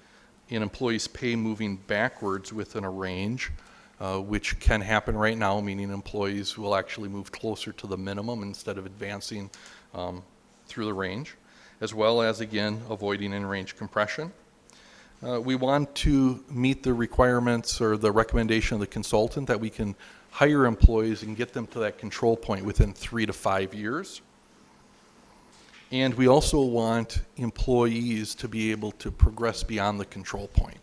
an employee's pay moving backwards within a range, which can happen right now, meaning employees will actually move closer to the minimum instead of advancing through the range, as well as, again, avoiding in-range compression. We want to meet the requirements or the recommendation of the consultant that we can hire employees and get them to that control point within 3 to 5 years. And we also want employees to be able to progress beyond the control point.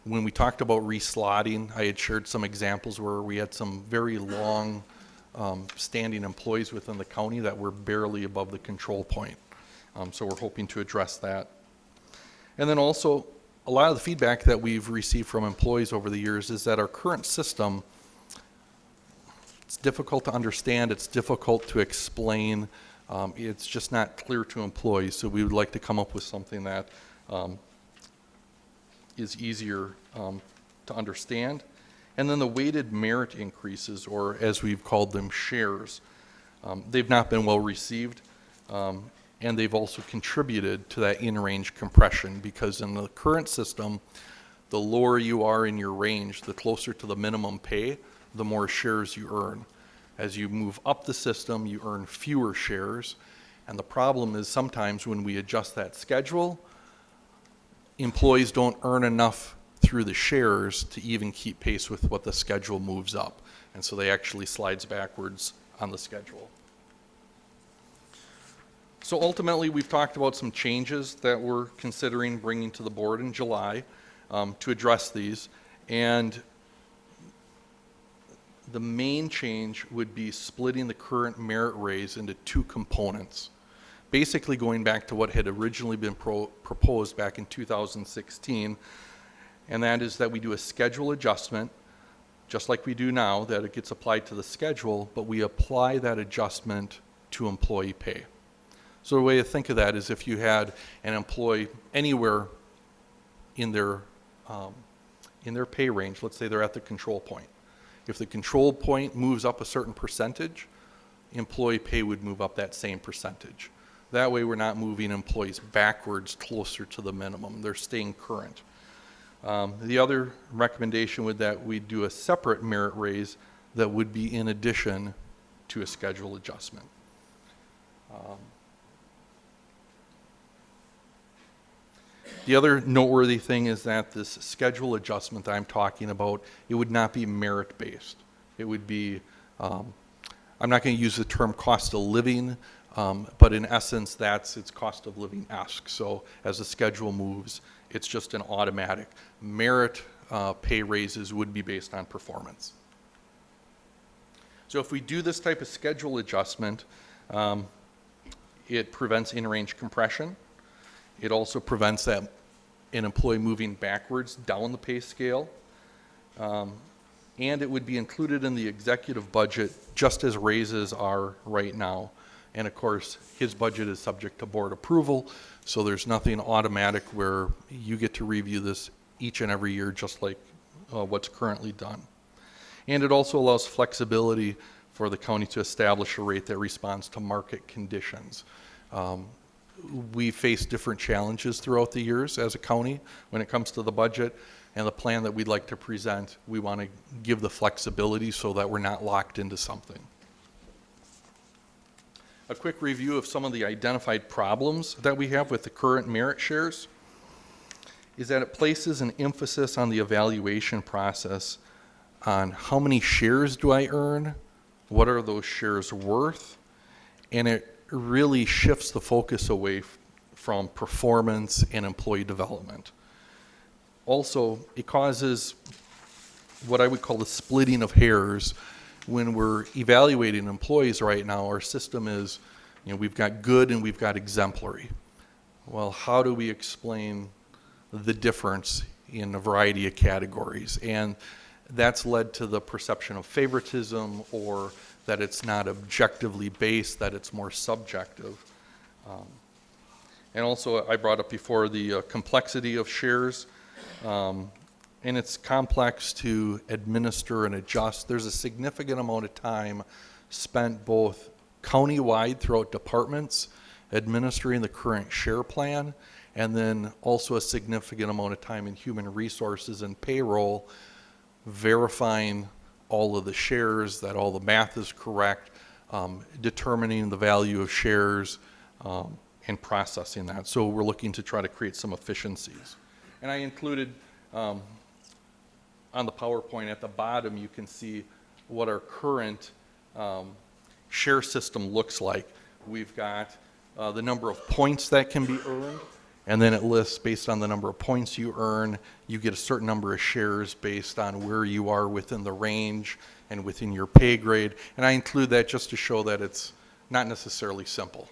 When we talked about reslotting, I had shared some examples where we had some very long standing employees within the county that were barely above the control point. So we're hoping to address that. And then also, a lot of the feedback that we've received from employees over the years is that our current system, it's difficult to understand, it's difficult to explain, it's just not clear to employees. So we would like to come up with something that is easier to understand. And then the weighted merit increases, or as we've called them, shares. They've not been well received. And they've also contributed to that in-range compression, because in the current system, the lower you are in your range, the closer to the minimum pay, the more shares you earn. As you move up the system, you earn fewer shares, and the problem is sometimes when we adjust that schedule, employees don't earn enough through the shares to even keep pace with what the schedule moves up. And so they actually slides backwards on the schedule. So ultimately, we've talked about some changes that we're considering bringing to the board in July to address these. And the main change would be splitting the current merit raise into two components. Basically going back to what had originally been proposed back in 2016, and that is that we do a schedule adjustment, just like we do now, that it gets applied to the schedule, but we apply that adjustment to employee pay. So the way to think of that is if you had an employee anywhere in their pay range, let's say they're at the control point. If the control point moves up a certain percentage, employee pay would move up that same percentage. That way we're not moving employees backwards closer to the minimum. They're staying current. The other recommendation would that we do a separate merit raise that would be in addition to a schedule adjustment. The other noteworthy thing is that this schedule adjustment that I'm talking about, it would not be merit-based. It would be, I'm not going to use the term cost of living, but in essence, it's cost of living-esque. So as the schedule moves, it's just an automatic. Merit pay raises would be based on performance. So if we do this type of schedule adjustment, it prevents in-range compression. It also prevents an employee moving backwards down the pay scale. And it would be included in the executive budget just as raises are right now. And of course, his budget is subject to board approval, so there's nothing automatic where you get to review this each and every year just like what's currently done. And it also allows flexibility for the county to establish a rate that responds to market conditions. We face different challenges throughout the years as a county when it comes to the budget, and the plan that we'd like to present, we want to give the flexibility so that we're not locked into something. A quick review of some of the identified problems that we have with the current merit shares is that it places an emphasis on the evaluation process on how many shares do I earn, what are those shares worth, and it really shifts the focus away from performance and employee development. Also, it causes what I would call the splitting of hairs. When we're evaluating employees right now, our system is, we've got good and we've got exemplary. Well, how do we explain the difference in a variety of categories? And that's led to the perception of favoritism, or that it's not objectively based, that it's more subjective. And also, I brought up before the complexity of shares, and it's complex to administer and adjust. There's a significant amount of time spent both county-wide throughout departments administering the current share plan, and then also a significant amount of time in human resources and payroll verifying all of the shares, that all the math is correct, determining the value of shares, and processing that. So we're looking to try to create some efficiencies. And I included on the PowerPoint at the bottom, you can see what our current share system looks like. We've got the number of points that can be earned, and then it lists based on the number of points you earn, you get a certain number of shares based on where you are within the range and within your pay grade. And I include that just to show that it's not necessarily simple.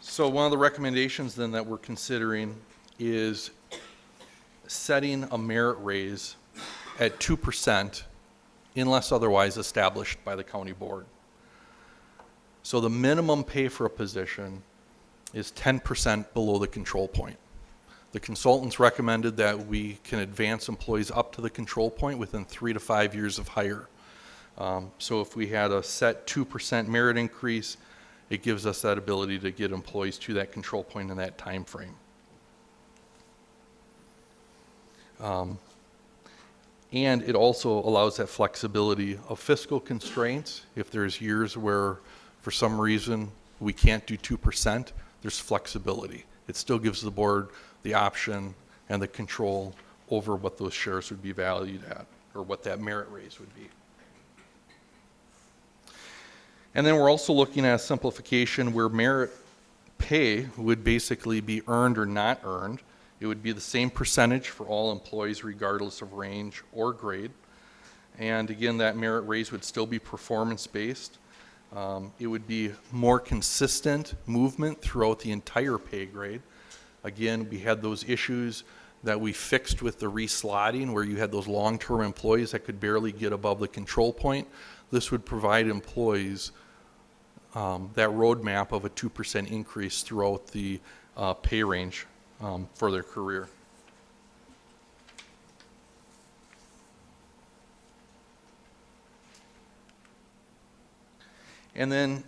So one of the recommendations then that we're considering is setting a merit raise at 2% unless otherwise established by the county board. So the minimum pay for a position is 10% below the control point. The consultants recommended that we can advance employees up to the control point within 3 to 5 years of hire. So if we had a set 2% merit increase, it gives us that ability to get employees to that control point in that time frame. And it also allows that flexibility of fiscal constraints. If there's years where, for some reason, we can't do 2%, there's flexibility. It still gives the board the option and the control over what those shares would be valued at, or what that merit raise would be. And then we're also looking at a simplification where merit pay would basically be earned or not earned. It would be the same percentage for all employees regardless of range or grade. And again, that merit raise would still be performance-based. It would be more consistent movement throughout the entire pay grade. Again, we had those issues that we fixed with the reslotting where you had those long-term employees that could barely get above the control point. This would provide employees that roadmap of a 2% increase throughout the pay range for their career. And then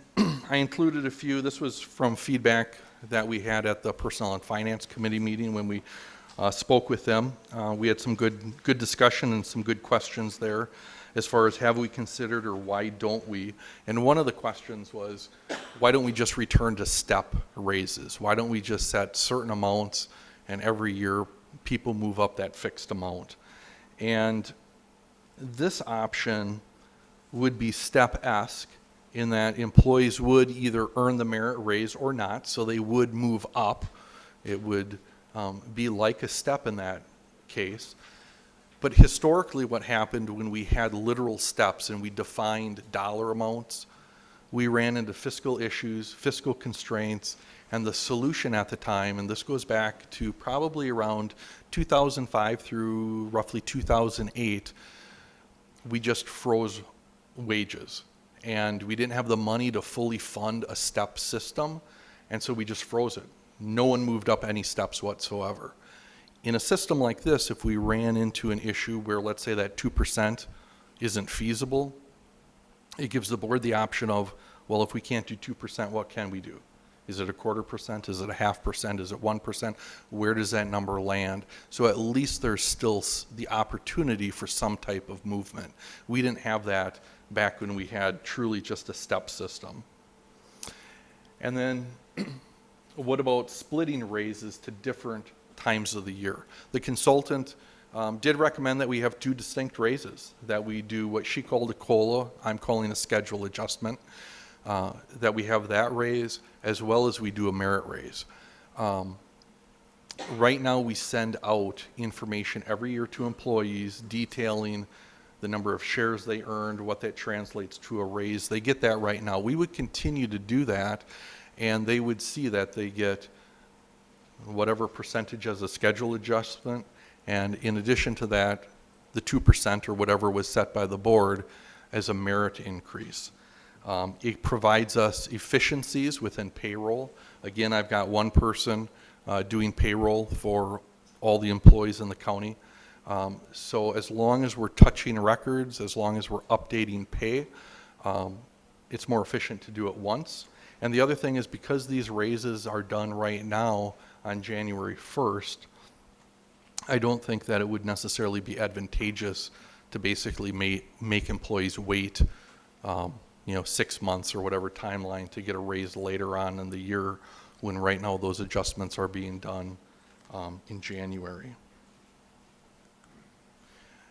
I included a few, this was from feedback that we had at the Personnel and Finance Committee meeting when we spoke with them. We had some good discussion and some good questions there as far as have we considered or why don't we? And one of the questions was, why don't we just return to step raises? Why don't we just set certain amounts and every year people move up that fixed amount? And this option would be step-esque in that employees would either earn the merit raise or not, so they would move up. It would be like a step in that case. But historically what happened when we had literal steps and we defined dollar amounts, we ran into fiscal issues, fiscal constraints, and the solution at the time, and this goes back to probably around 2005 through roughly 2008, we just froze wages. And we didn't have the money to fully fund a step system, and so we just froze it. No one moved up any steps whatsoever. In a system like this, if we ran into an issue where, let's say, that 2% isn't feasible, it gives the board the option of, well, if we can't do 2%, what can we do? Is it a 1/4%? Is it a 0.5%? Is it 1%? Where does that number land? So at least there's still the opportunity for some type of movement. We didn't have that back when we had truly just a step system. And then what about splitting raises to different times of the year? The consultant did recommend that we have 2 distinct raises, that we do what she called a COLA, I'm calling a schedule adjustment, that we have that raise as well as we do a merit raise. Right now we send out information every year to employees detailing the number of shares they earned, what that translates to a raise. They get that right now. We would continue to do that, and they would see that they get whatever percentage as a schedule adjustment, and in addition to that, the 2% or whatever was set by the board as a merit increase. It provides us efficiencies within payroll. Again, I've got one person doing payroll for all the employees in the county. So as long as we're touching records, as long as we're updating pay, it's more efficient to do it once. And the other thing is, because these raises are done right now on January 1st, I don't think that it would necessarily be advantageous to basically make employees wait 6 months or whatever timeline to get a raise later on in the year, when right now those adjustments are being done in January.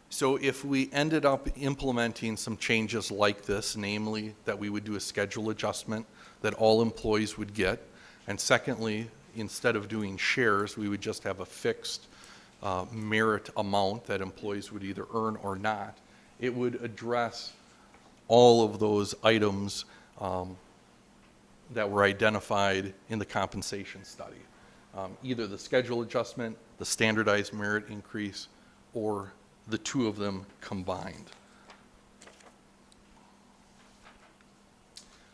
So if we ended up implementing some changes like this, namely that we would do a schedule adjustment that all employees would get, and secondly, instead of doing shares, we would just have a fixed merit amount that employees would either earn or not, it would address all of those items that were identified in the compensation study. Either the schedule adjustment, the standardized merit increase, or the two of them combined.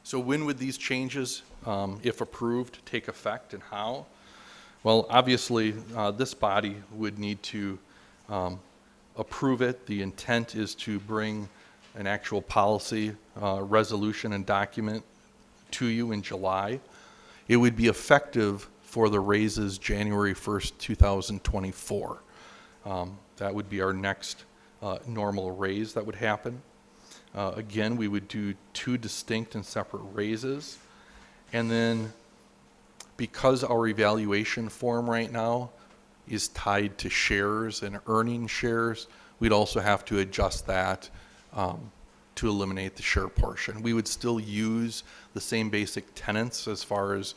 So when would these changes, if approved, take effect, and how? Well, obviously, this body would need to approve it. The intent is to bring an actual policy resolution and document to you in July. It would be effective for the raises January 1st, 2024. That would be our next normal raise that would happen. Again, we would do 2 distinct and separate raises. And then, because our evaluation form right now is tied to shares and earning shares, we'd also have to adjust that to eliminate the share portion. We would still use the same basic tenets as far as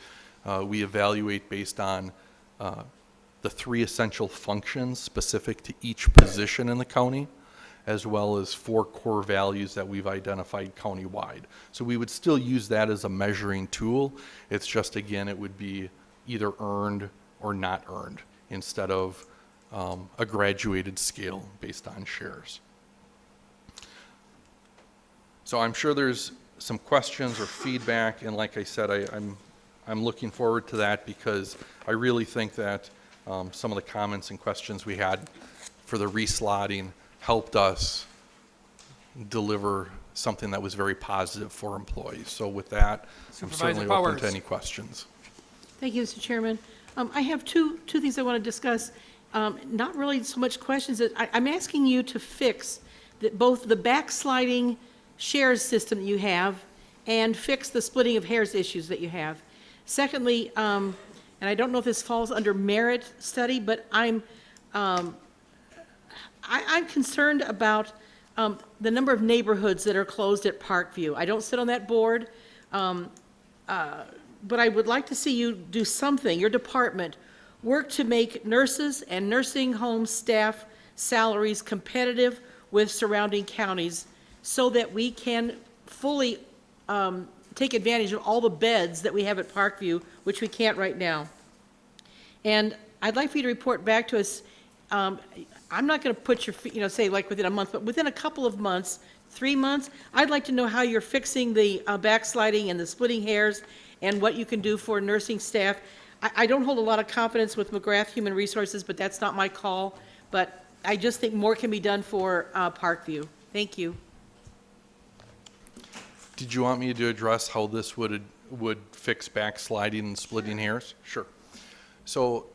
we evaluate based on the 3 essential functions specific to each position in the county, as well as 4 core values that we've identified countywide. So we would still use that as a measuring tool. It's just, again, it would be either earned or not earned instead of a graduated scale based on shares. So I'm sure there's some questions or feedback, and like I said, I'm looking forward to that because I really think that some of the comments and questions we had for the reslotting helped us deliver something that was very positive for employees. So with that, I'm certainly open to any questions. Thank you, Mr. Chairman. I have two things I want to discuss. Not really so much questions. I'm asking you to fix both the backsliding shares system that you have and fix the splitting of hairs issues that you have. Secondly, and I don't know if this falls under merit study, but I'm concerned about the number of neighborhoods that are closed at Parkview. I don't sit on that board, but I would like to see you do something, your department, work to make nurses and nursing home staff salaries competitive with surrounding counties so that we can fully take advantage of all the beds that we have at Parkview, which we can't right now. And I'd like for you to report back to us. I'm not going to put your, say like within a month, but within a couple of months, 3 months, I'd like to know how you're fixing the backsliding and the splitting hairs and what you can do for nursing staff. I don't hold a lot of confidence with McGrath Human Resources, but that's not my call. But I just think more can be done for Parkview. Thank you. Did you want me to address how this would fix backsliding and splitting hairs? Sure. So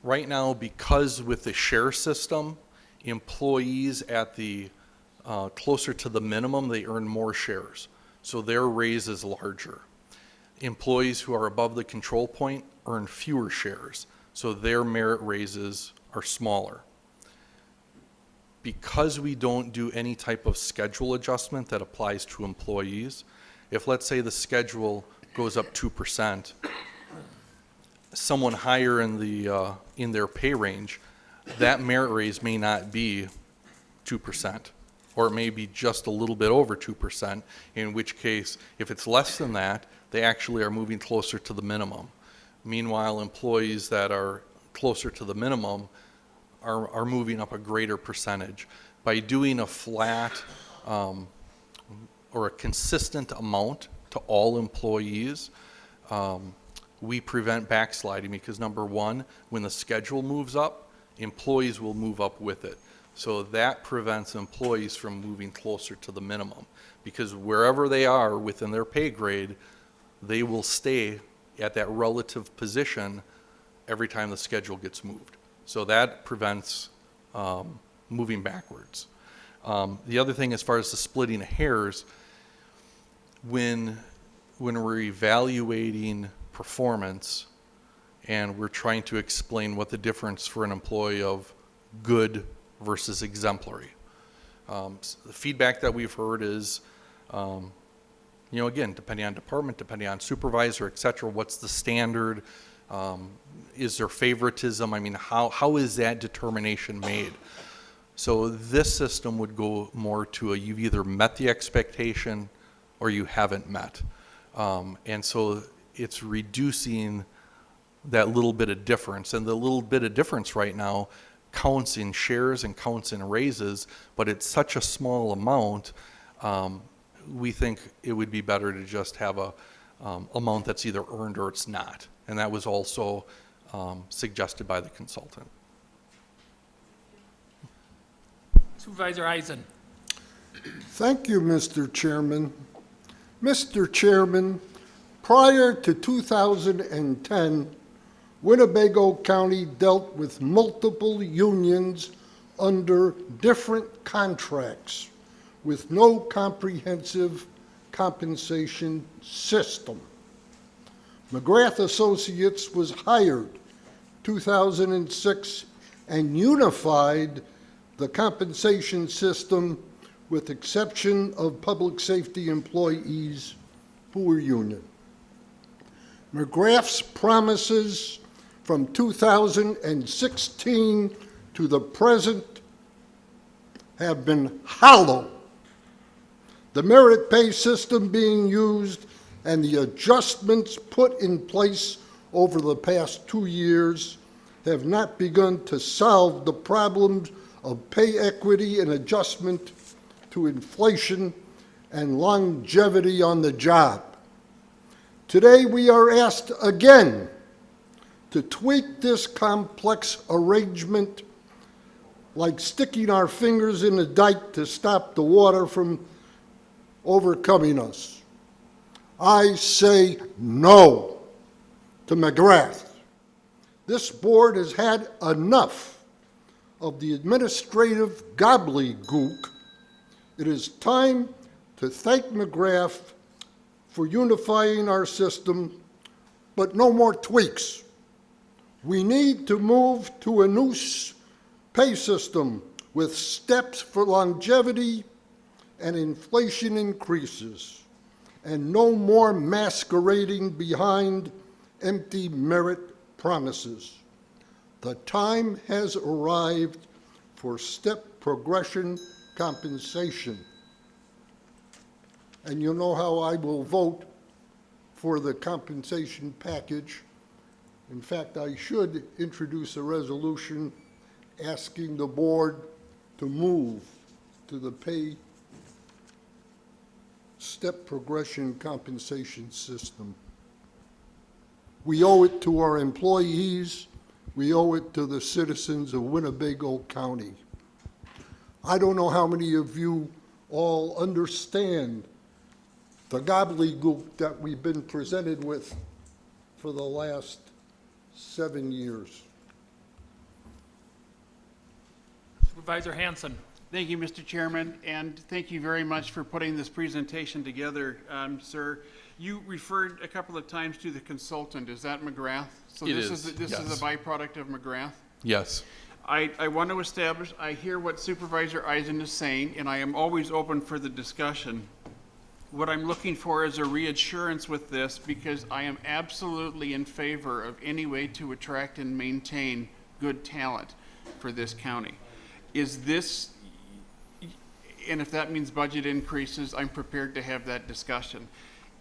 right now, because with the share system, employees at the closer to the minimum, they earn more shares. So their raise is larger. Employees who are above the control point earn fewer shares. So their merit raises are smaller. Because we don't do any type of schedule adjustment that applies to employees, if let's say the schedule goes up 2%, someone higher in their pay range, that merit raise may not be 2%, or it may be just a little bit over 2%, in which case, if it's less than that, they actually are moving closer to the minimum. Meanwhile, employees that are closer to the minimum are moving up a greater percentage. By doing a flat or a consistent amount to all employees, we prevent backsliding because number one, when the schedule moves up, employees will move up with it. So that prevents employees from moving closer to the minimum because wherever they are within their pay grade, they will stay at that relative position every time the schedule gets moved. So that prevents moving backwards. The other thing as far as the splitting of hairs, when we're evaluating performance and we're trying to explain what the difference for an employee of good versus exemplary. The feedback that we've heard is, again, depending on department, depending on supervisor, et cetera, what's the standard? Is there favoritism? I mean, how is that determination made? So this system would go more to you've either met the expectation or you haven't met. And so it's reducing that little bit of difference. And the little bit of difference right now counts in shares and counts in raises, but it's such a small amount, we think it would be better to just have a amount that's either earned or it's not. And that was also suggested by the consultant. Supervisor Eisen. Thank you, Mr. Chairman. Mr. Chairman, prior to 2010, Winnebago County dealt with multiple unions under different contracts with no comprehensive compensation system. McGrath Associates was hired 2006 and unified the compensation system with exception of public safety employees who were union. McGrath's promises from 2016 to the present have been hollow. The merit pay system being used and the adjustments put in place over the past 2 years have not begun to solve the problems of pay equity and adjustment to inflation and longevity on the job. Today we are asked again to tweak this complex arrangement like sticking our fingers in a dike to stop the water from overcoming us. I say no to McGrath. This board has had enough of the administrative gobbledygook. It is time to thank McGrath for unifying our system, but no more tweaks. We need to move to a new pay system with steps for longevity and inflation increases, and no more masquerading behind empty merit promises. The time has arrived for step progression compensation. And you know how I will vote for the compensation package. In fact, I should introduce a resolution asking the board to move to the pay step progression compensation system. We owe it to our employees. We owe it to the citizens of Winnebago County. I don't know how many of you all understand the gobbledygook that we've been presented with for the last 7 years. Supervisor Hanson. Thank you, Mr. Chairman, and thank you very much for putting this presentation together, sir. You referred a couple of times to the consultant. Is that McGrath? So It this is, this yes. is a byproduct of McGrath? Yes. I want to establish, I hear what Supervisor Eisen is saying, and I am always open for the discussion. What I'm looking for is a reassurance with this, because I am absolutely in favor of any way to attract and maintain good talent for this county. Is this, and if that means budget increases, I'm prepared to have that discussion.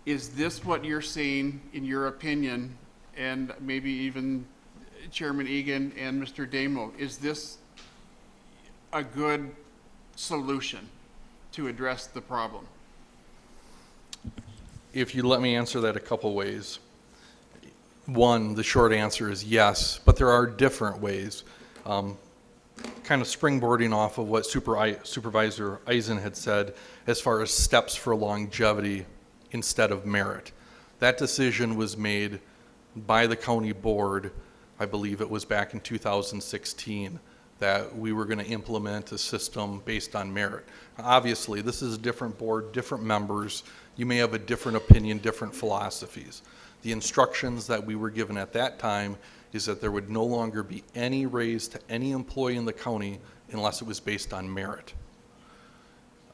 Is this what you're seeing, in your opinion, and maybe even Chairman Egan and Mr. Damo, is this a good solution to address the problem? If you let me answer that a couple ways. One, the short answer is yes, but there are different ways. Kind of springboarding off of what Supervisor Eisen had said as far as steps for longevity instead of merit. That decision was made by the county board, I believe it was back in 2016, that we were going to implement a system based on merit. Obviously, this is a different board, different members. You may have a different opinion, different philosophies. The instructions that we were given at that time is that there would no longer be any raise to any employee in the county unless it was based on merit.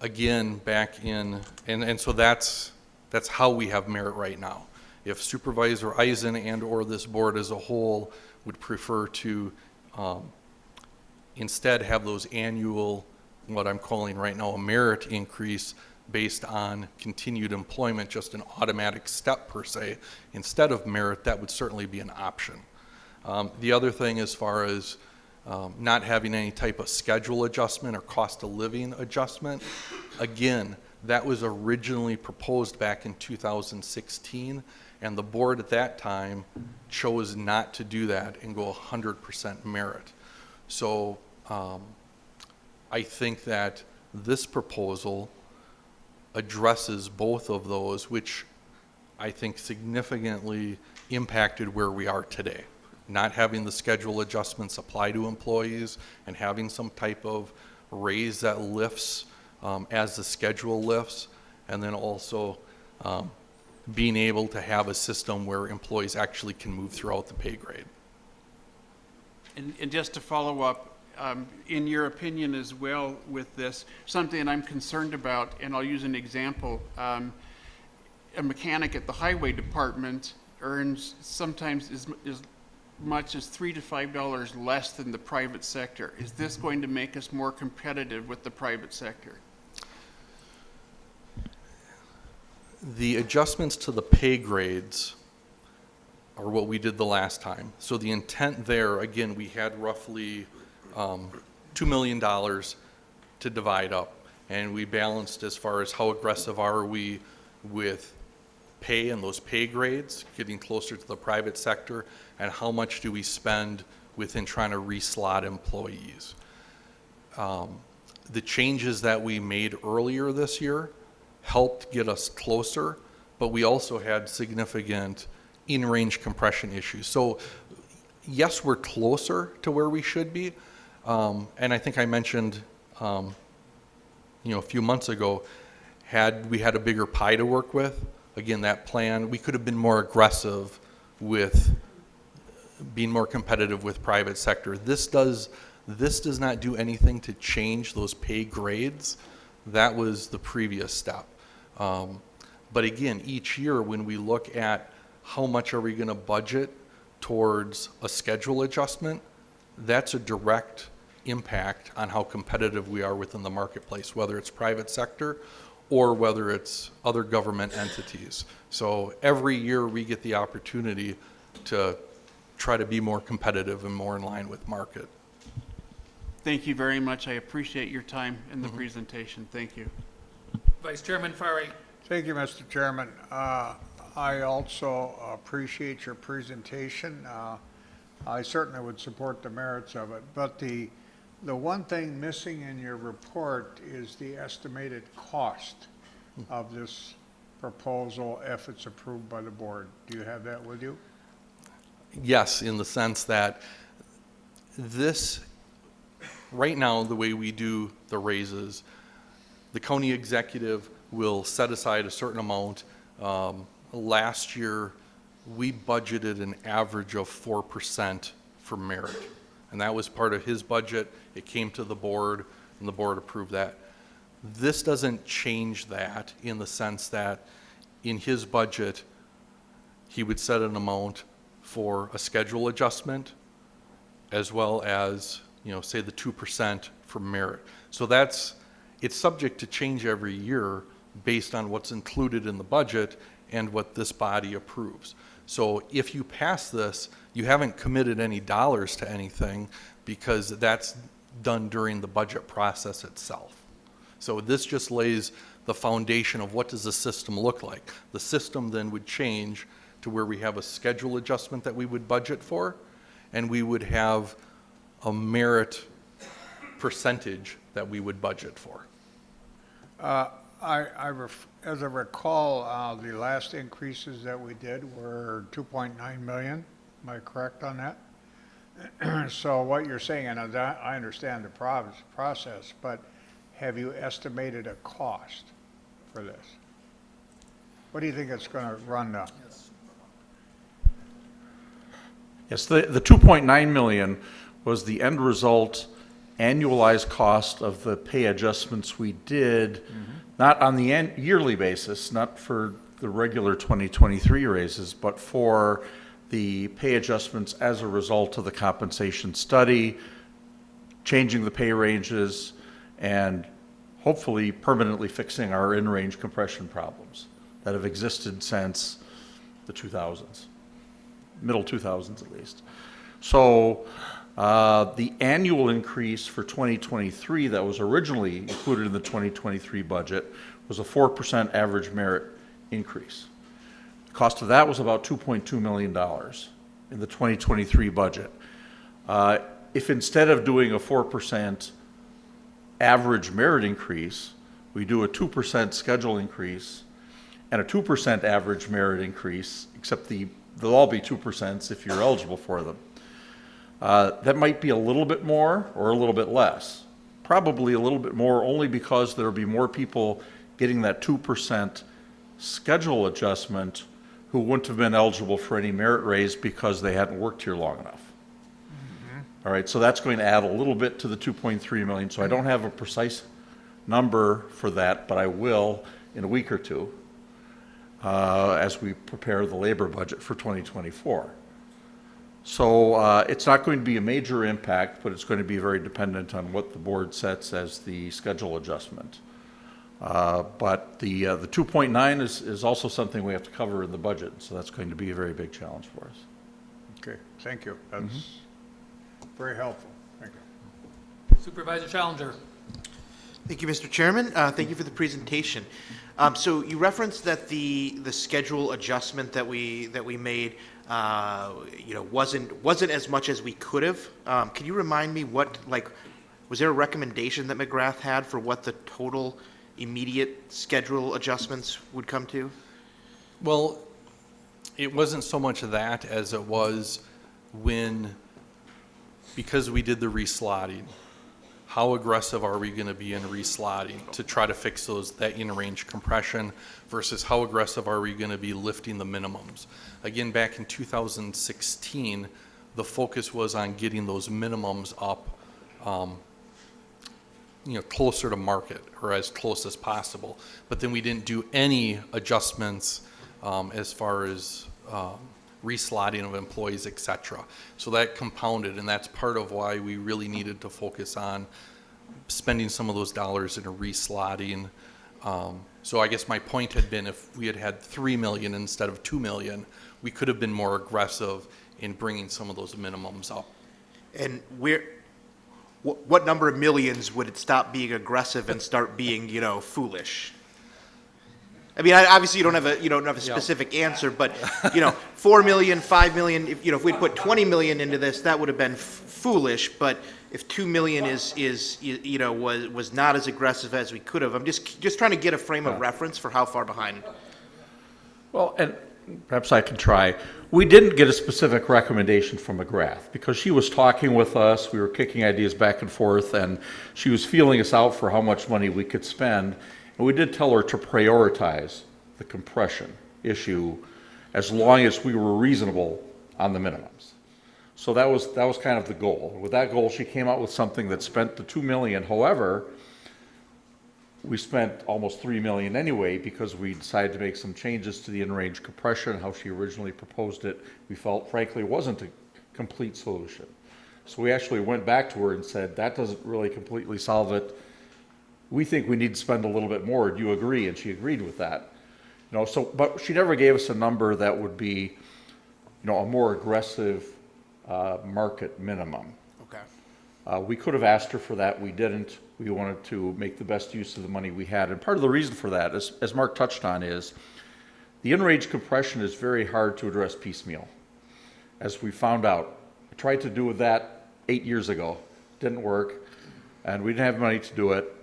Again, back in, and so that's how we have merit right now. If Supervisor Eisen and or this board as a whole would prefer to instead have those annual, what I'm calling right now a merit increase based on continued employment, just an automatic step per se, instead of merit, that would certainly be an option. The other thing, as far as not having any type of schedule adjustment or cost of living adjustment, again, that was originally proposed back in 2016, and the board at that time chose not to do that and go 100% merit. So I think that this proposal addresses both of those, which I think significantly impacted where we are today. Not having the schedule adjustments apply to employees and having some type of raise that lifts as the schedule lifts, and then also being able to have a system where employees actually can move throughout the pay grade. And just to follow up, in your opinion as well with this, something I'm concerned about, and I'll use an example. A mechanic at the highway department earns sometimes as much as $3 to $5 less than the private sector. Is this going to make us more competitive with the private sector? The adjustments to the pay grades are what we did the last time. So the intent there, again, we had roughly $2 million to divide up. And we balanced as far as how aggressive are we with pay and those pay grades, getting closer to the private sector, and how much do we spend within trying to reslot employees. The changes that we made earlier this year helped get us closer, but we also had significant in-range compression issues. So yes, we're closer to where we should be. And I think I mentioned, a few months ago, had we had a bigger pie to work with, again, that plan, we could have been more aggressive with being more competitive with private sector. This does not do anything to change those pay grades. That was the previous step. But again, each year when we look at how much are we going to budget towards a schedule adjustment, that's a direct impact on how competitive we are within the marketplace, whether it's private sector or whether it's other government entities. So every year we get the opportunity to try to be more competitive and more in line with market. Thank you very much. I appreciate your time in the presentation. Thank you. Vice Chairman Farry. Thank you, Mr. Chairman. I also appreciate your presentation. I certainly would support the merits of it, but the one thing missing in your report is the estimated cost of this proposal if it's approved by the board. Do you have that with you? Yes, in the sense that this, right now, the way we do the raises, the county executive will set aside a certain amount. Last year, we budgeted an average of 4% for merit. And that was part of his budget. It came to the board, and the board approved that. This doesn't change that in the sense that in his budget, he would set an amount for a schedule adjustment as well as, say the 2% for merit. So it's subject to change every year based on what's included in the budget and what this body approves. So if you pass this, you haven't committed any dollars to anything because that's done during the budget process itself. So this just lays the foundation of what does the system look like. The system then would change to where we have a schedule adjustment that we would budget for, and we would have a merit percentage that we would budget for. As I recall, the last increases that we did were 2.9 million. Am I correct on that? So what you're saying, and I understand the process, but have you estimated a cost for this? What do you think it's going to run to? Yes, the 2.9 million was the end result annualized cost of the pay adjustments we did, not on the yearly basis, not for the regular 2023 raises, but for the pay adjustments as a result of the compensation study, changing the pay ranges, and hopefully permanently fixing our in-range compression problems that have existed since the 2000s, middle 2000s at least. So the annual increase for 2023 that was originally included in the 2023 budget was a 4% average merit increase. The cost of that was about $2.2 million in the 2023 budget. If instead of doing a 4% average merit increase, we do a 2% schedule increase and a 2% average merit increase, except they'll all be 2% if you're eligible for them. That might be a little bit more or a little bit less. Probably a little bit more only because there'll be more people getting that 2% schedule adjustment who wouldn't have been eligible for any merit raise because they hadn't worked here long enough. All right, so that's going to add a little bit to the 2.3 million. So I don't have a precise number for that, but I will in a week or two as we prepare the labor budget for 2024. So it's not going to be a major impact, but it's going to be very dependent on what the board sets as the schedule adjustment. But the 2.9 is also something we have to cover in the budget, so that's going to be a very big challenge for us. Okay, thank you. That's very helpful. Thank you. Supervisor Challenger. Thank you, Mr. Chairman. Thank you for the presentation. So you referenced that the schedule adjustment that we made, wasn't as much as we could have. Can you remind me was there a recommendation that McGrath had for what the total immediate schedule adjustments would come to? Well, it wasn't so much of that as it was because we did the reslotting, how aggressive are we going to be in reslotting to try to fix that in-range compression versus how aggressive are we going to be lifting the minimums? Again, back in 2016, the focus was on getting those minimums up closer to market or as close as possible. But then we didn't do any adjustments as far as reslotting of employees, et cetera. So that compounded, and that's part of why we really needed to focus on spending some of those dollars in a reslotting. So I guess my point had been if we had 3 million instead of 2 million, we could have been more aggressive in bringing some of those minimums up. And what number of millions would it stop being aggressive and start being, foolish? I mean, obviously you don't have a specific answer, but 4 million, 5 million. If we'd put 20 million into this, that would have been foolish. But if 2 million was not as aggressive as we could have, I'm just trying to get a frame of reference for how far behind. Well, and perhaps I can try. We didn't get a specific recommendation from McGrath because she was talking with us. We were kicking ideas back and forth, and she was feeling us out for how much money we could spend. And we did tell her to prioritize the compression issue as long as we were reasonable on the minimums. So that was kind of the goal. With that goal, she came out with something that spent the 2 million. However, we spent almost 3 million anyway because we decided to make some changes to the in-range compression, how she originally proposed it. We felt, frankly, it wasn't a complete solution. So we actually went back to her and said, that doesn't really completely solve it. We think we need to spend a little bit more. Do you agree? And she agreed with that. But she never gave us a number that would be, a more aggressive market minimum. Okay. We could have asked her for that. We didn't. We wanted to make the best use of the money we had. And part of the reason for that, as Mark touched on, is the in-range compression is very hard to address piecemeal. As we found out, I tried to do that 8 years ago. Didn't work, and we didn't have money to do it.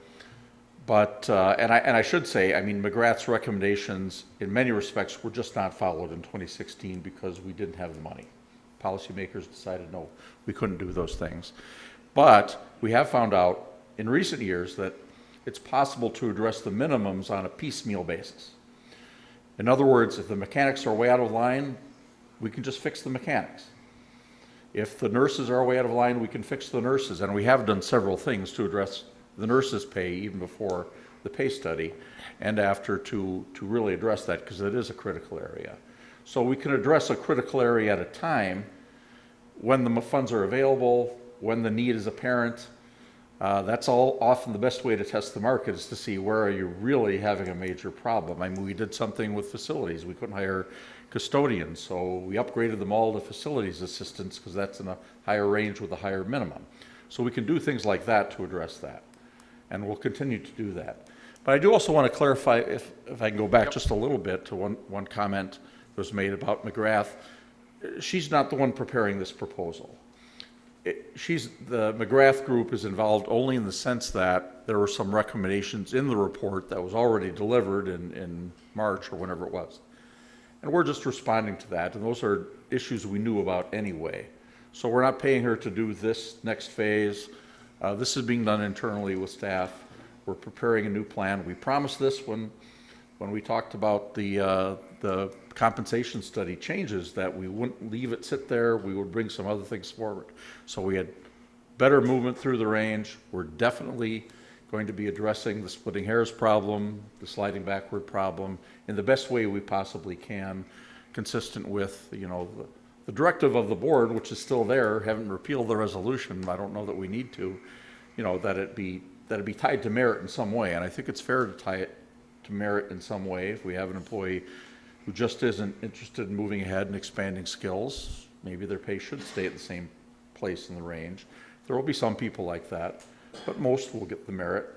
But, and I should say, McGrath's recommendations in many respects were just not followed in 2016 because we didn't have the money. Policymakers decided, no, we couldn't do those things. But we have found out in recent years that it's possible to address the minimums on a piecemeal basis. In other words, if the mechanics are way out of line, we can just fix the mechanics. If the nurses are way out of line, we can fix the nurses. And we have done several things to address the nurses' pay even before the pay study and after to really address that because it is a critical area. So we can address a critical area at a time when the funds are available, when the need is apparent. That's all often the best way to test the market is to see where are you really having a major problem. We did something with facilities. We couldn't hire custodians, so we upgraded them all to facilities assistants because that's in a higher range with a higher minimum. So we can do things like that to address that, and we'll continue to do that. But I do also want to clarify, if I can go back just a little bit to one comment that was made about McGrath. She's not the one preparing this proposal. The McGrath group is involved only in the sense that there were some recommendations in the report that was already delivered in March or whenever it was. And we're just responding to that, and those are issues we knew about anyway. So we're not paying her to do this next phase. This is being done internally with staff. We're preparing a new plan. We promised this when we talked about the compensation study changes that we wouldn't leave it sit there. We would bring some other things forward. So we had better movement through the range. We're definitely going to be addressing the splitting hairs problem, the sliding backward problem, in the best way we possibly can, consistent with, the directive of the board, which is still there, haven't repealed the resolution. I don't know that we need to, that it be tied to merit in some way. And I think it's fair to tie it to merit in some way. If we have an employee who just isn't interested in moving ahead and expanding skills, maybe their pay should stay at the same place in the range. There will be some people like that, but most will get the merit,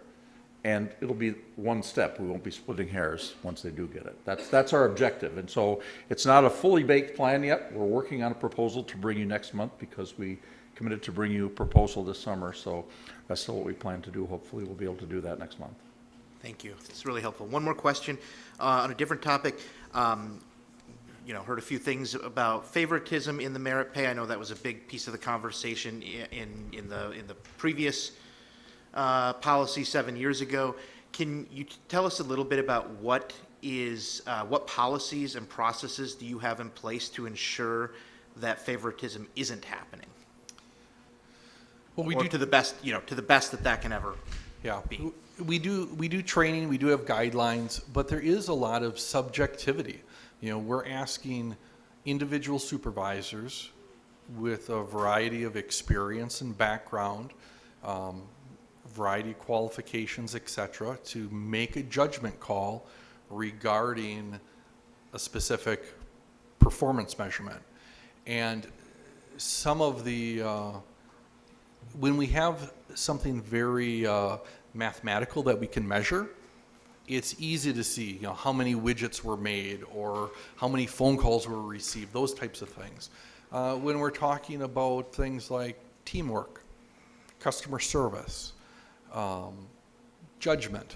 and it'll be one step. We won't be splitting hairs once they do get it. That's our objective. And so it's not a fully baked plan yet. We're working on a proposal to bring you next month because we committed to bring you a proposal this summer. So that's still what we plan to do. Hopefully we'll be able to do that next month. Thank you. It's really helpful. One more question on a different topic. Heard a few things about favoritism in the merit pay. I know that was a big piece of the conversation in the previous policy 7 years ago. Can you tell us a little bit about what policies and processes do you have in place to ensure that favoritism isn't happening? Well, to the best that can ever be. We do training, we do have guidelines, but there is a lot of subjectivity. We're asking individual supervisors with a variety of experience and background, variety of qualifications, etc., to make a judgment call regarding a specific performance measurement. And some of the, when we have something very mathematical that we can measure, it's easy to see, how many widgets were made or how many phone calls were received, those types of things. When we're talking about things like teamwork, customer service, judgment,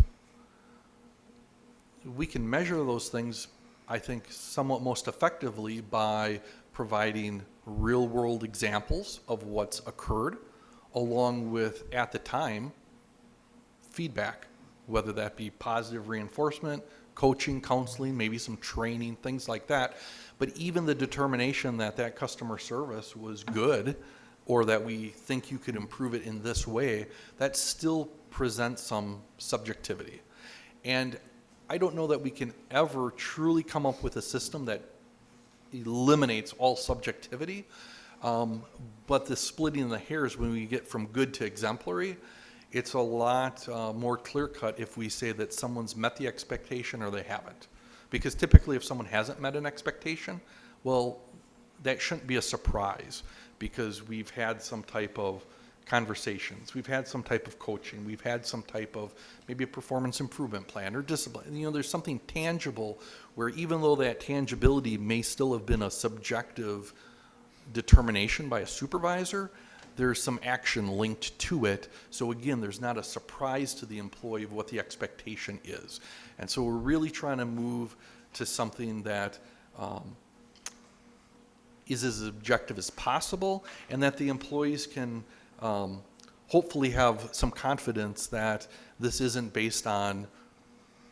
we can measure those things, I think, somewhat most effectively by providing real-world examples of what's occurred, along with, at the time, feedback, whether that be positive reinforcement, coaching, counseling, maybe some training, things like that. But even the determination that customer service was good, or that we think you could improve it in this way, that still presents some subjectivity. And I don't know that we can ever truly come up with a system that eliminates all subjectivity, but the splitting the hairs when we get from good to exemplary, it's a lot more clear-cut if we say that someone's met the expectation or they haven't. Because typically if someone hasn't met an expectation, well, that shouldn't be a surprise because we've had some type of conversations, we've had some type of coaching, we've had some type of maybe a performance improvement plan or discipline. There's something tangible where even though that tangibility may still have been a subjective determination by a supervisor, there's some action linked to it. So again, there's not a surprise to the employee of what the expectation is. And so we're really trying to move to something that is as objective as possible, and that the employees can hopefully have some confidence that this isn't based on,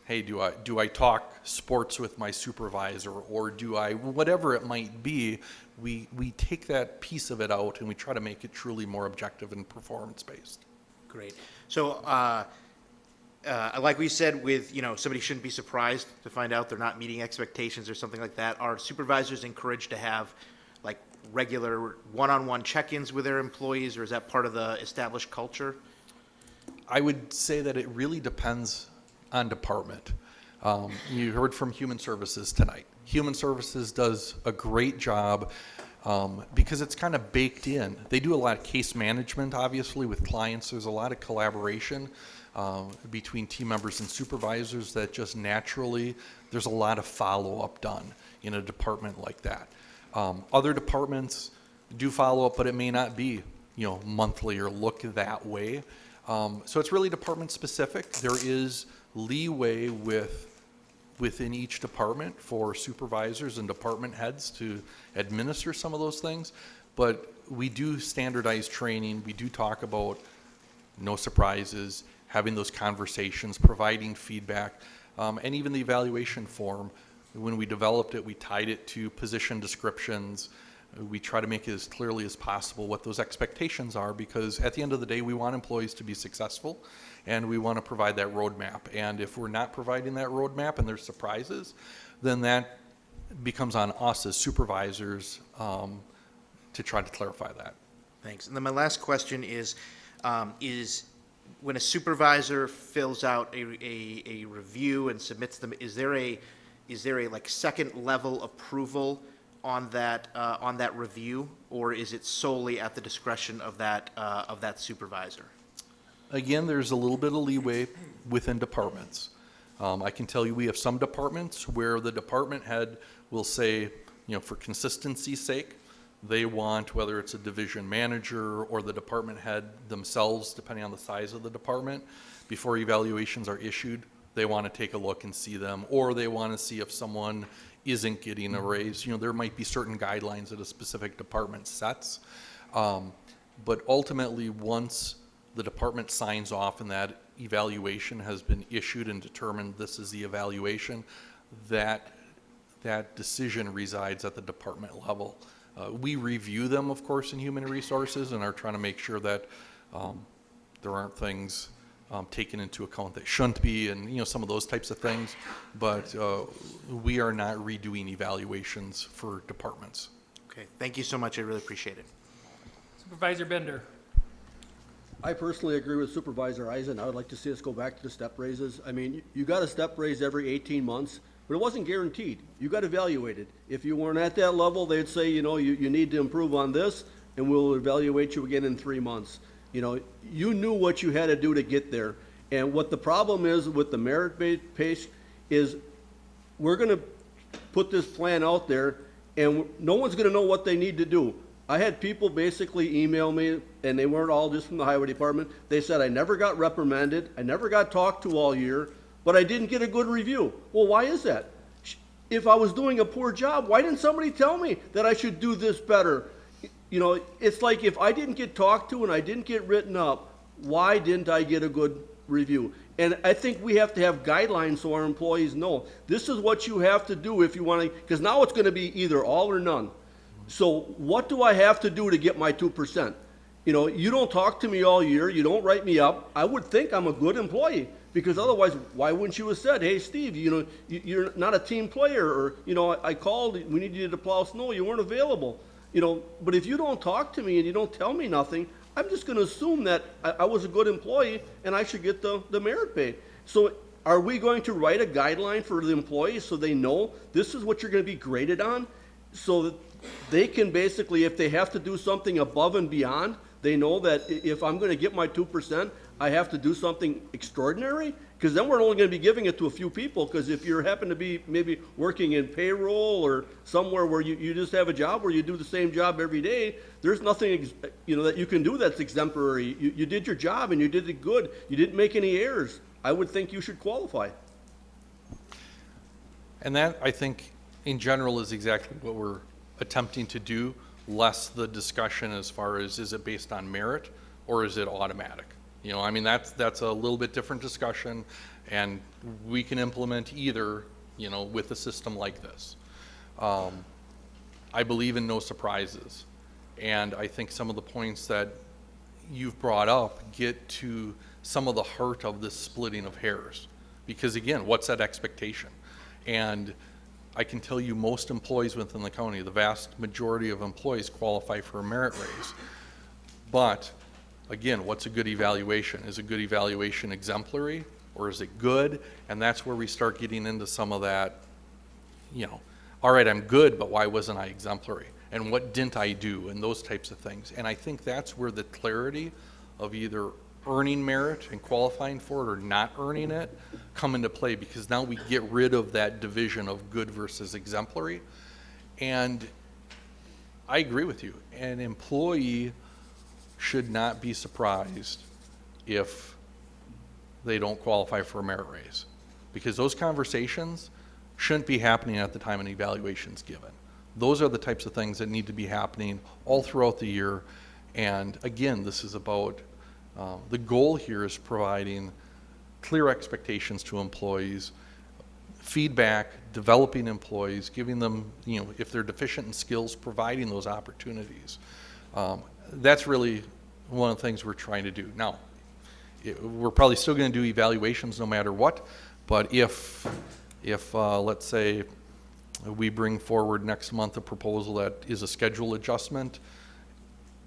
hey, do I talk sports with my supervisor, or do I, whatever it might be, we take that piece of it out and we try to make it truly more objective and performance-based. Great. So, like we said, with, somebody shouldn't be surprised to find out they're not meeting expectations or something like that. Are supervisors encouraged to have like regular one-on-one check-ins with their employees, or is that part of the established culture? I would say that it really depends on department. You heard from Human Services tonight. Human Services does a great job because it's kind of baked in. They do a lot of case management, obviously, with clients. There's a lot of collaboration between team members and supervisors that just naturally, there's a lot of follow-up done in a department like that. Other departments do follow-up, but it may not be, monthly or look that way. So it's really department specific. There is leeway within each department for supervisors and department heads to administer some of those things, but we do standardize training. We do talk about no surprises, having those conversations, providing feedback, and even the evaluation form. When we developed it, we tied it to position descriptions, We try to make it as clearly as possible what those expectations are, because at the end of the day, we want employees to be successful, and we want to provide that roadmap. And if we're not providing that roadmap and there's surprises, then that becomes on us as supervisors to try to clarify that. Thanks. And then my last question is when a supervisor fills out a review and submits them, is there a like second level approval on that review, or is it solely at the discretion of that supervisor? Again, there's a little bit of leeway within departments. I can tell you we have some departments where the department head will say, for consistency's sake, they want, whether it's a division manager or the department head themselves, depending on the size of the department, before evaluations are issued, they want to take a look and see them, or they want to see if someone isn't getting a raise. There might be certain guidelines that a specific department sets. But ultimately, once the department signs off and that evaluation has been issued and determined this is the evaluation, that decision resides at the department level. We review them, of course, in human resources and are trying to make sure that there aren't things taken into account that shouldn't be, and some of those types of things. But we are not redoing evaluations for departments. Okay, thank you so much. I really appreciate it. Supervisor Bender. I personally agree with Supervisor Eisen. I would like to see us go back to the step raises. I mean, you got a step raise every 18 months, but it wasn't guaranteed. You got evaluated. If you weren't at that level, they'd say, you need to improve on this, and we'll evaluate you again in 3 months. You knew what you had to do to get there. And what the problem is with the merit-based pay is we're going to put this plan out there, and no one's going to know what they need to do. I had people basically email me, and they weren't all just from the highway department. They said, I never got reprimanded, I never got talked to all year, but I didn't get a good review. Well, why is that? If I was doing a poor job, why didn't somebody tell me that I should do this better? It's like if I didn't get talked to and I didn't get written up, why didn't I get a good review? And I think we have to have guidelines so our employees know this is what you have to do if you want to, because now it's going to be either all or none. So what do I have to do to get my 2%? You don't talk to me all year, you don't write me up. I would think I'm a good employee, because otherwise, why wouldn't you have said, hey, Steve, you're not a team player, or, I called, we need you to plow snow, you weren't available. But if you don't talk to me and you don't tell me nothing, I'm just going to assume that I was a good employee and I should get the merit pay. So are we going to write a guideline for the employees so they know this is what you're going to be graded on, so that they can basically, if they have to do something above and beyond, they know that if I'm going to get my 2%, I have to do something extraordinary? Because then we're only going to be giving it to a few people, because if you happen to be maybe working in payroll or somewhere where you just have a job where you do the same job every day, there's nothing that you can do that's exemplary. You did your job and you did it good. You didn't make any errors. I would think you should qualify. And that, I think, in general, is exactly what we're attempting to do, less the discussion as far as is it based on merit or is it automatic? That's a little bit different discussion, and we can implement either, with a system like this. I believe in no surprises, and I think some of the points that you've brought up get to some of the heart of this splitting of hairs. Because again, what's that expectation? And I can tell you most employees within the county, the vast majority of employees qualify for a merit raise. But again, what's a good evaluation? Is a good evaluation exemplary, or is it good? And that's where we start getting into some of that, all right, I'm good, but why wasn't I exemplary? And what didn't I do? And those types of things. And I think that's where the clarity of either earning merit and qualifying for it or not earning it come into play, because now we get rid of that division of good versus exemplary. And I agree with you. An employee should not be surprised if they don't qualify for a merit raise, because those conversations shouldn't be happening at the time an evaluation is given. Those are the types of things that need to be happening all throughout the year. And again, this is about the goal here is providing clear expectations to employees, feedback, developing employees, giving them, if they're deficient in skills, providing those opportunities. That's really one of the things we're trying to do. Now, we're probably still going to do evaluations no matter what, but if let's say we bring forward next month a proposal that is a schedule adjustment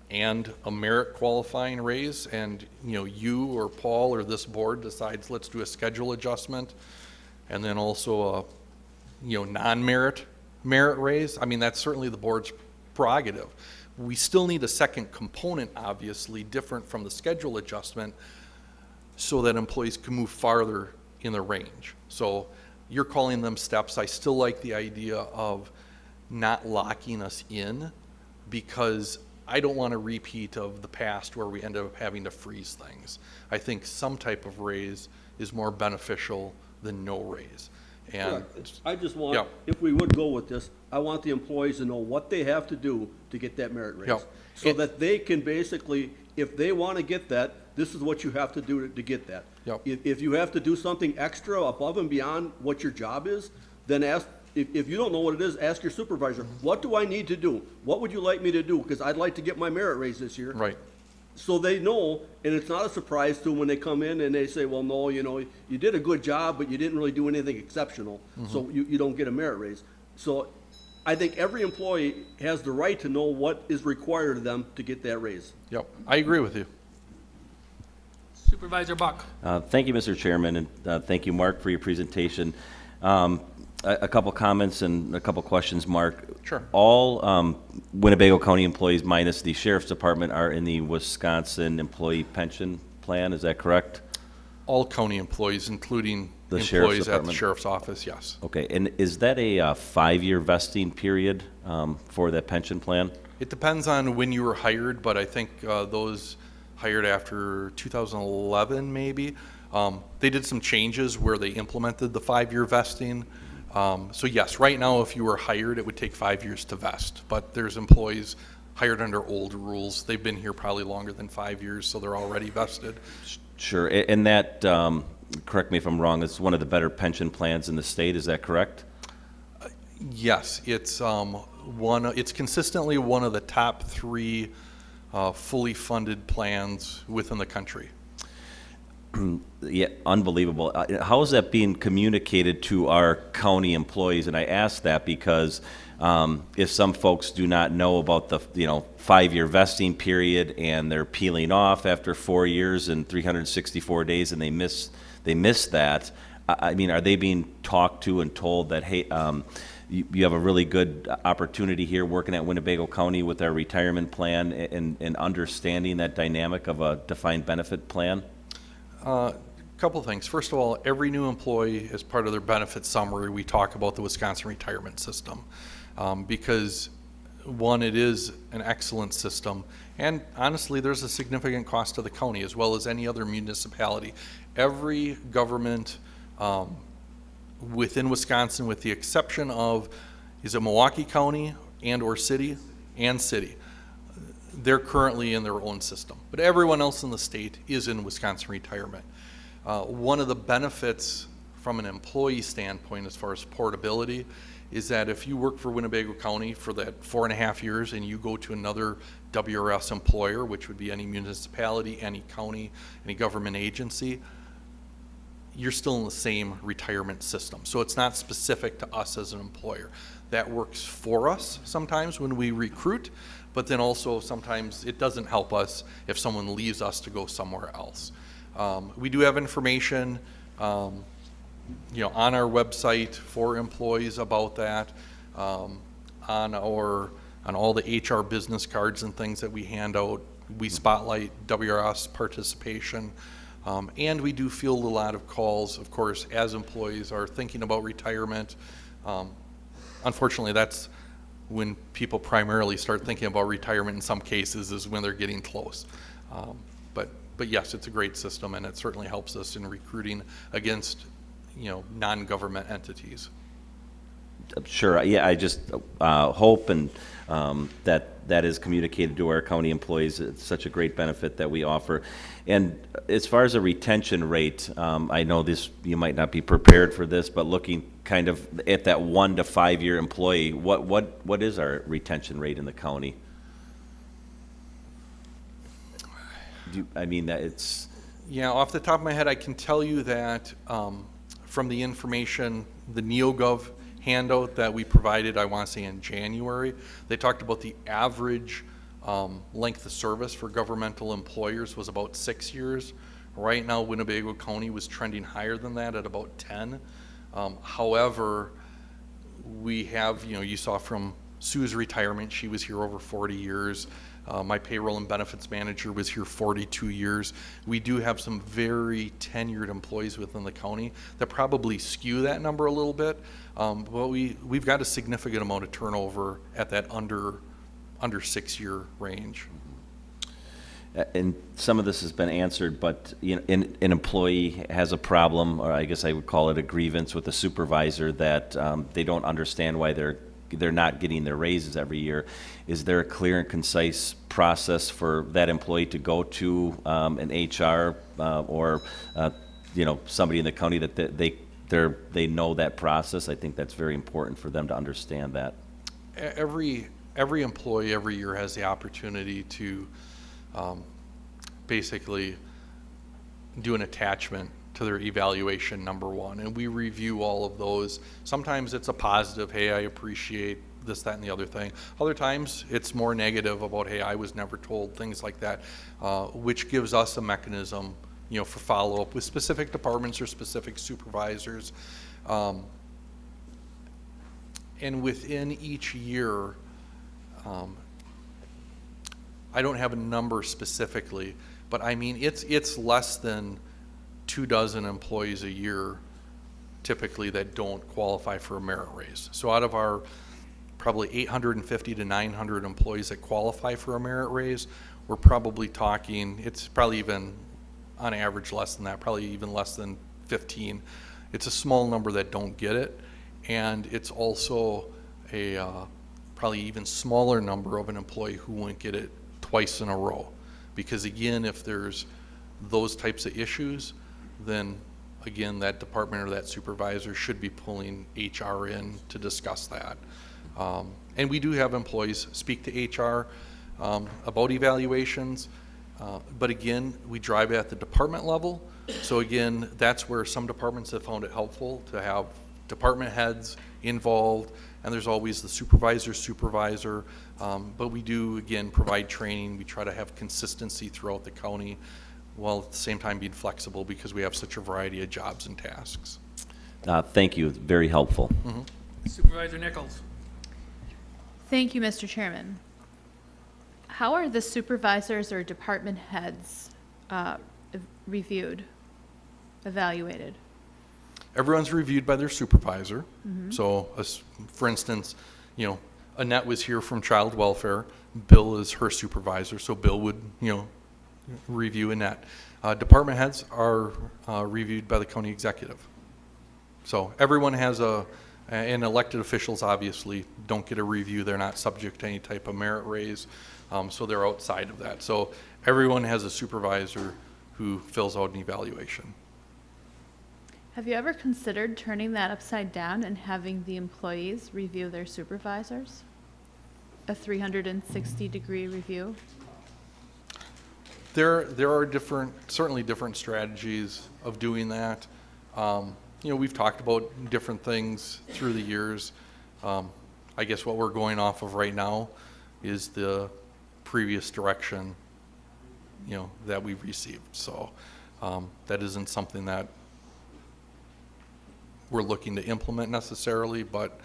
and a merit qualifying raise, and you or Paul or this board decides let's do a schedule adjustment and then also a non-merit raise, I mean, that's certainly the board's prerogative. We still need a second component, obviously different from the schedule adjustment, so that employees can move farther in the range. So you're calling them steps. I still like the idea of not locking us in, because I don't want a repeat of the past where we end up having to freeze things. I think some type of raise is more beneficial than no raise. And Correct. I just want, Yeah. if we would go with this, I want the employees to know what they have to do to get that merit raise. Yep. So that they can basically, if they want to get that, this is what you have to do to get that. Yep. If you have to do something extra above and beyond what your job is, then ask, if you don't know what it is, ask your supervisor, what do I need to do? What would you like me to do? Because I'd like to get my merit raise this year. Right. So they know, and it's not a surprise to them when they come in and they say, well, no, you did a good job, but you didn't really do anything exceptional, so you don't get a merit raise. So I think every employee has the right to know what is required of them to get that raise. Yep, I agree with you. Supervisor Buck. Thank you, Mr. Chairman, and thank you, Mark, for your presentation. A couple comments and a couple questions, Mark. Sure. All Winnebago County employees minus the Sheriff's Department are in the Wisconsin Employee Pension Plan, is that correct? All county employees, including The Sheriff's employees at the Department. sheriff's office, yes. Okay, and is that a 5-year vesting period for that pension plan? It depends on when you were hired, but I think those hired after 2011 maybe, they did some changes where they implemented the 5-year vesting. So yes, right now if you were hired, it would take 5 years to vest, but there's employees hired under old rules. They've been here probably longer than 5 years, so they're already vested. Sure, and that, correct me if I'm wrong, it's one of the better pension plans in the state, is that correct? Yes, it's it's consistently one of the top 3 fully funded plans within the country. Yeah, unbelievable. How is that being communicated to our county employees? And I ask that because if some folks do not know about the 5-year vesting period and they're peeling off after 4 years and 364 days and they miss that, I mean, are they being talked to and told that, hey, you have a really good opportunity here working at Winnebago County with our retirement plan and understanding that dynamic of a defined benefit plan? Couple of things. First of all, every new employee, as part of their benefit summary, we talk about the Wisconsin retirement system. Because one, it is an excellent system, and honestly, there's a significant cost to the county as well as any other municipality. Every government within Wisconsin, with the exception of, is it Milwaukee County or city? And city. They're currently in their own system, but everyone else in the state is in Wisconsin retirement. One of the benefits from an employee standpoint as far as portability is that if you work for Winnebago County for that 4.5 years and you go to another WRS employer, which would be any municipality, any county, any government agency, you're still in the same retirement system. So it's not specific to us as an employer. That works for us sometimes when we recruit, but then also sometimes it doesn't help us if someone leaves us to go somewhere else. We do have information on our website for employees about that, on all the HR business cards and things that we hand out. We spotlight WRS participation, and we do field a lot of calls, of course, as employees are thinking about retirement. Unfortunately, that's when people primarily start thinking about retirement in some cases, is when they're getting close. But yes, it's a great system, and it certainly helps us in recruiting against non-government entities. Sure, yeah, I just hope and that is communicated to our county employees. It's such a great benefit that we offer. And as far as a retention rate, I know this, you might not be prepared for this, but looking kind of at that 1 to 5 year employee, what is our retention rate in the county? I mean, that it's... Yeah, off the top of my head, I can tell you that from the information, the NeoGov handout that we provided, I want to say in January, they talked about the average length of service for governmental employers was about 6 years. Right now, Winnebago County was trending higher than that at about 10. However, we have, you saw from Sue's retirement, she was here over 40 years. My payroll and benefits manager was here 42 years. We do have some very tenured employees within the county that probably skew that number a little bit. But we've got a significant amount of turnover at that under 6 year range. And some of this has been answered, but an employee has a problem, or I guess I would call it a grievance with a supervisor that they don't understand why they're not getting their raises every year. Is there a clear and concise process for that employee to go to an HR or somebody in the county that they know that process? I think that's very important for them to understand that. Every employee every year has the opportunity to basically do an attachment to their evaluation, number one, and we review all of those. Sometimes it's a positive, hey, I appreciate this, that, and the other thing. Other times it's more negative about, hey, I was never told, things like that, which gives us a mechanism, for follow-up with specific departments or specific supervisors. And within each year, I don't have a number specifically, but I mean, it's less than 24 employees a year typically that don't qualify for a merit raise. So out of our probably 850 to 900 employees that qualify for a merit raise, we're probably talking, it's probably even on average less than that, probably even less than 15. It's a small number that don't get it, and it's also a probably even smaller number of an employee who won't get it twice in a row. Because again, if there's those types of issues, then again, that department or that supervisor should be pulling HR in to discuss that. And we do have employees speak to HR about evaluations, but again, we drive at the department level. So again, that's where some departments have found it helpful to have department heads involved, and there's always the supervisor, but we do, again, provide training. We try to have consistency throughout the county, while at the same time being flexible because we have such a variety of jobs and tasks. Thank you, very helpful. Mm-hmm. Supervisor Nichols. Thank you, Mr. Chairman. How are the supervisors or department heads reviewed, evaluated? Everyone's reviewed by their supervisor. Mm-hmm. So, for instance, Annette was here from Child Welfare. Bill is her supervisor, so Bill would, review Annette. Department heads are reviewed by the county executive. So everyone has and elected officials obviously don't get a review. They're not subject to any type of merit raise, so they're outside of that. So everyone has a supervisor who fills out an evaluation. Have you ever considered turning that upside down and having the employees review their supervisors? A 360-degree review? There are certainly different strategies of doing that. We've talked about different things through the years. I guess what we're going off of right now is the previous direction, that we've received. So that isn't something that we're looking to implement necessarily, but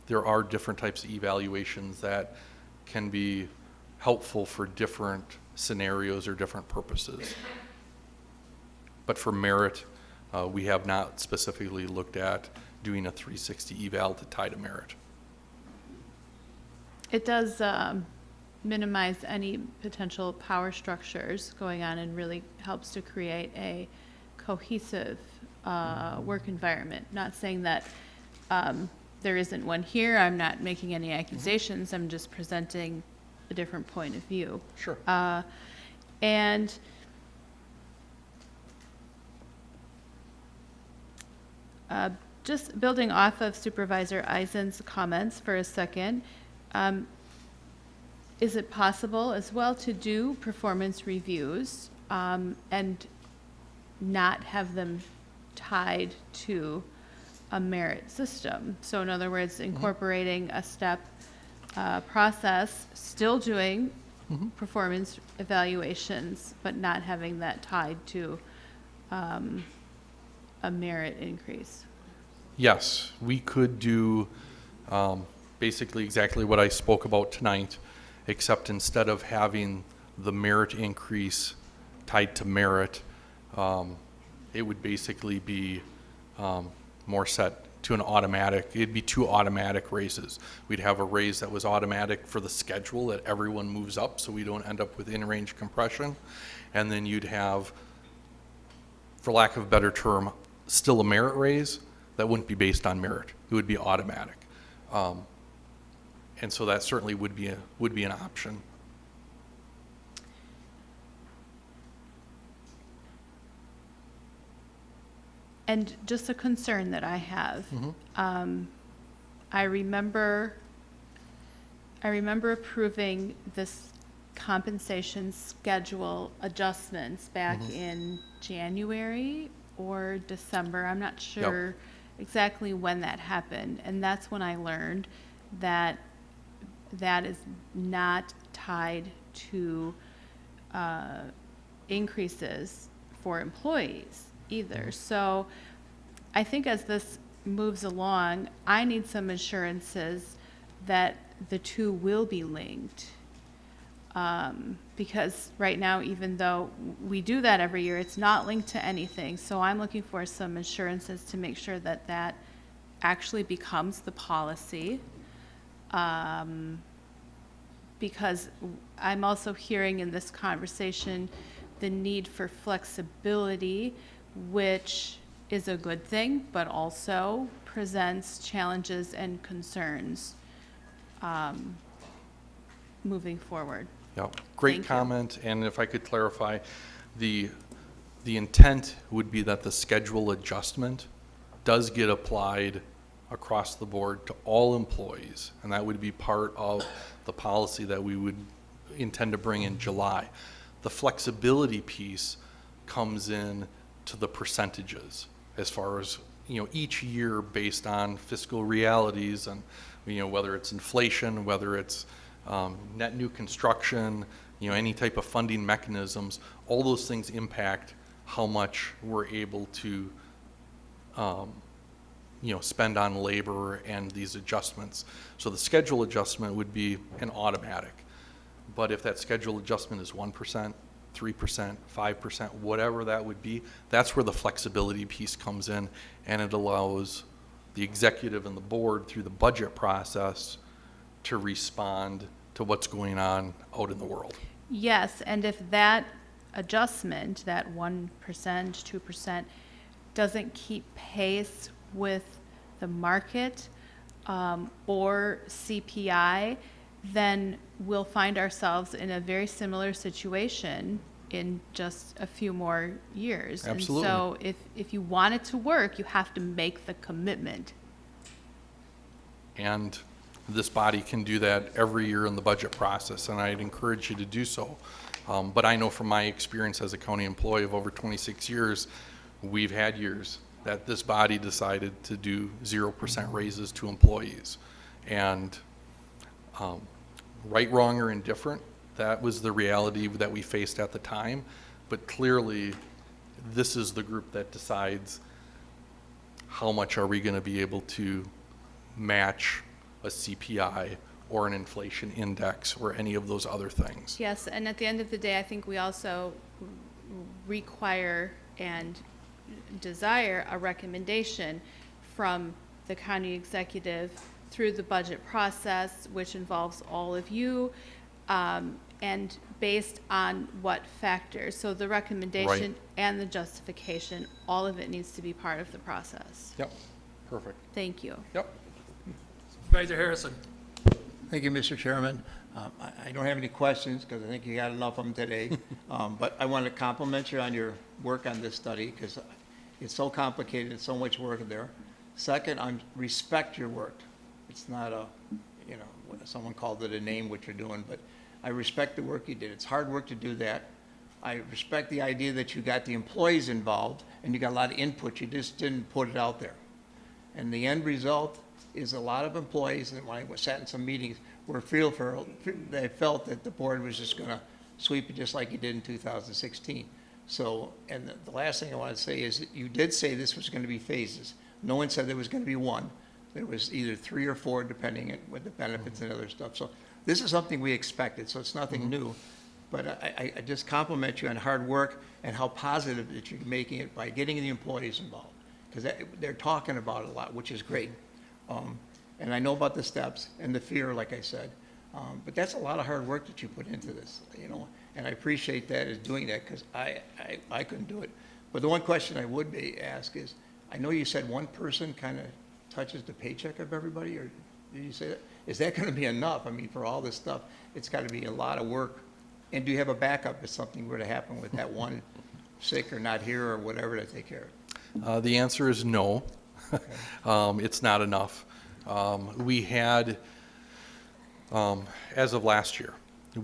there are different types of evaluations that can be helpful for different scenarios or different purposes. But for merit, we have not specifically looked at doing a 360 eval to tie to merit. It does minimize any potential power structures going on and really helps to create a cohesive work environment. Not saying that there isn't one here, I'm not making any accusations, I'm just presenting a different point of view. Sure. And just building off of Supervisor Eisen's comments for a second, is it possible as well to do performance reviews and not have them tied to a merit system? So in other words, incorporating a step process, still doing performance evaluations, but not having that tied to a merit increase. Yes, we could do basically exactly what I spoke about tonight, except instead of having the merit increase tied to merit, it would basically be more set to an automatic. It'd be 2 automatic raises. We'd have a raise that was automatic for the schedule that everyone moves up, so we don't end up with in-range compression. And then you'd have, for lack of a better term, still a merit raise that wouldn't be based on merit. It would be automatic. And so that certainly would be an option. And just a concern that I have, I remember approving this compensation schedule adjustments back in January or December. I'm not sure exactly when that happened. And that's when I learned that that is not tied to increases for employees either. So I think as this moves along, I need some assurances that the two will be linked. Because right now, even though we do that every year, it's not linked to anything. So I'm looking for some assurances to make sure that that actually becomes the policy. Because I'm also hearing in this conversation the need for flexibility, which is a good thing, but also presents challenges and concerns moving forward. Yeah, great Thank you. comment. And if I could clarify, the intent would be that the schedule adjustment does get applied across the board to all employees, and that would be part of the policy that we would intend to bring in July. The flexibility piece comes in to the percentages as far as, each year based on fiscal realities and, whether it's inflation, whether it's net new construction, any type of funding mechanisms, all those things impact how much we're able to, spend on labor and these adjustments. So the schedule adjustment would be an automatic. But if that schedule adjustment is 1%, 3%, 5%, whatever that would be, that's where the flexibility piece comes in, and it allows the executive and the board through the budget process to respond to what's going on out in the world. Yes, and if that adjustment, that 1%, 2%, doesn't keep pace with the market or CPI, then we'll find ourselves in a very similar situation in just a few more years. Absolutely. And so if you want it to work, you have to make the commitment. And this body can do that every year in the budget process, and I'd encourage you to do so. But I know from my experience as a county employee of over 26 years, we've had years that this body decided to do 0% raises to employees. And right, wrong, or indifferent, that was the reality that we faced at the time. But clearly, this is the group that decides how much are we going to be able to match a CPI or an inflation index or any of those other things. Yes, and at the end of the day, I think we also require and desire a recommendation from the county executive through the budget process, which involves all of you, and based on what factors. So the recommendation Right. and the justification, all of it needs to be part of the process. Yep, perfect. Thank you. Yep. Supervisor Harrison. Thank you, Mr. Chairman. I don't have any questions because I think you got enough of them today. But I want to compliment you on your work on this study because it's so complicated, and so much work there. Second, I respect your work. It's not a, you know, someone called it a name what you're doing, but I respect the work you did. It's hard work to do that. I respect the idea that you got the employees involved and you got a lot of input. You just didn't put it out there. And the end result is a lot of employees, and when I sat in some meetings, they felt that the board was just going to sweep it just like you did in 2016. So, and the last thing I want to say is that you did say this was going to be phases. No one said there was going to be one. There was either 3 or 4, depending on what the benefits and other stuff. So this is something we expected, so it's nothing new. But I just compliment you on hard work and how positive that you're making it by getting the employees involved. Because they're talking about it a lot, which is great. And I know about the steps and the fear, like I said. But that's a lot of hard work that you put into this, you know. And I appreciate that as doing that because I couldn't do it. But the one question I would ask is, I know you said one person kind of touches the paycheck of everybody, or did you say that? Is that going to be enough? I mean, for all this stuff, it's got to be a lot of work. And do you have a backup if something were to happen with that one sick or not here or whatever to take care of? The answer is no. It's not enough. We had, as of last year,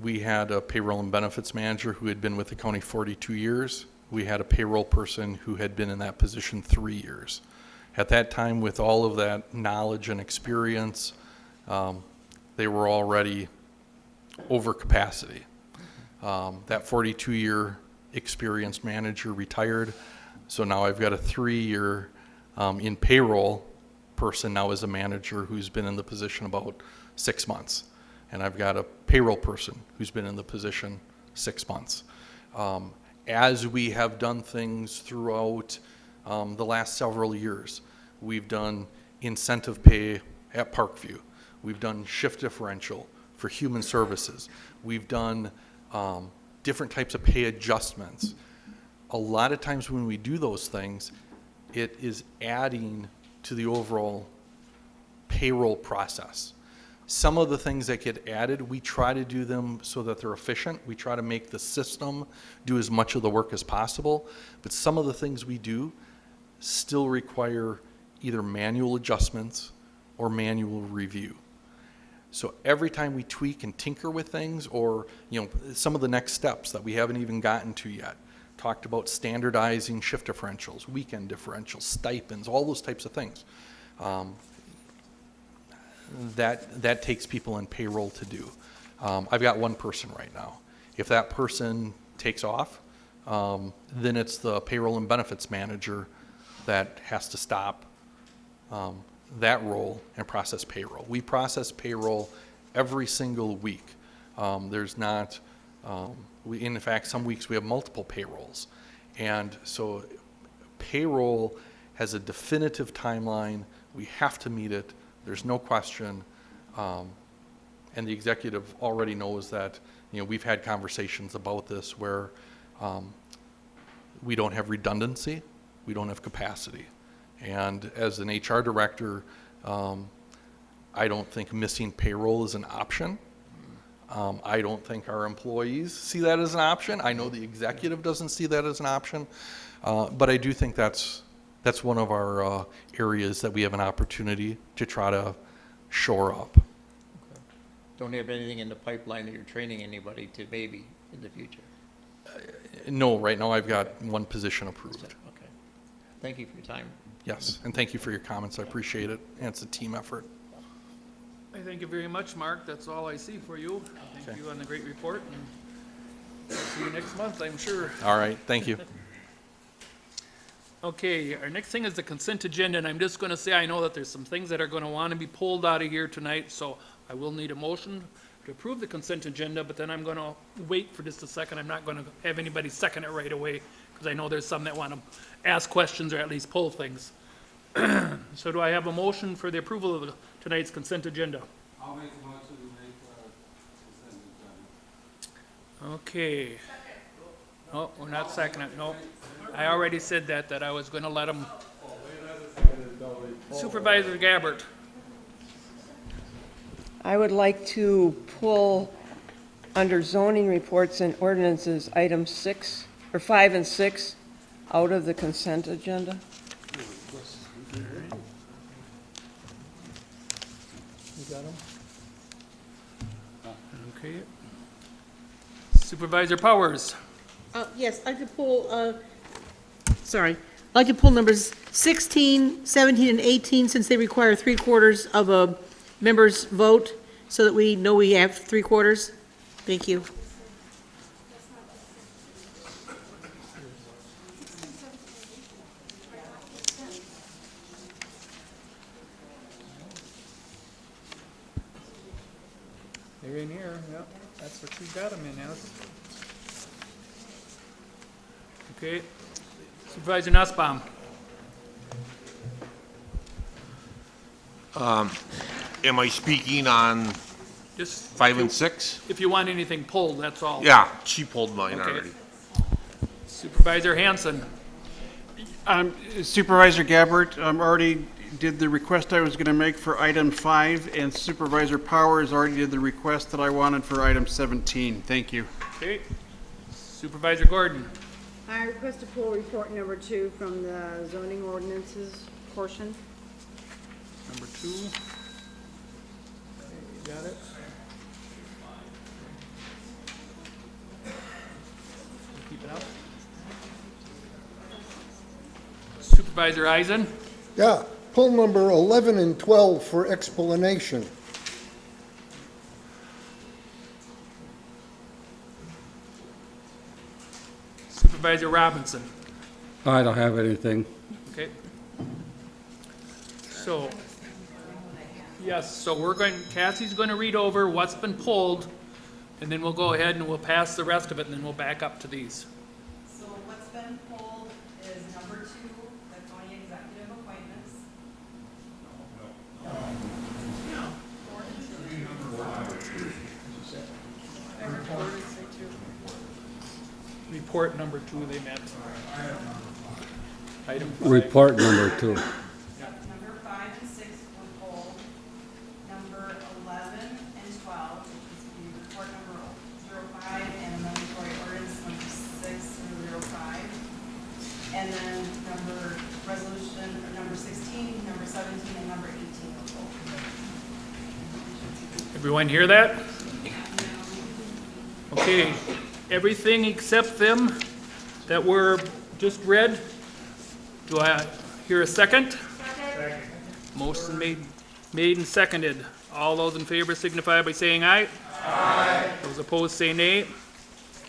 we had a payroll and benefits manager who had been with the county 42 years. We had a payroll person who had been in that position 3 years. At that time, with all of that knowledge and experience, they were already over capacity. That 42-year experienced manager retired, so now I've got a 3-year in payroll person now as a manager who's been in the position about 6 months. And I've got a payroll person who's been in the position 6 months. As we have done things throughout the last several years, we've done incentive pay at Parkview. We've done shift differential for human services. We've done different types of pay adjustments. A lot of times when we do those things, it is adding to the overall payroll process. Some of the things that get added, we try to do them so that they're efficient. We try to make the system do as much of the work as possible. But some of the things we do still require either manual adjustments or manual review. So every time we tweak and tinker with things, or some of the next steps that we haven't even gotten to yet, talked about standardizing shift differentials, weekend differentials, stipends, all those types of things. That takes people in payroll to do. I've got one person right now. If that person takes off, then it's the payroll and benefits manager that has to stop that role and process payroll. We process payroll every single week. There's not, in fact, some weeks we have multiple payrolls. And so payroll has a definitive timeline. We have to meet it. There's no question. And the executive already knows that, we've had conversations about this where we don't have redundancy, we don't have capacity. And as an HR director, I don't think missing payroll is an option. I don't think our employees see that as an option. I know the executive doesn't see that as an option. But I do think that's one of our areas that we have an opportunity to try to shore up. Okay. Don't have anything in the pipeline that you're training anybody to maybe in the future? No, right now I've got one position approved. Okay. Thank you for your time. Yes, and thank you for your comments. I appreciate it. And it's a team effort. I thank you very much, Mark. That's all I see for you. Thank you on the great report, and I'll see you next month, I'm sure. All right, thank you. Okay, our next thing is the consent agenda, and I'm just going to say I know that there's some things that are going to want to be pulled out of here tonight, so I will need a motion to approve the consent agenda, but then I'm going to wait for just a second. I'm not going to have anybody second it right away, because I know there's some that want to ask questions or at least pull things. So do I have a motion for the approval of tonight's consent agenda? I'll make a motion to make consent agenda. Okay. Oh, we're not seconding it, no. I already said that I was going to let him. Supervisor Gabbert. I would like to pull under zoning reports and ordinances, items 6, or 5 and 6, out of the consent agenda. You got them? Okay. Supervisor Powers. Yes, I could pull, sorry, I'd like to pull numbers 16, 17, and 18, since they require 3/4 of a member's vote, so that we know we have 3/4. Thank you. They're in here, yep, that's what she's got them in as. Okay, Supervisor Nussbaum. Am I speaking on Just 5 and 6? if you want anything pulled, that's all. Yeah, she pulled mine Okay. already. Supervisor Hanson. Supervisor Gabbard, already did the request I was going to make for item 5, and Supervisor Powers already did the request that I wanted for item 17. Thank you. Okay, Supervisor Gordon. I request to pull report number 2 from the zoning ordinances portion. Number 2. Okay, you got it? Keep it up. Supervisor Eisen. Yeah, pull number 11 and 12 for explanation. Supervisor Robinson. I don't have anything. Okay. So, yes, so Cassie's going to read over what's been pulled, and then we'll go ahead and we'll pass the rest of it, and then we'll back up to these. So what's been pulled is number 2, the county executive appointments. Report number 2, they meant. Item 5. Report number 2. Number 5 and 6 were pulled. Number 11 and 12, which is the report number 05 and amendatory ordinance number 6 and 05. And then resolution number 16, number 17, and number 18 were pulled. Everyone hear that? Okay, everything except them that were just read. Do I hear a second? Second. Motion made and seconded. All those in favor signify by saying aye. Aye. Those opposed say nay.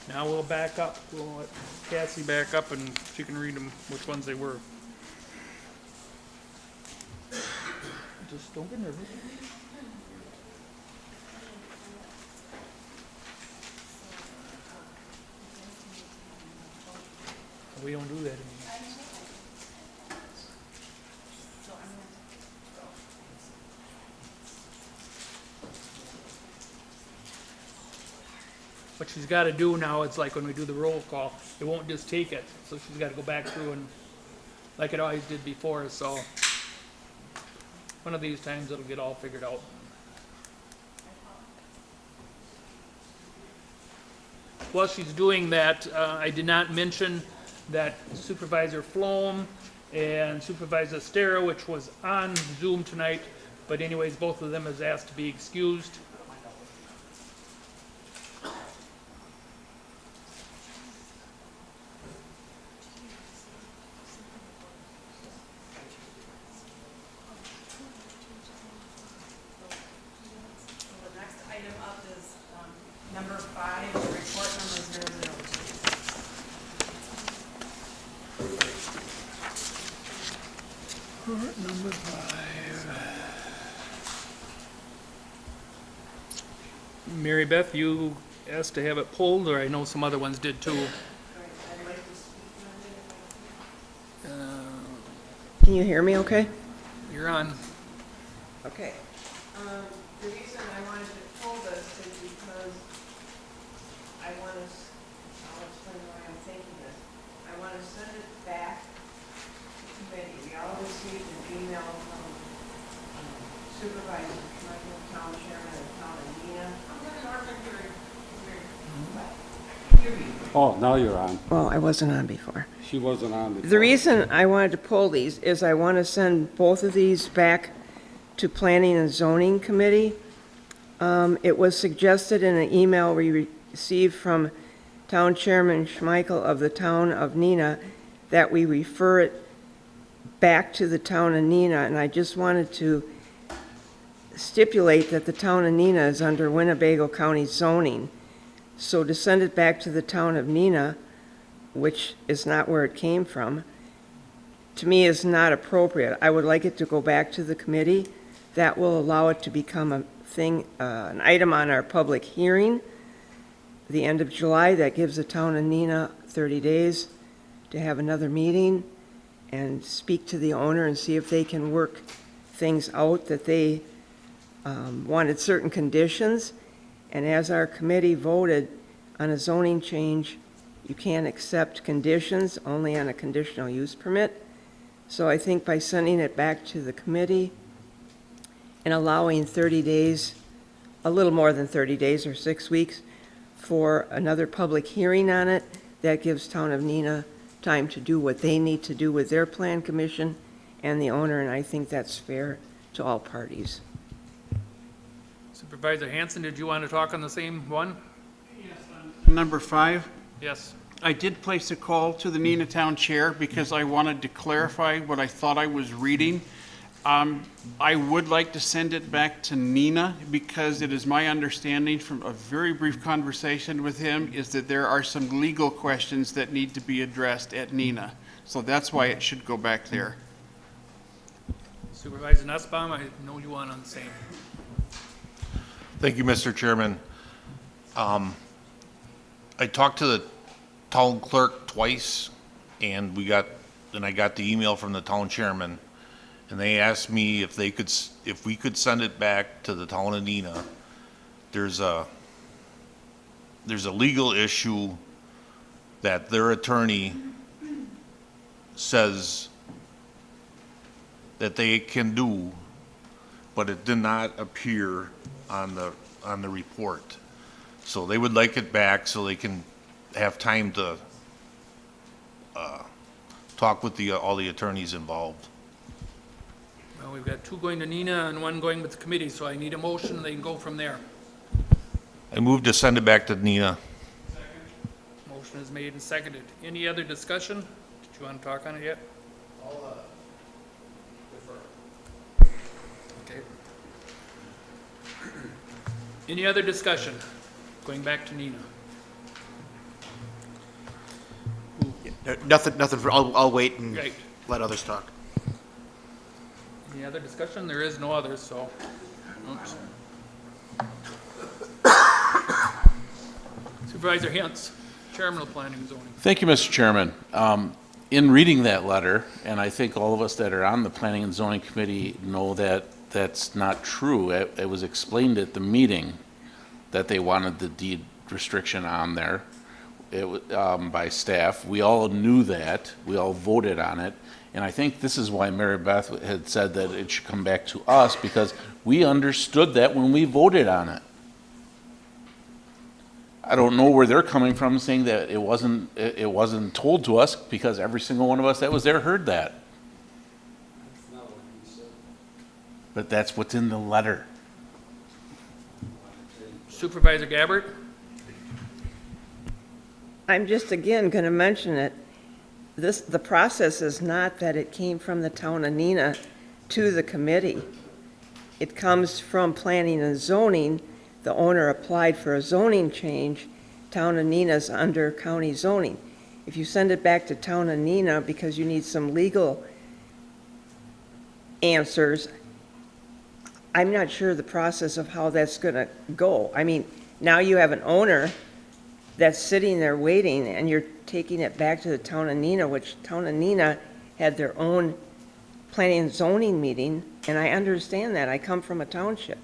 Now we'll back up. We'll let Cassie back up and she can read them, which ones they were. Just don't get nervous. We don't do that anymore. What she's got to do now, it's like when we do the roll call, it won't just take it. So she's got to go back through and, like it always did before, so one of these times it'll get all figured out. While she's doing that, I did not mention that Supervisor Flom and Supervisor Stera, which was on Zoom tonight, but anyways, both of them has asked to be excused. The next item up is number 5, report number 002. Report number 5. Mary Beth, you asked to have it pulled, or I know some other ones did too. Can you hear me okay? You're on. Okay. The reason I wanted to pull this is because I want to, I'll explain why I'm thinking this. I want to send it back to committee. We all received an email from Supervisor, Michael Town Chairman, Oh, now you're on. Well, I wasn't on before. She wasn't on before. The reason I wanted to pull these is I want to send both of these back to Planning and Zoning Committee. It was suggested in an email we received from Town Chairman Schmeichel of the town of Neenah that we refer it back to the town of Neenah, and I just wanted to stipulate that the town of Neenah is under Winnebago County zoning. So to send it back to the town of Neenah, which is not where it came from, to me is not appropriate. I would like it to go back to the committee. That will allow it to become a thing, an item on our public hearing, the end of July. That gives the town of Neenah 30 days to have another meeting and speak to the owner and see if they can work things out, that they wanted certain conditions. And as our committee voted on a zoning change, you can't accept conditions, only on a conditional use permit. So I think by sending it back to the committee and allowing 30 days, a little more than 30 days or 6 weeks, for another public hearing on it, that gives town of Neenah time to do what they need to do with their plan commission and the owner, and I think that's fair to all parties. Supervisor Hanson, did you want to talk on the same one? Number 5. Yes. I did place a call to the Neenah Town Chair because I wanted to clarify what I thought I was reading. I would like to send it back to Neenah because it is my understanding from a very brief conversation with him is that there are some legal questions that need to be addressed at Neenah. So that's why it should go back there. Supervisor Nussbaum, I know you want on the same. Thank you, Mr. Chairman. I talked to the town clerk twice, and I got the email from the town chairman, and they asked me if we could send it back to the town of Neenah. There's a legal issue that their attorney says that they can do, but it did not appear on the report. So they would like it back so they can have time to talk with all the attorneys involved. Well, we've got 2 going to Neenah and 1 going with the committee, so I need a motion and they can go from there. I moved to send it back to Neenah. Motion is made and seconded. Any other discussion? Did you want to talk on it yet? Okay. Any other discussion? Going back to Neenah. Nothing for, I'll wait and Right. let others talk. Any other discussion? There is no others, so. Oops. Supervisor Hintz, Chairman of Planning and Zoning. Thank you, Mr. Chairman. In reading that letter, and I think all of us that are on the Planning and Zoning Committee know that that's not true. It was explained at the meeting that they wanted the deed restriction on there by staff. We all knew that. We all voted on it. And I think this is why Mary Beth had said that it should come back to us, because we understood that when we voted on it. I don't know where they're coming from saying that it wasn't told to us, because every single one of us that was there heard that. But that's what's in the letter. Supervisor Gabbard? I'm just again going to mention it. The process is not that it came from the town of Neenah to the committee. It comes from planning and zoning. The owner applied for a zoning change. Town of Neenah's under county zoning. If you send it back to town of Neenah because you need some legal answers, I'm not sure the process of how that's going to go. I mean, now you have an owner that's sitting there waiting, and you're taking it back to the town of Neenah, which town of Neenah had their own planning and zoning meeting, and I understand that. I come from a township.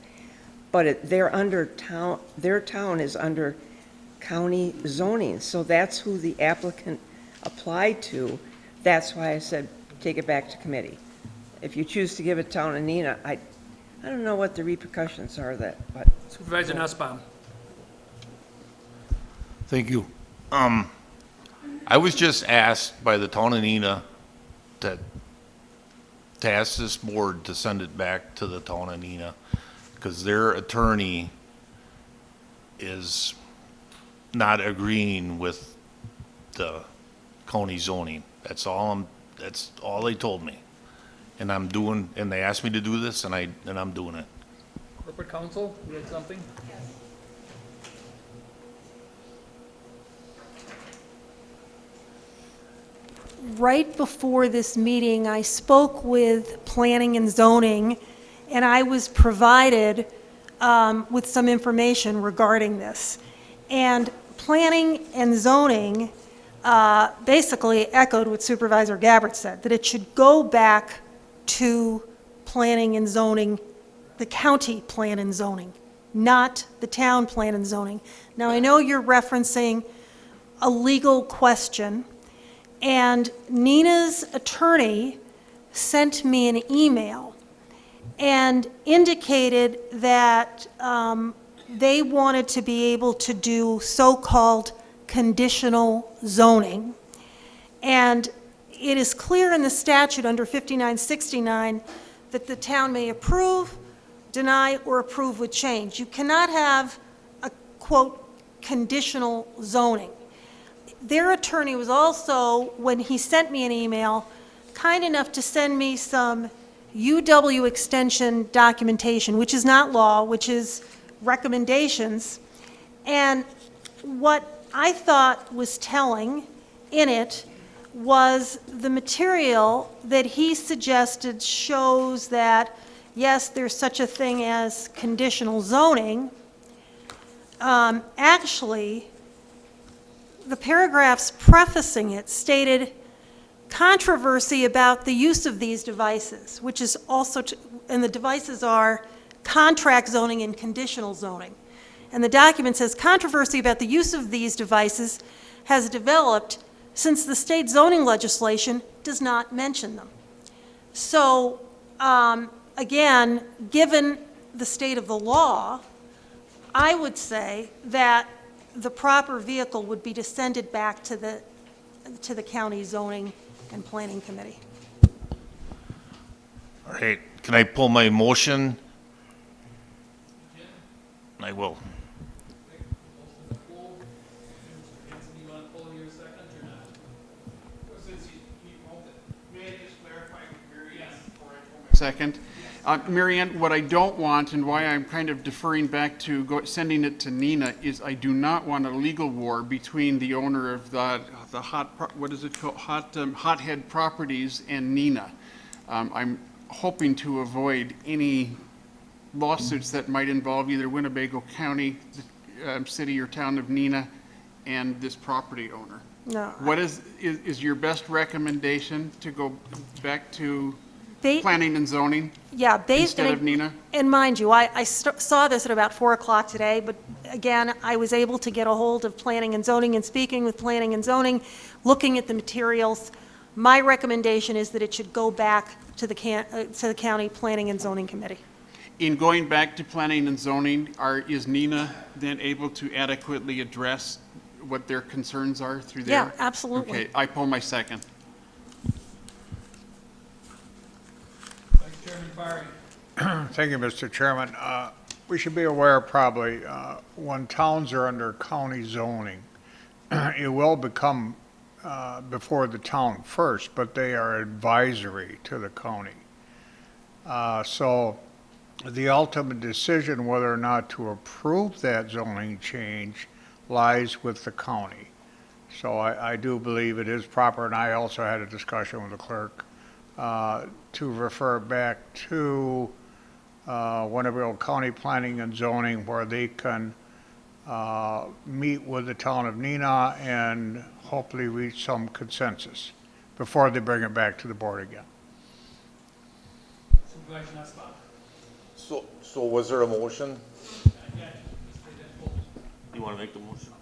But they're under town, their town is under county zoning, so that's who the applicant applied to. That's why I said, take it back to committee. If you choose to give it town of Neenah, I don't know what the repercussions are of that, but. Supervisor Nussbaum? Thank you. I was just asked by the town of Neenah to ask this board to send it back to the town of Neenah, because their attorney is not agreeing with the county zoning. That's all they told me. And and they asked me to do this, and I'm doing it. Corporate counsel, you had something? Right before this meeting, I spoke with Planning and Zoning, and I was provided with some information regarding this. And Planning and Zoning basically echoed what Supervisor Gabbard said, that it should go back to Planning and Zoning, the county plan and zoning, not the town plan and zoning. Now, I know you're referencing a legal question, and Nina's attorney sent me an email and indicated that they wanted to be able to do so-called conditional zoning. And it is clear in the statute under 5969 that the town may approve, deny, or approve with change. You cannot have a, quote, conditional zoning. Their attorney was also, when he sent me an email, kind enough to send me some UW extension documentation, which is not law, which is recommendations. And what I thought was telling in it was the material that he suggested shows that, yes, there's such a thing as conditional zoning. Actually, the paragraphs prefacing it stated controversy about the use of these devices, which is also, and the devices are contract zoning and conditional zoning. And the document says controversy about the use of these devices has developed since the state zoning legislation does not mention them. So, again, given the state of the law, I would say that the proper vehicle would be to send it back to the county zoning and planning committee. All right, can I pull my motion? I will. Second. Mary Ann, what I don't want, and why I'm kind of deferring back to sending it to Neenah, is I do not want a legal war between the owner of the Hothead Properties and Neenah. I'm hoping to avoid any lawsuits that might involve either Winnebago County, the city or town of Neenah, and this property owner. No. What is your best recommendation to go back to planning and zoning? Yeah, instead of Neenah? And mind you, I saw this at about 4 o'clock today, but again, I was able to get a hold of planning and zoning, and speaking with planning and zoning, looking at the materials, my recommendation is that it should go back to the county planning and zoning committee. In going back to planning and zoning, is Neenah then able to adequately address what their concerns are through there? Yeah, absolutely. Okay, I pull my second. Chairman Barry. Thank you, Mr. Chairman. We should be aware probably when towns are under county zoning, it will become before the town first, but they are advisory to the county. So the ultimate decision whether or not to approve that zoning change lies with the county. So I do believe it is proper, and I also had a discussion with the clerk to refer back to Winnebago County Planning and Zoning, where they can meet with the town of Neenah and hopefully reach some consensus before they bring it back to the board again. Supervisor Nussbaum. So was there a motion? You want to make the motion?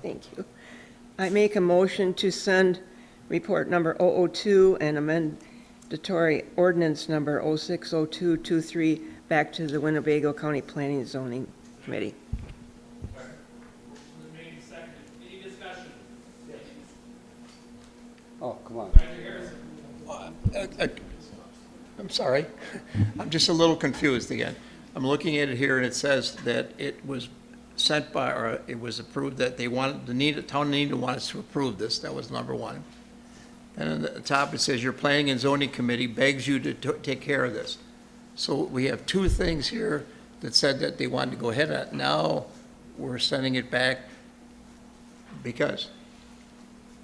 Thank you. I make a motion to send report number 002 and amendatory ordinance number 060223 back to the Winnebago County Planning and Zoning Committee. Motion been made and seconded. I'm sorry. I'm just a little confused again. I'm looking at it here, and it says that it was sent by, or it was approved that they wanted, the town of Neenah wanted us to approve this. That was number one. And at the top, it says, your planning and zoning committee begs you to take care of this. So we have two things here that said that they wanted to go ahead on it. Now, we're sending it back because,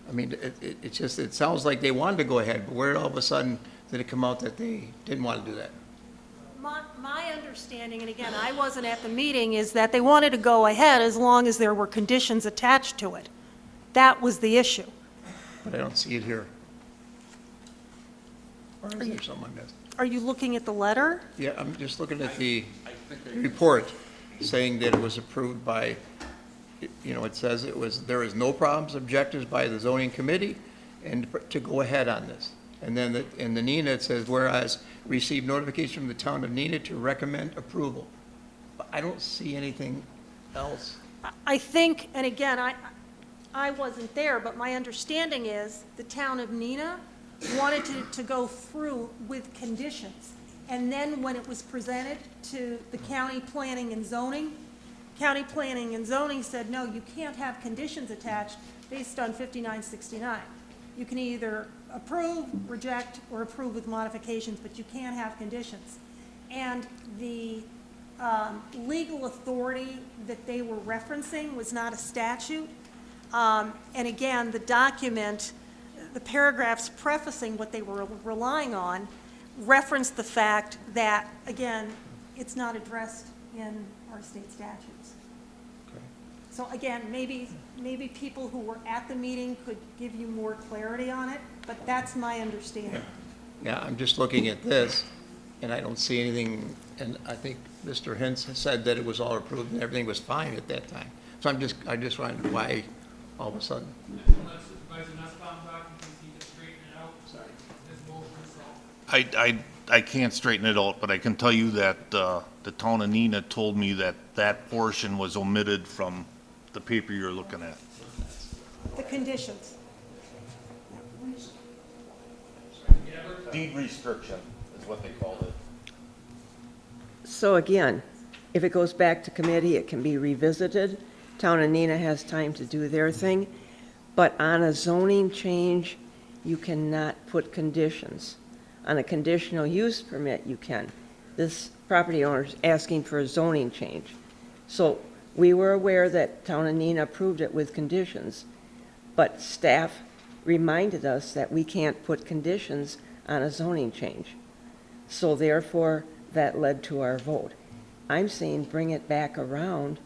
I mean, it just, it sounds like they wanted to go ahead, but where all of a sudden did it come out that they didn't want to do that? My understanding, and again, I wasn't at the meeting, is that they wanted to go ahead as long as there were conditions attached to it. That was the issue. But I don't see it here. Or is there something I missed? Are you looking at the letter? Yeah, I'm just looking at the report saying that it was approved by, you know, it says it was, there is no problems, objectives by the zoning committee and to go ahead on this. And then in the Neenah, it says, whereas received notification from the town of Neenah to recommend approval. But I don't see anything else. I think, and again, I wasn't there, but my understanding is the town of Neenah wanted to go through with conditions. And then when it was presented to the county planning and zoning said, no, you can't have conditions attached based on 5969. You can either approve, reject, or approve with modifications, but you can't have conditions. And the legal authority that they were referencing was not a statute. And again, the document, the paragraphs prefacing what they were relying on referenced the fact that, again, it's not addressed in our state statutes. So again, maybe people who were at the meeting could give you more clarity on it, but that's my understanding. Yeah, I'm just looking at this, and I don't see anything, and I think Mr. Hintz has said that it was all approved and everything was fine at that time. So I just wondered why all of a sudden. I can't straighten it out, but I can tell you that the town of Neenah told me that that portion was omitted from the paper you're looking at. The conditions. Deed restriction is what they called it. So again, if it goes back to committee, it can be revisited. Town of Neenah has time to do their thing. But on a zoning change, you cannot put conditions. On a conditional use permit, you can. This property owner is asking for a zoning change. So we were aware that Town of Neenah approved it with conditions, but staff reminded us that we can't put conditions on a zoning change. So therefore, that led to our vote. I'm saying bring it back around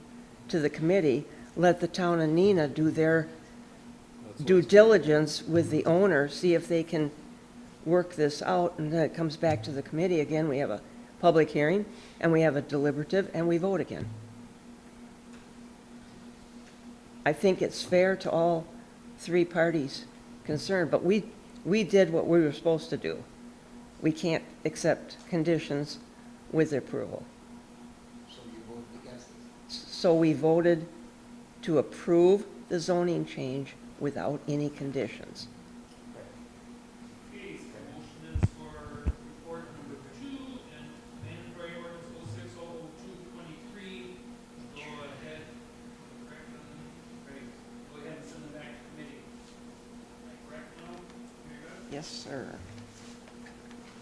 to the committee, let the Town of Neenah do their due diligence with the owner, see if they can work this out, and then it comes back to the committee again. We have a public hearing, and we have a deliberative, and we vote again. I think it's fair to all three parties concerned, but we did what we were supposed to do. We can't accept conditions with approval. So you voted against it? So we voted to approve the zoning change without any conditions. Okay, so motion is for report number 2 and mandatory ordinance 06-00223. Go ahead, correct them, right, go ahead and send them back to committee. Am I correct now? Very good. Yes, sir.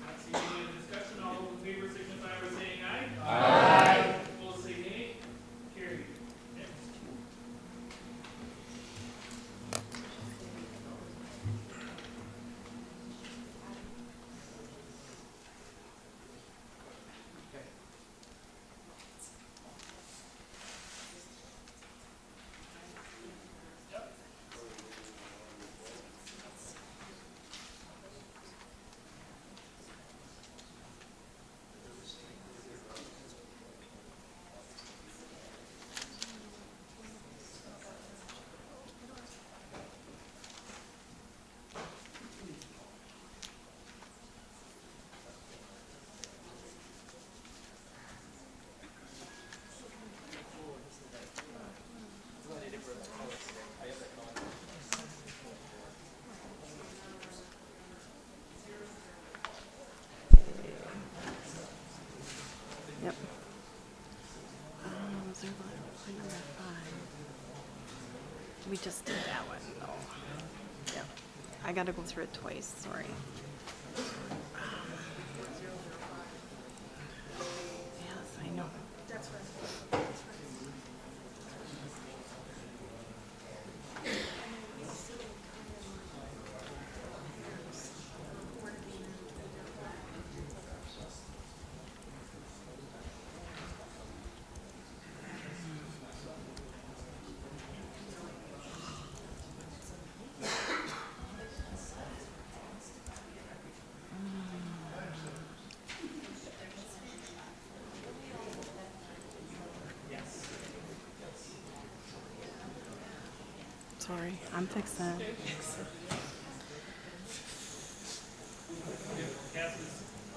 Not seeing any other discussion, all those in favor signify by saying aye. Aye. Opposed, say nay. Carried. Next. we just did that one, though. Yeah. I gotta go through it twice, sorry. Yes, I know. That's right. Sorry, I'm fixing it.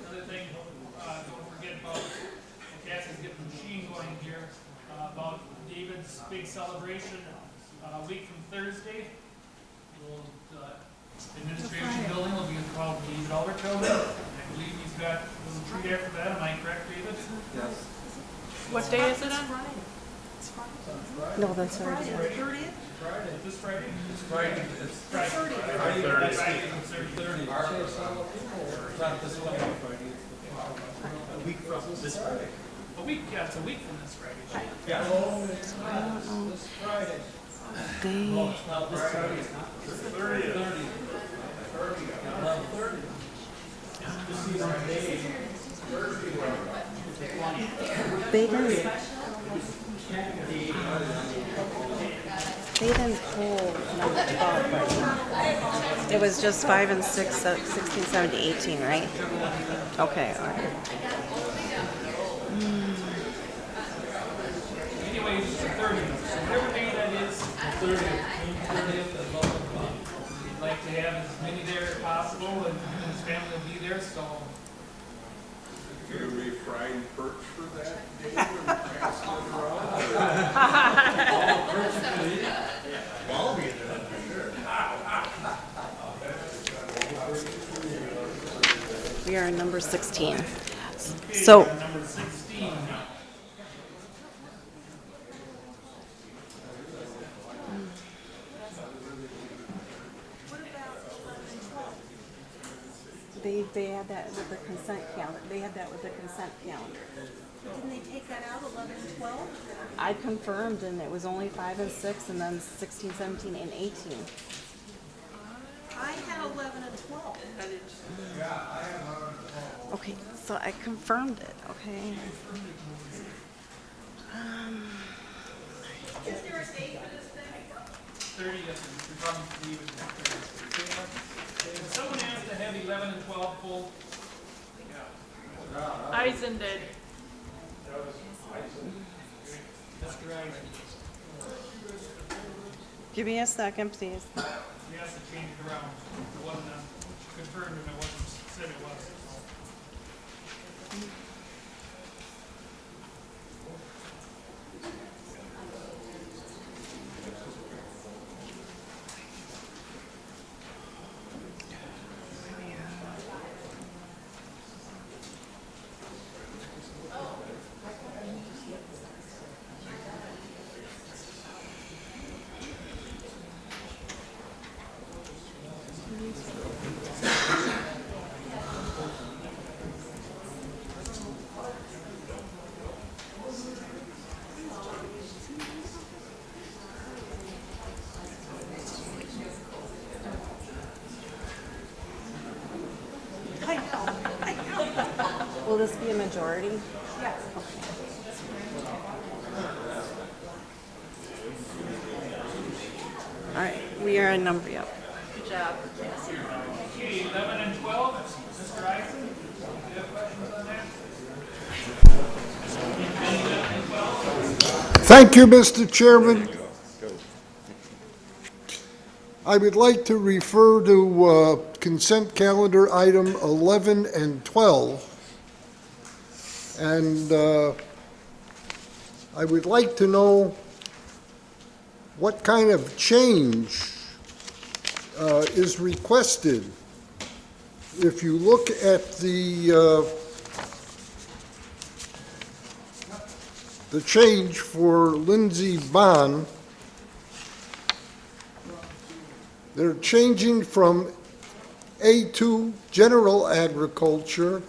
Another thing, don't forget about, Cass is getting the machine going here, about David's big celebration, a week from Thursday. Administration building will be called David Albert Building. I believe he's got a little treat after that, am I correct, David? Yes. What day is it on? No, that's already. Friday, this Friday? It's Friday. It's Friday. Friday. Friday. Not this coming Friday. A week from this Friday. A week, yeah, it's a week from this Friday. Yeah. This Friday. They, No, it's not this Friday. It's not. 30th. 30th. This is our day. They didn't pull number 12, right? It was just 5 and 6, 16, 17, 18, right? Okay, all right. Anyway, it's the 30th, so whatever day that is, the 30th. We'd like to have as many there as possible, and his family will be there, so. You're gonna be frying perch for that? I'll be there, for sure. We are number 16. So, Number 16. they had that with the consent calendar. They had that with the consent calendar. Didn't they take that out, 11 and 12? I confirmed, and it was only 5 and 6, and then 16, 17, and 18. I had 11 and 12. Okay, so I confirmed it, okay? Is there a date for this thing? 30th, we probably leave it at 30th. If someone has to have 11 and 12 pulled, Eisen did. Mr. Eisen. Give me a second, please. He has to change it around. It wasn't confirmed and it wasn't said it was. Will this be a majority? Yes. All right, we are a number, yep. Good job. Okay, 11 and 12, Mr. Eisen, do you have questions on that? Thank you, Mr. Chairman. I would like to refer to consent calendar item 11 and 12. And I would like to know what kind of change is requested. If you look at the change for Lindsay Bond, They're changing from A2 general agriculture,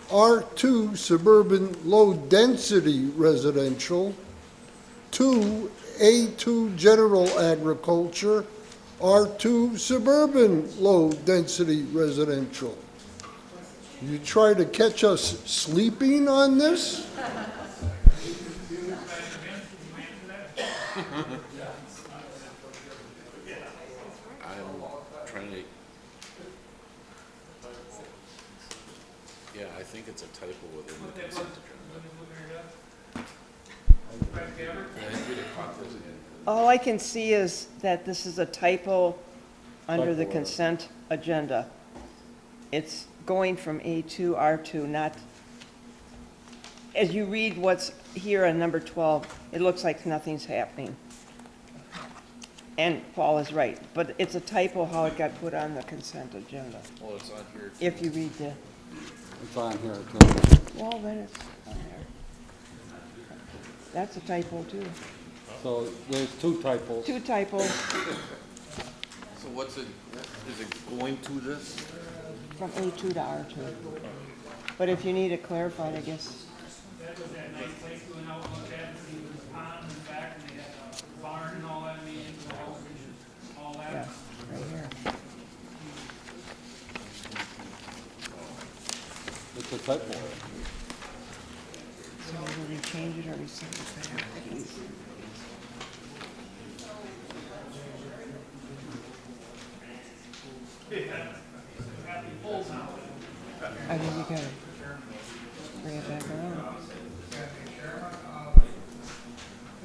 R2 suburban low-density residential, to A2 general agriculture, R2 suburban low-density residential. You try to catch us sleeping on this? I'm trying to, yeah, I think it's a typo within the consent agenda. I think we'd have caught this again. All I can see is that this is a typo under the Typo. consent agenda. It's going from A2, R2, not, as you read what's here on number 12, it looks like nothing's happening. And Paul is right, but it's a typo how it got put on the consent agenda. Well, it's on here. If you read the, It's on here, too. well, then it's on there. That's a typo too. So there's two typos. Two typos So what's it, is it going to this? from A2 to R2. But if you need it clarified, I guess. That was that nice place going out and looked at and see there was a pond in the back and they had a barn and all that, I mean, into the house and all that. Yeah, right here. It's a typo. So whether we change it or we send it back, please. I think we gotta bring it back around.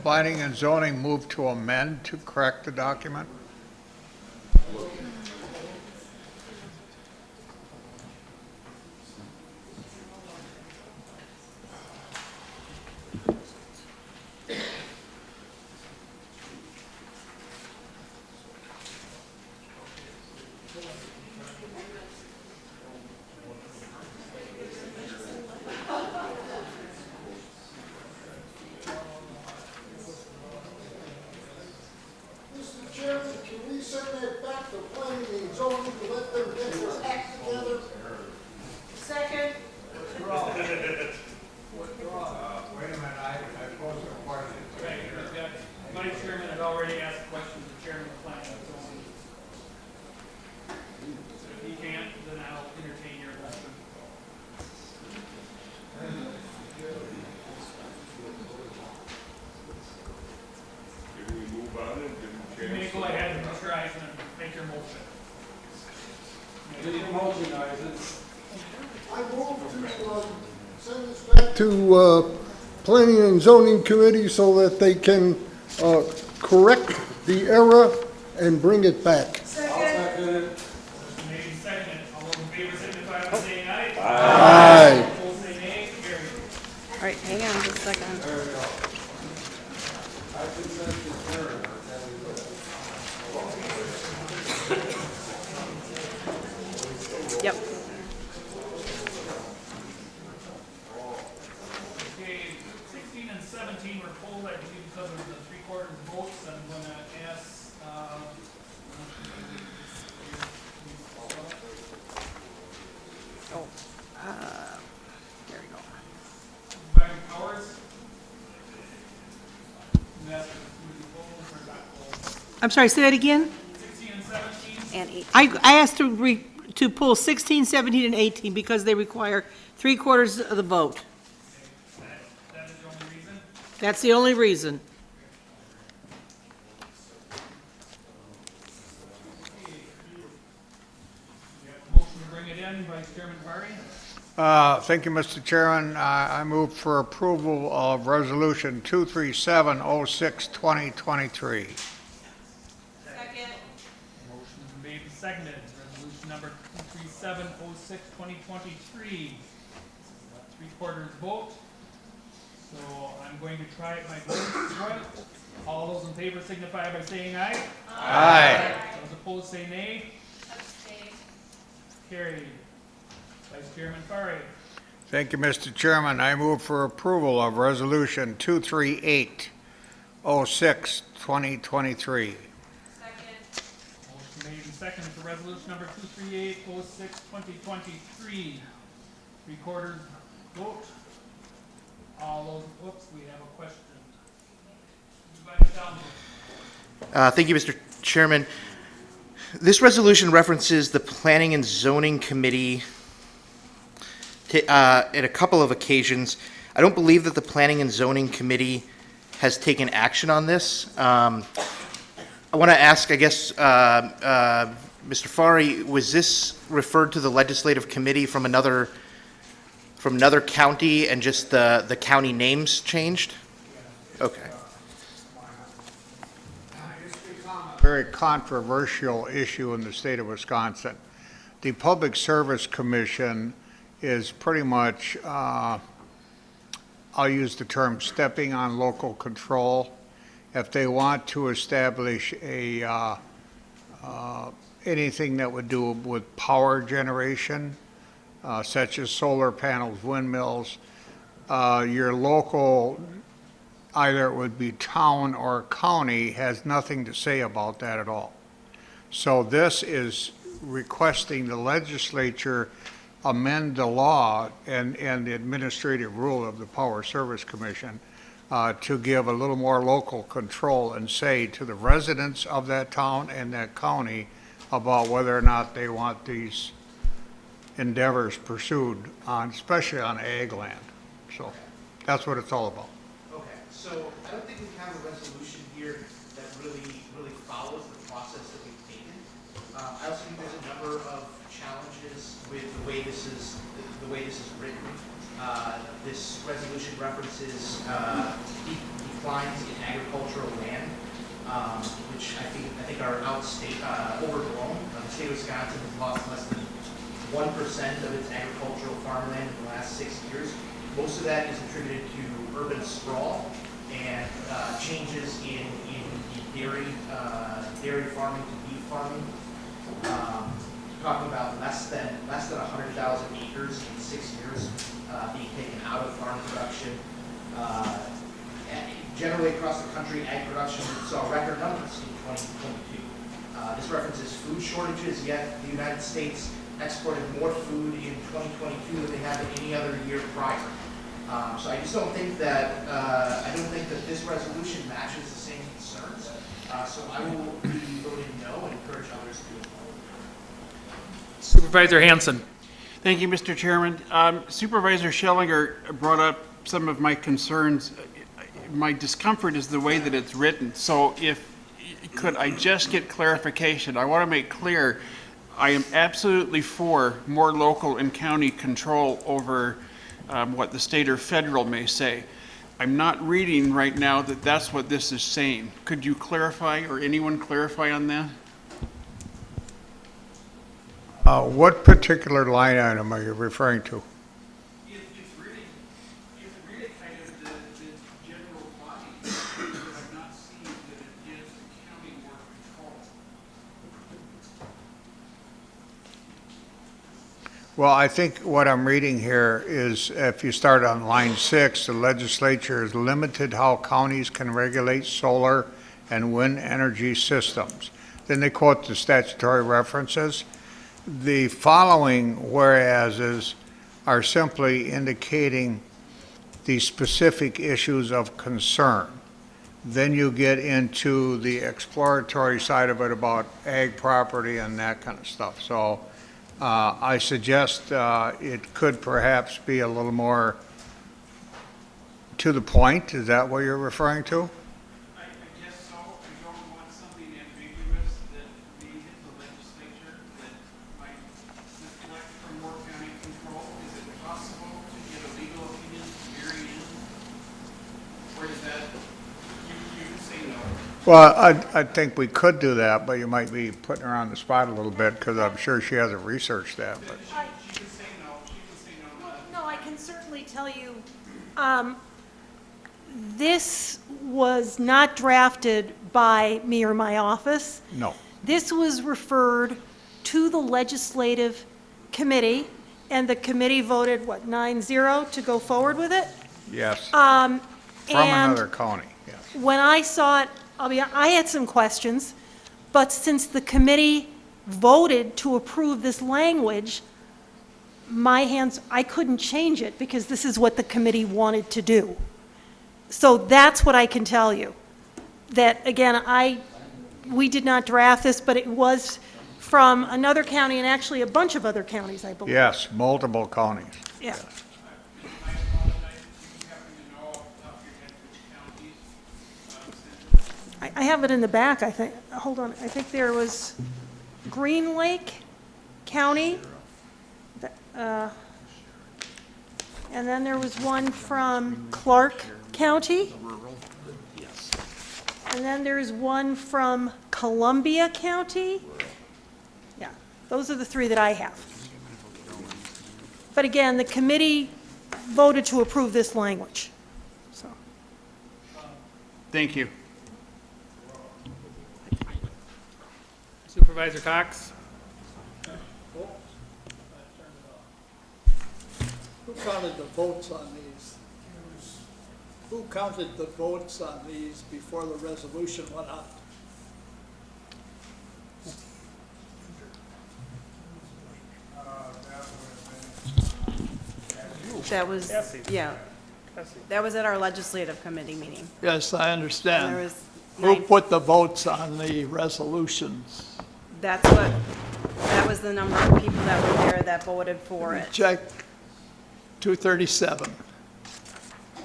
Planning and zoning moved to amend to correct the document. Mr. Chairman, can we send that back to planning and zoning to let them get their act together? Second. Wait a minute, I posed a question. Right, my chairman had already asked questions of chairman of planning and zoning. So if he can't, then I'll entertain your question. You may go ahead and Mr. Eisen and make your motion. I move to send this back to planning and zoning committee so that they can correct the error and bring it back. Second. Motion made and seconded. All those in favor signify by saying aye. Aye. Opposed, say nay. Carried. All right, hang on just a second. Yep. Okay, 16 and 17 were pulled, I believe, because of the three-quarters votes. I'm going to ask, There we go. Back Powers. You asked if it would be pulled or not pulled. I'm sorry, say that again? 16 and 17. And 8. I asked to pull 16, 17, and 18 because they require 3/4 of the vote. That is the only reason. That's the only reason. You have a motion to bring it in, Vice Chairman Parry. Thank you, Mr. Chairman. I move for approval of Resolution 23706, 2023. Second. Motion made and seconded. Resolution number 23706, 2023. Three-quarters vote. So I'm going to try it my voice. All those in favor signify by saying aye. Aye. Those opposed say nay. Carried. Vice Chairman Farray. Thank you, Mr. Chairman. I move for approval of Resolution 23806, 2023. Motion made and resolution number 23806/2023. Recorder's vote. All those, whoops, we have a question. Thank you, Mr. Chairman. This resolution references the Planning and Zoning Committee at a couple of occasions. I don't believe that the Planning and Zoning Committee has taken action on this. I want to ask, I guess, Mr. Fari, was this referred to the Legislative Committee from another county and just the county names changed? Okay. Very controversial issue in the state of Wisconsin. The Public Service Commission is pretty much, I'll use the term stepping on local control. If they want to establish anything that would do with power generation, such as solar panels, windmills, your local, either it would be town or county, has nothing to say about that at all. So this is requesting the legislature amend the law and the administrative rule of the Power Service Commission to give a little more local control and say to the residents of that town and that county about whether or not they want these endeavors pursued on, especially on ag land. So that's what it's all about. Okay, so I don't think we have a resolution here that really follows the process that we've taken. I also think there's a number of challenges with the way this is written. This resolution references declines in agricultural land, which I think are overblown. The state of Wisconsin has lost less than 1% of its agricultural farmland in the last 6 years. Most of that is attributed to urban sprawl and changes in dairy farming to beef farming. Talking about less than 100,000 acres in 6 years being taken out of farm production. Generally across the country, ag production saw record numbers in 2022. This references food shortages, yet the United States exported more food in 2022 than they have in any other year prior. So I just don't think that this resolution matches the same concerns. So I will be voting no and encourage others to do it. Supervisor Hanson. Thank you, Mr. Chairman. Supervisor Schellinger brought up some of my concerns. My discomfort is the way that it's written. So could I just get clarification? I want to make clear, I am absolutely for more local and county control over what the state or federal may say. I'm not reading right now that that's what this is saying. Could you clarify, or anyone clarify on that? What particular line item are you referring to? It's really kind of the general body, because I'm not seeing that it gives the county more control. Well, I think what I'm reading here is, if you start on line 6, the legislature has limited how counties can regulate solar and wind energy systems. Then they quote the statutory references. The following whereases are simply indicating the specific issues of concern. Then you get into the exploratory side of it about ag property and that kind of stuff. So I suggest it could perhaps be a little more to the point. Is that what you're referring to? I guess so. I don't want something ambiguous that may hit the legislature that might deflect from more county control. Is it possible to get a legal opinion very in? Or is that, you can say no? Well, I think we could do that, but you might be putting her on the spot a little bit because I'm sure she hasn't researched that. But. She can say no. She can say no. No, I can certainly tell you, this was not drafted by me or my office. No. This was referred to the legislative committee, and the committee voted, 9-0 to go forward with it? Yes. And From another county, yes. when I saw it, I had some questions, but since the committee voted to approve this language, I couldn't change it because this is what the committee wanted to do. So that's what I can tell you. That, again, we did not draft this, but it was from another county and actually a bunch of other counties, I believe. Yes, multiple counties. Yeah. I have it in the back, I think. Hold on, I think there was Green Lake County. And then there was one from Clark County. And then there's one from Columbia County. Yeah, those are the three that I have. But again, the committee voted to approve this language, so. Thank you. Supervisor Cox? Who counted the votes on these? Who counted the votes on these before the resolution went out? That was, yeah, that was at our legislative committee meeting. Yes, I And understand. there was Who nine- put the votes on the resolutions? That was the number of people that were there that voted for it. Check 237.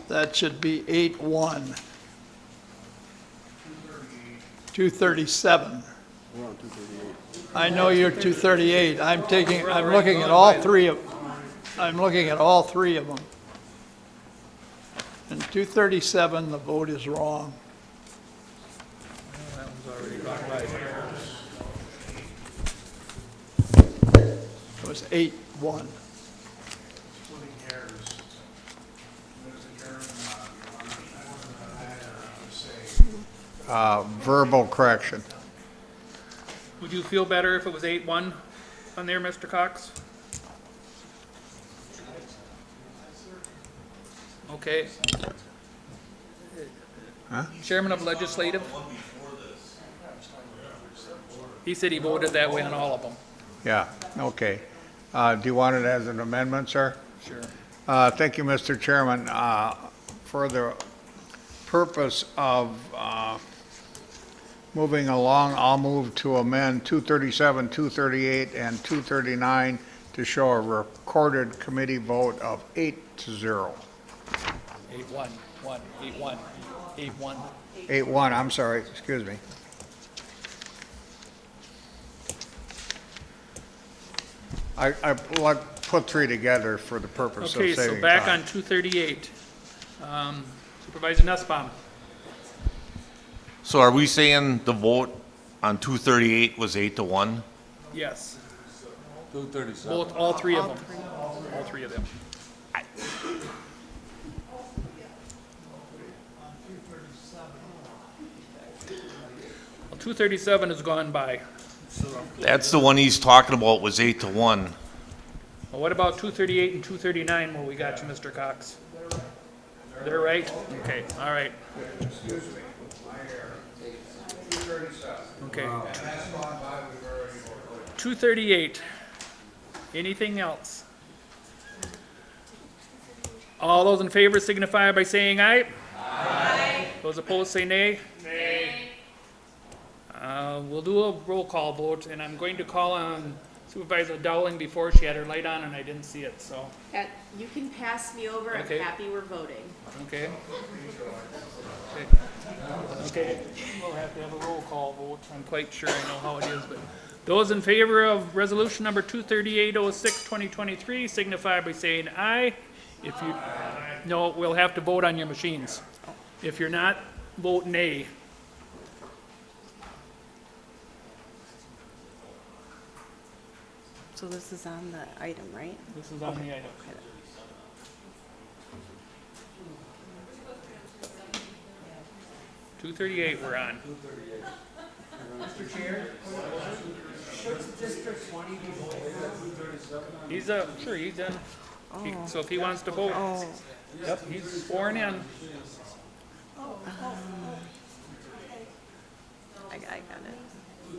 That should be 8-1. 237. We're on 238. I know you're 238. I'm looking at all three of them. And 237, the vote is wrong. It was 8-1. Verbal correction. Would you feel better if it was 8-1 on there, Mr. Cox? Okay. Huh? Chairman of Legislative? He said he voted that way on all of them. Yeah, okay. Do you want it as an amendment, sir? Sure. Thank you, Mr. Chairman. For the purpose of moving along, I'll move to amend 237, 238, and 239 to show a recorded committee vote of 8-0. 8-1, 8-1, 8-1. 8-1, I'm sorry, excuse me. I put three together for the purpose of Okay, saving so back time. on 238. Supervisor Nussbaum? So are we saying the vote on 238 was 8-1? Yes. 237. Both, all three of them. All three of them. Well, 237 has gone by. That's the one he's talking about was 8-1. Well, what about 238 and 239 where we got you, Mr. Cox? They're right? Okay, all right. Okay. 238. Anything else? All those in favor signify by saying aye. Aye. Those opposed say nay. Nay. We'll do a roll call vote, and I'm going to call on Supervisor Dowling before she had her light on and I didn't see it, so, You can pass me over. Okay. I'm happy we're voting. okay. Okay, we'll have to have a roll call vote. I'm quite sure I know how it is, but those in favor of resolution number 23806, 2023 signify by saying aye. If you, no, we'll have to vote on your machines. If you're not, vote nay. So this is on the item, right? This is on the item. Okay. 238 we're on. Mr. Chair, should District 20 be voting on 237? He's, sure, he's in. So if he wants to vote, yep, he's sworn in. I got it.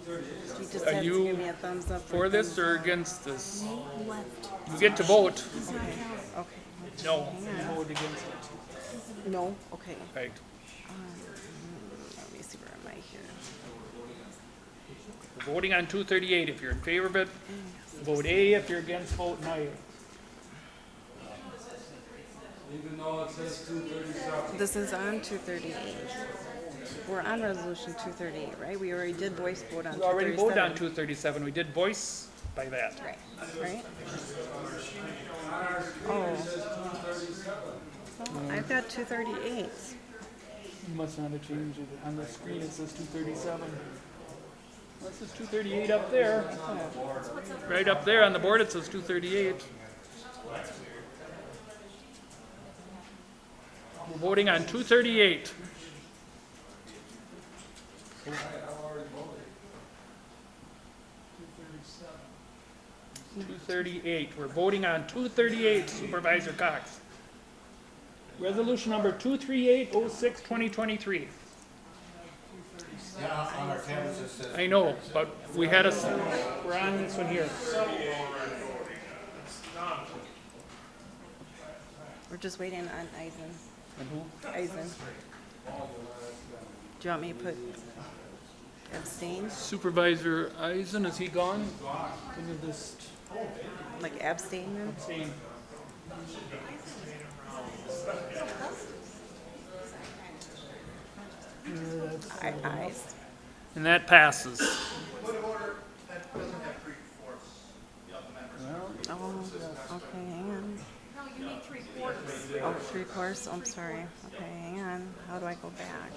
He just Are has to you give me a thumbs up. for this or against this? Nate left. You get to vote. He's not counting. Okay. No, Hang you on. vote against it. No, okay. Right. Let me see, where am I here? We're voting on 238. If you're in favor of it, vote A. If you're against, vote nay. Even though it says 237. This is on 238. We're on resolution 238, right? We already did voice vote on We already voted on 237. 237. We did voice by that. Right, right? Oh. Well, I've got 238. You must not have changed it. On the screen, it says 237. This is 238 up there. Right up there on the board, it says 238. We're voting on 238. 238. We're voting on 238, Supervisor Cox. Resolution number 23806, 2023. I know, but we had we're on this one here. We're just waiting on Eisen. And who? Eisen. Do you want me to put abstain? Supervisor Eisen, is he gone? Can you just Like abstain then? abstain? Ayes. And that passes. Oh, okay, hang on. No, you need 3/4. Oh, 3/4, I'm sorry. Okay, hang on. How do I go back?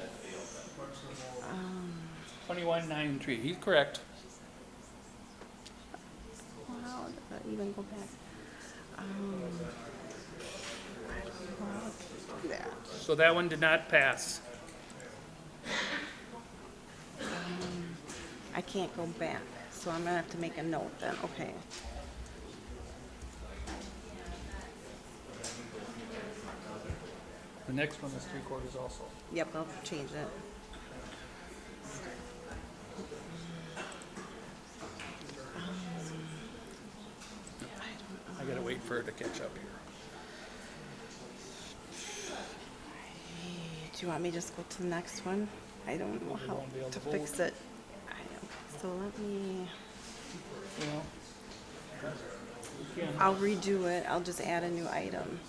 2193, he's correct. How did I even go back? I don't know how to do that. So that one did not pass. I can't go back, so I'm gonna have to make a note then, okay. The next one is 3/4 also. Yep, I'll change it. I gotta wait for her to catch up here. Do you want me to just go to the next one? I don't know how won't be able to to fix vote. it. So let me, I'll redo it. I'll just add a new item.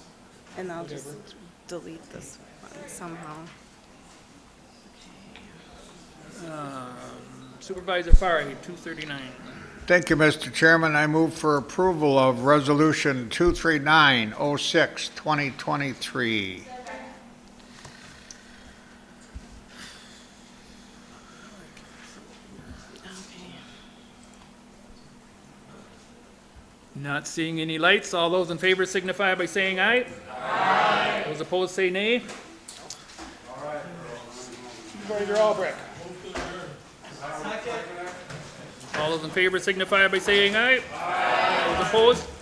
And I'll just delete this one somehow. Supervisor Fari, 239. Thank you, Mr. Chairman. I move for approval of Resolution 23906, 2023. Not seeing any lights. All those in favor signify by saying aye. Aye. Those opposed say nay. Supervisor Albrecht. All those in favor signify by saying aye. Aye. Those opposed?